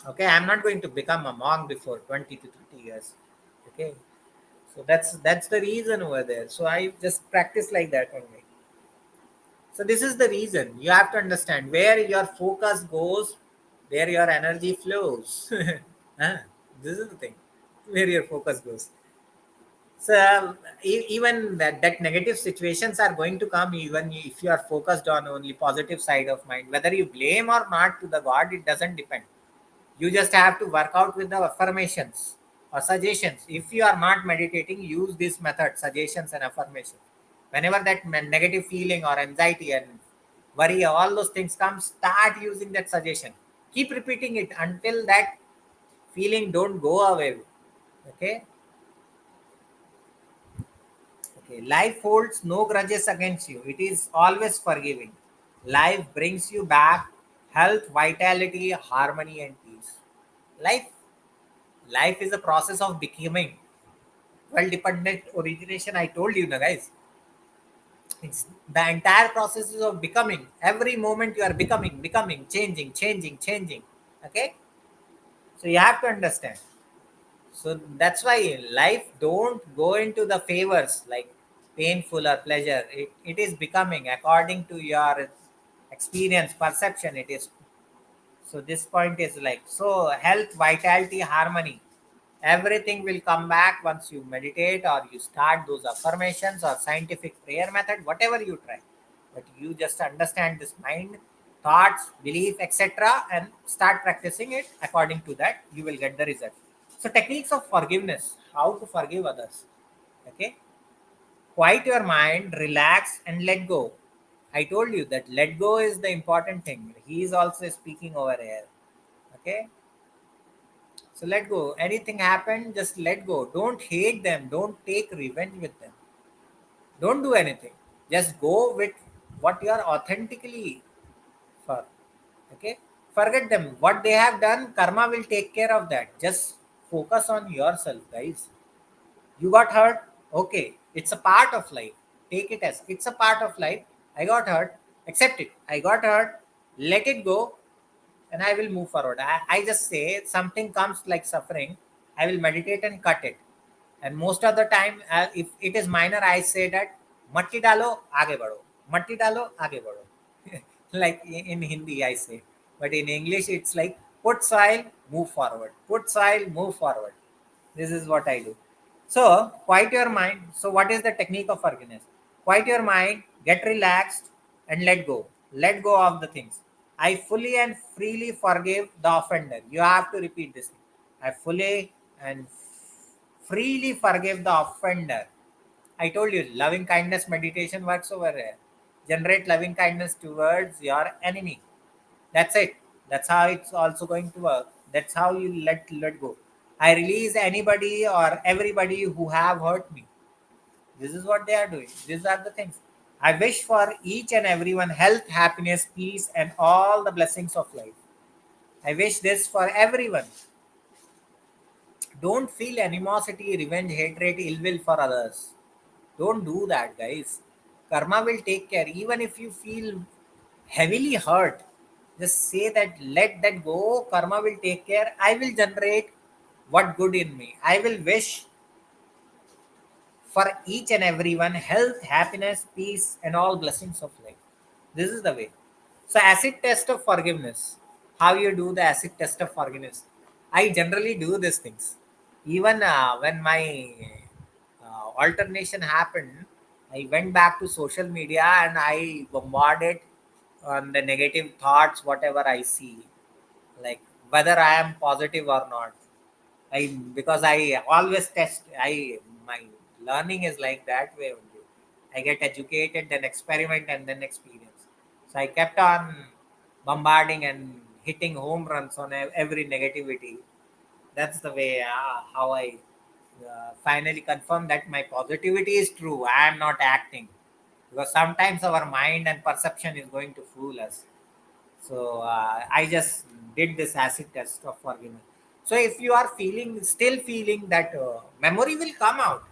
Okay, I'm not going to become a monk before 20 to 30 years. Okay, so that's the reason over there. So I just practice like that only. So this is the reason. You have to understand where your focus goes, there your energy flows. Huh? This is the thing, where your focus goes. So even that negative situations are going to come, even if you are focused on only positive side of mind. Whether you blame or not to the God, it doesn't depend. You just have to work out with the affirmations or suggestions. If you are not meditating, use this method, suggestions and affirmation. Whenever that negative feeling or anxiety and worry, all those things come, start using that suggestion. Keep repeating it until that feeling don't go away. Okay. Okay. Life holds no grudges against you. It is always forgiving. Life brings you back health, vitality, harmony, and peace. Life Life is a process of becoming. Well, dependent origination, I told you, na guys. It's the entire process is of becoming. Every moment you are becoming, changing. Okay, so you have to understand. So that's why life don't go into the favors like painful or pleasure. It is becoming according to your experience, perception. It is. So this point is like, so health, vitality, harmony. Everything will come back once you meditate or you start those affirmations or scientific prayer method, whatever you try. But you just understand this mind, thoughts, belief, etc., and start practicing it. According to that, you will get the result. So techniques of forgiveness, how to forgive others. Okay, quiet your mind, relax, and let go. I told you that let go is the important thing. He is also speaking over here. Okay, so let go. Anything happen, just let go. Don't hate them. Don't take revenge with them. Don't do anything. Just go with what you are authentically for. Okay, forget them. What they have done, karma will take care of that. Just focus on yourself, guys. You got hurt. Okay, it's a part of life. Take it as it's a part of life. I got hurt. Accept it. I got hurt. Let it go, and I will move forward. I just say something comes like suffering, I will meditate and cut it. And most of the time, if it is minor, I say that matti dalo, aage bado. Matti dalo, aage bado. Like in Hindi, I say. But in English, it's like put soil, move forward. Put soil, move forward. This is what I do. So, quiet your mind. So, what is the technique of forgiveness? Quiet your mind, get relaxed, and let go. Let go of the things. I fully and freely forgive the offender. You have to repeat this thing. I fully and freely forgive the offender. I told you, loving kindness meditation works over here. Generate loving kindness towards your enemy. That's it. That's how it's also going to work. That's how you let go. I release anybody or everybody who have hurt me. This is what they are doing. These are the things. I wish for each and everyone health, happiness, peace, and all the blessings of life. I wish this for everyone. Don't feel animosity, revenge, hatred, ill will for others. Don't do that, guys. Karma will take care. Even if you feel heavily hurt, just say that, let that go. Karma will take care. I will generate what good in me. I will wish for each and everyone health, happiness, peace, and all blessings of life. This is the way. So, acid test of forgiveness. How you do the acid test of forgiveness? I generally do these things. Even when my alternation happened, I went back to social media and I bombarded on the negative thoughts, whatever I see, like whether I am positive or not. Because I always test. My learning is like that way only. I get educated, then experiment, and then experience. So I kept on bombarding and hitting home runs on every negativity. That's the way how I finally confirm that my positivity is true. I am not acting, because sometimes our mind and perception is going to fool us. So I just did this acid test of forgiveness. So if you are still feeling that memory will come out,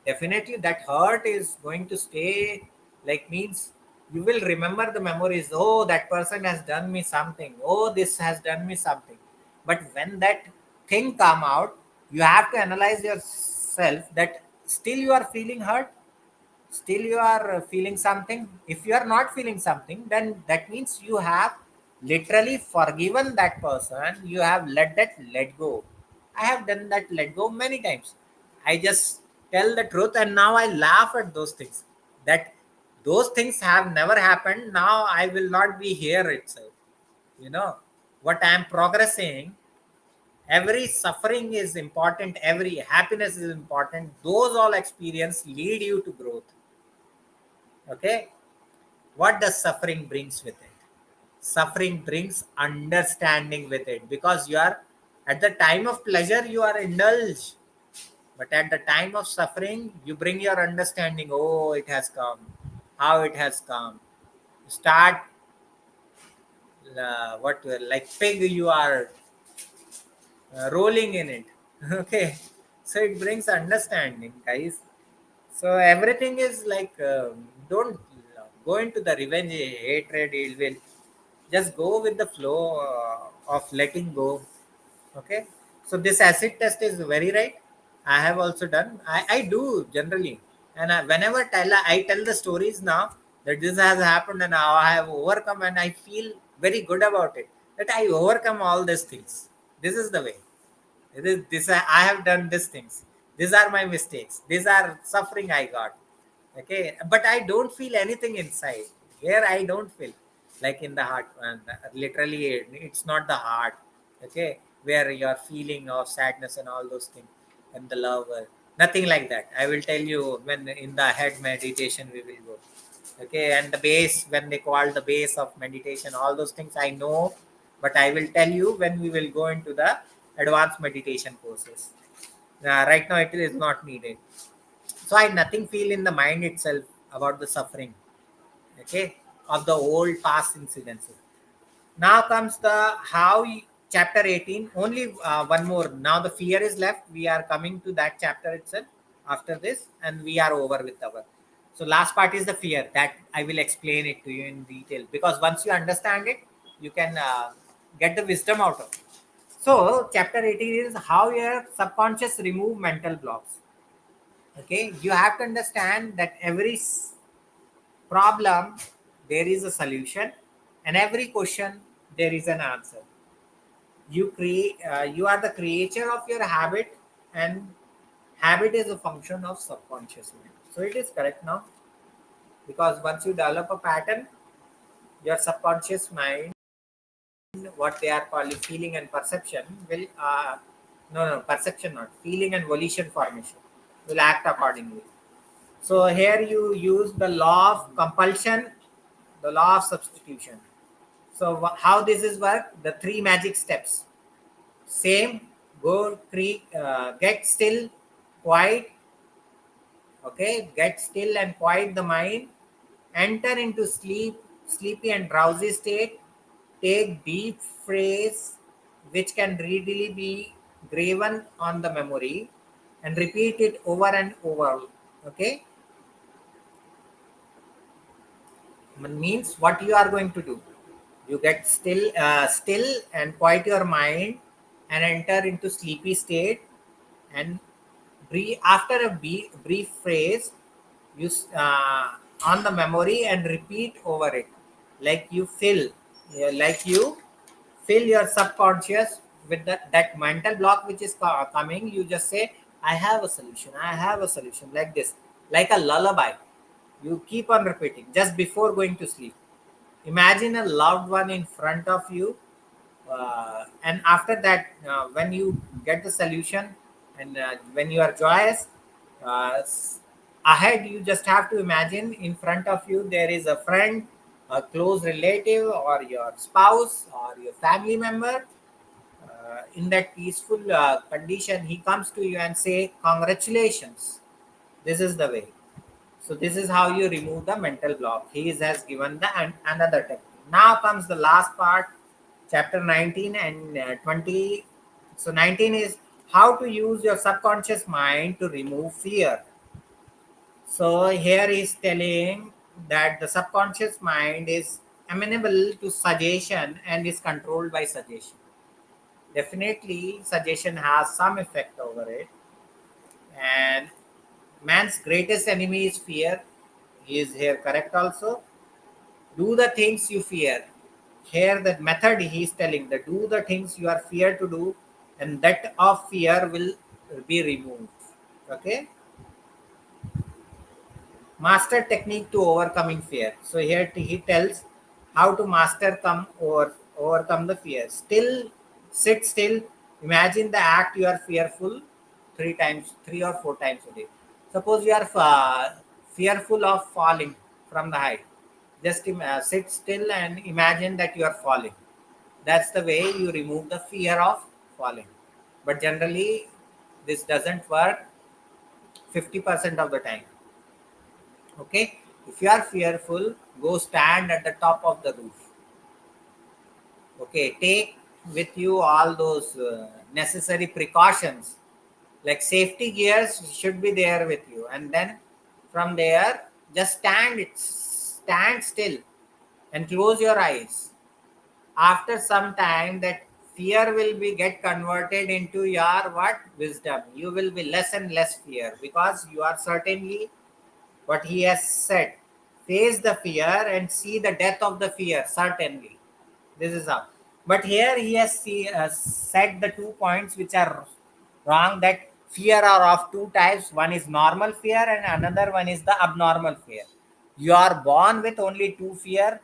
definitely that hurt is going to stay. Like, means you will remember the memories. Oh, that person has done me something. Oh, this has done me something. But when that thing come out, you have to analyze yourself that still you are feeling hurt, still you are feeling something. If you are not feeling something, then that means you have literally forgiven that person. You have let go. I have done that let go many times. I just tell the truth, and now I laugh at those things, that those things have never happened. Now I will not be here itself. you know what I am progressing. Every suffering is important, every happiness is important. Those all experience lead you to growth. Okay. What does suffering brings with it? Suffering brings understanding with it, because you are, at the time of pleasure you are indulged, but at the time of suffering you bring your understanding. Oh, it has come, how it has come. Start what like pig you are rolling in it. Okay. So it brings understanding, guys. So everything is like, don't go into the revenge, hatred, ill will. Just go with the flow of letting go. Okay. So this acid test is very right. I have also done. I do generally, and whenever I tell the stories now, that this has happened and how I have overcome, and I feel very good about it, that I overcome all these things. This is the way. This I have done these things. These are my mistakes. These are suffering I got. Okay, but I don't feel anything inside. Here I don't feel, like in the heart. And literally, it's not the heart. Okay, where you're feeling of sadness and all those things, and the love. Nothing like that. I will tell you when in the head meditation we will go. Okay, and the base, when they call the base of meditation, all those things I know, but I will tell you when we will go into the advanced meditation courses. Right now it is not needed. So I nothing feel in the mind itself about the suffering. Okay, of the old past incidences. Now comes the chapter 18. Only one more. Now the fear is left. We are coming to that chapter itself after this, and we are over with our. So last part is the fear, that I will explain it to you in detail, because once you understand it, you can get the wisdom out of it. So chapter 18 is how your subconscious remove mental blocks. Okay, you have to understand that every problem there is a solution, and every question there is an answer. You are the creator of your habit, and habit is a function of subconscious mind. So it is correct now, because once you develop a pattern, your subconscious mind, what they are calling feeling and perception, will no, perception not, feeling and volition formation will act accordingly. So here you use the law of compulsion, the law of substitution. So how this is work? The three magic steps. Same. Go get still, quiet. Okay, get still and quiet the mind. Enter into sleepy and drowsy state. Take deep phrase which can readily be graven on the memory, and repeat it over and over. Okay. Means what you are going to do. You get still and quiet your mind and enter into sleepy state, and brief, after a brief phrase, you on the memory and repeat over it, like you fill, yeah, like you fill your subconscious with that mental block which is coming. You just say, I have a solution, I have a solution, like this, like a lullaby. You keep on repeating just before going to sleep. Imagine a loved one in front of you, and after that, when you get the solution, and when you are joyous, ahead you just have to imagine in front of you there is a friend, a close relative, or your spouse, or your family member. In that peaceful condition, he comes to you and say, congratulations, this is the way. So this is how you remove the mental block. He has given the another technique. Now comes the last part, chapter 19 and 20. So 19 is how to use your subconscious mind to remove fear. So here is telling that the subconscious mind is amenable to suggestion and is controlled by suggestion. Definitely, suggestion has some effect over it, and man's greatest enemy is fear. He is here correct also. Do the things you fear. Here the method he is telling, the do the things you are fear to do, and that of fear will be removed. Okay. Master technique to overcoming fear. So here he tells how to master come or overcome the fear. Still, sit still. Imagine the act you are fearful 3 times, 3 or 4 times a day. Suppose you are fearful of falling from the height. Just sit still and imagine that you are falling. That's the way you remove the fear of falling. But generally, this doesn't work 50% of the time. Okay, if you are fearful, go stand at the top of the roof. Okay, take with you all those necessary precautions, like safety gears should be there with you, and then from there just stand still and close your eyes. After some time, that fear will be get converted into your what, wisdom. You will be less and less fear, because you are certainly what he has said, face the fear and see the death of the fear, certainly. This is how. But here he has said the 2 points which are wrong, that fear are of two types. One is normal fear and another one is the abnormal fear. You are born with only two fear,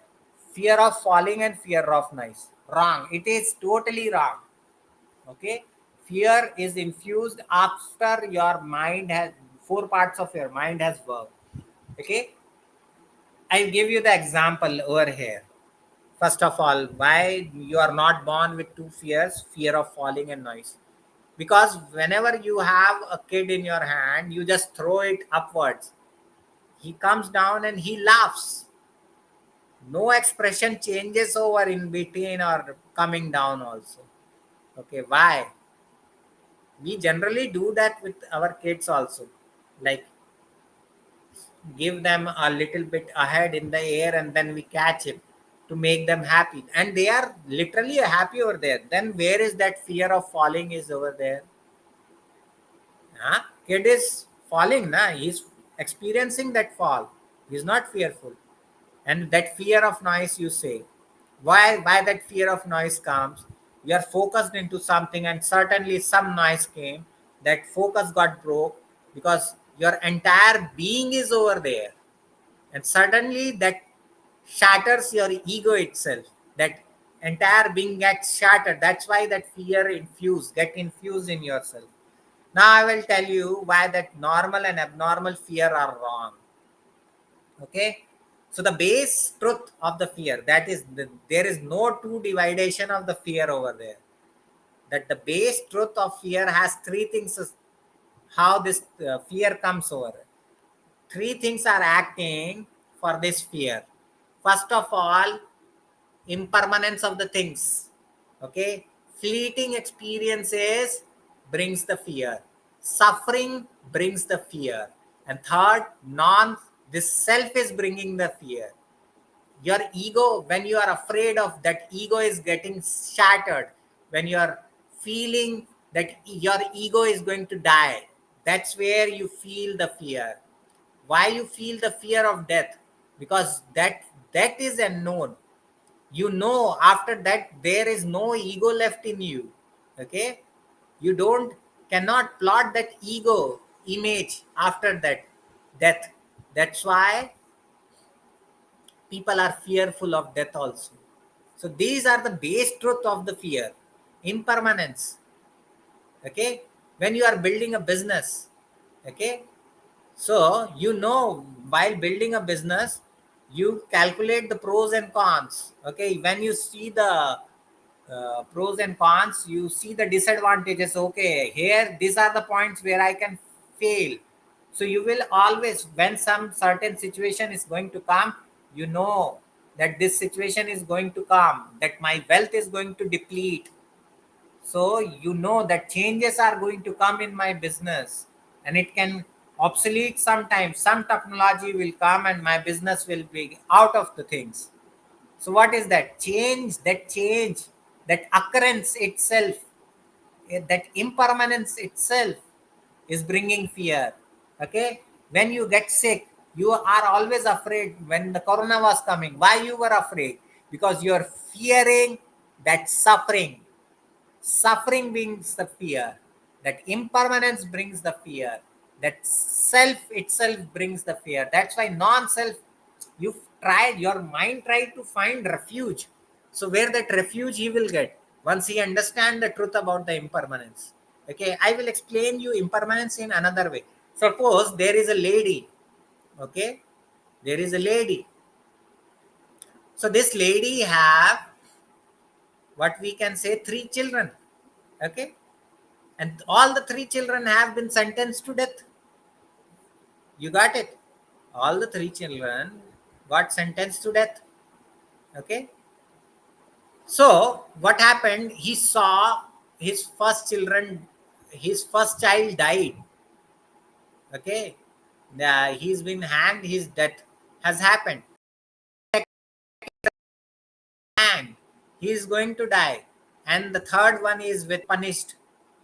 fear of falling and fear of noise. Wrong. It is totally wrong. Okay, fear is infused after your mind has, four parts of your mind has worked. Okay, I'll give you the example over here. First of all, why you are not born with two fears, fear of falling and noise. Because whenever you have a kid in your hand, you just throw it upwards. He comes down and he laughs. No expression changes over in between or coming down also. Okay, why? We generally do that with our kids also. Like, give them a little bit ahead in the air and then we catch it to make them happy, and they are literally happy over there. Then where is that fear of falling is over there? Huh? Kid is falling, na, he's experiencing that fall, he's not fearful. And that fear of noise, you say, why that fear of noise comes? You are focused into something and certainly some noise came, that focus got broke, because your entire being is over there, and suddenly that shatters your ego itself. That entire being gets shattered. That's why that fear get infused in yourself. Now I will tell you why that normal and abnormal fear are wrong. Okay, so the base truth of the fear, that is there is no two dividation of the fear over there. That the base truth of fear has three things, how this fear comes over. Three things are acting for this fear. First of all, impermanence of the things. Okay, fleeting experiences brings the fear. Suffering brings the fear. And third, non this self is bringing the fear. Your ego, when you are afraid of that, ego is getting shattered. When you are feeling that your ego is going to die, that's where you feel the fear. Why you feel the fear of death? Because that is unknown. You know, after that there is no ego left in you. Okay, you don't cannot plot that ego image after that death. That's why people are fearful of death also. So these are the base truth of the fear. Impermanence. Okay, when you are building a business, okay, so you know, while building a business, you calculate the pros and cons. Okay, when you see the pros and cons, you see the disadvantages. Okay, here these are the points where I can fail. So you will always, when some certain situation is going to come, you know that this situation is going to come, that my wealth is going to deplete. So you know that changes are going to come in my business, and it can obsolete sometimes. Some technology will come and my business will be out of the things. So what is that change? That change, that occurrence itself, that impermanence itself is bringing fear. Okay, when you get sick, you are always afraid. When the corona was coming, why you were afraid? Because you are fearing that suffering. Suffering brings the fear. That impermanence brings the fear. That self itself brings the fear. That's why non-self, you try, your mind try to find refuge. So where that refuge he will get once he understand the truth about the impermanence. Okay, I will explain you impermanence in another way. Suppose there is a lady. Okay, there is a lady. So this lady have, what we can say, 3 children. Okay, and all the 3 children have been sentenced to death. You got it? All the 3 children got sentenced to death. Okay, so what happened, he saw his first child died. Okay, he's been hanged, his death has happened, and he is going to die, and the third one is with punished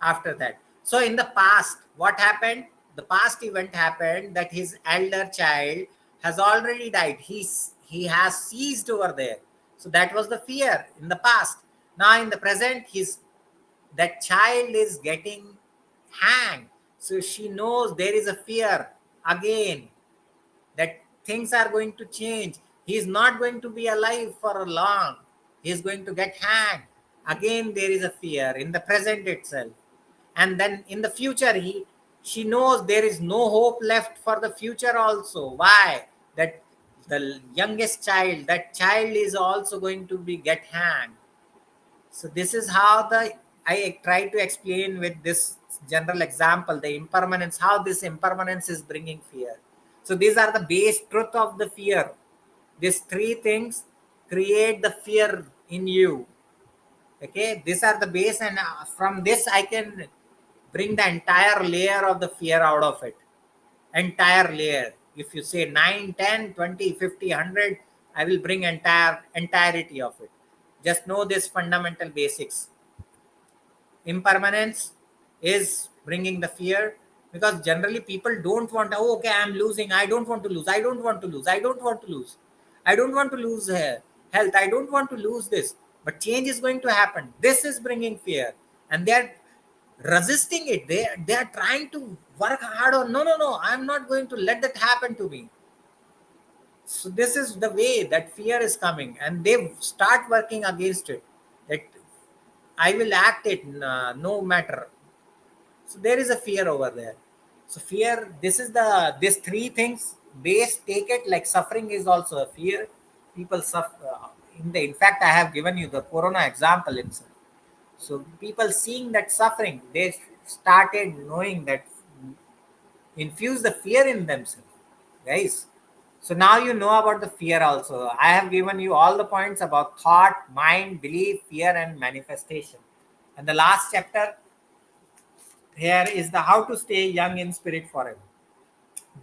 after that. So in the past, what happened, the past event happened that his elder child has already died. He has ceased over there. So that was the fear in the past. Now in the present, his that child is getting hanged. So she knows there is a fear again, that things are going to change. He is not going to be alive for long. He is going to get hanged. Again, there is a fear in the present itself. And then in the future, she knows there is no hope left for the future also. Why? That the youngest child, that child is also going to be get hanged. So this is how the I try to explain with this general example, the impermanence, how this impermanence is bringing fear. So these are the base truth of the fear. These 3 things create the fear in you. Okay, these are the base, and from this I can bring the entire layer of the fear out of it. Entire layer. If you say 9, 10, 20, 50, 100, I will bring entirety of it. Just know this fundamental basics. Impermanence is bringing the fear, because generally people don't want, oh, okay, I'm losing, I don't want to lose, I don't want to lose, I don't want to lose, I don't want to lose health, I don't want to lose this, but change is going to happen. This is bringing fear, and they're resisting it. They are trying to work hard on, no, no, no, I'm not going to let that happen to me. So this is the way that fear is coming, and they start working against it, that I will act it, no matter. So there is a fear over there. So fear, this is the, these 3 things base, take it like suffering is also a fear. People suffer in fact, I have given you the corona example itself. So people seeing that suffering, they started knowing that, infuse the fear in themselves, guys. So now you know about the fear also. I have given you all the points about thought, mind, belief, fear, and manifestation. And the last chapter here is the how to stay young in spirit forever.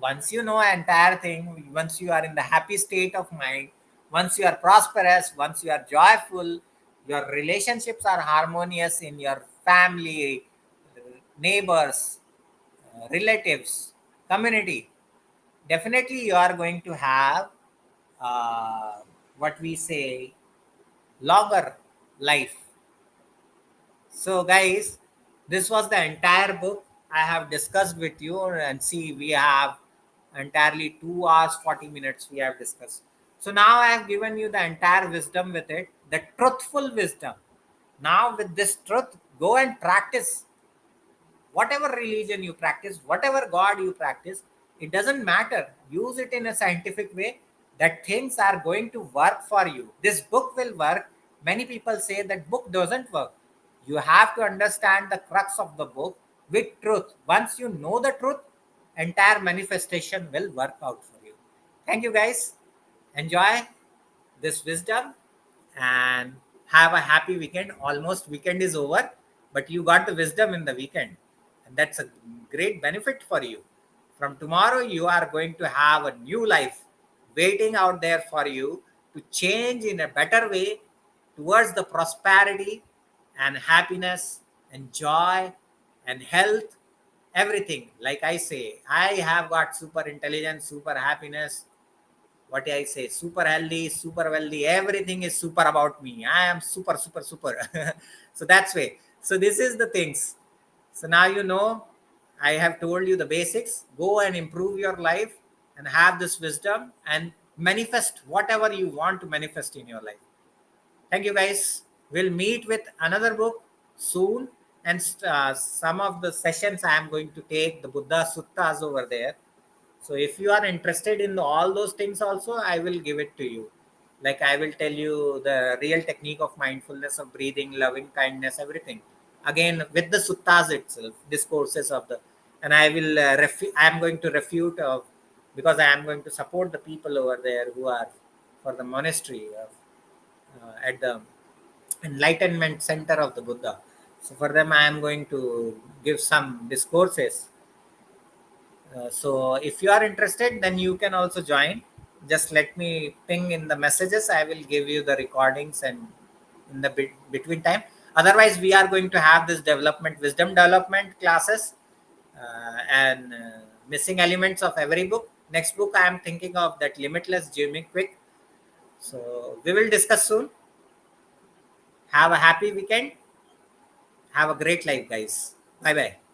Once you know entire thing, once you are in the happy state of mind, Once you are prosperous, once you are joyful, your relationships are harmonious in your family, neighbors, relatives, community, definitely you are going to have uh, what we say longer life. So, guys, this was the entire book I have discussed with you, and see, we have entirely 2 hours 40 minutes we have discussed. So now I have given you the entire wisdom with it, the truthful wisdom. Now, with this truth, go and practice whatever religion you practice, whatever God you practice. It doesn't matter. Use it in a scientific way that things are going to work for you. This book will work. Many people say that book doesn't work. You have to understand the crux of the book with truth. Once you know the truth, entire manifestation will work out for you. Thank you, guys. Enjoy this wisdom and have a happy weekend. Almost weekend is over, but you got the wisdom in the weekend, and that's a great benefit for you. From tomorrow you are going to have a new life waiting out there for you to change in a better way towards the prosperity and happiness and joy and health, everything. Like I say, I have got super intelligence, super happiness, what I say, super healthy, super wealthy, everything is super about me. I am super, super, super. So that's way. So this is the things. So now you know, I have told you the basics. Go and improve your life and have this wisdom and manifest whatever you want to manifest in your life. Thank you, guys. We'll meet with another book soon. And some of the sessions I am going to take the Buddha Suttas over there. So if you are interested in all those things also, I will give it to you. Like I will tell you the real technique of mindfulness, of breathing, loving kindness, everything. Again, with the suttas itself, discourses of the, and I will, I am going to refute of, because I am going to support the people over there who are for the monastery of, at the enlightenment center of the Buddha. So for them, I am going to give some discourses. So if you are interested, then you can also join. Just let me ping in the messages. I will give you the recordings and in the between time. Otherwise, we are going to have this development, wisdom development classes, and missing elements of every book. Next book I am thinking of, that Limitless Jimmy Quick. So we will discuss soon. Have a happy weekend. Have a great life, guys. Bye bye.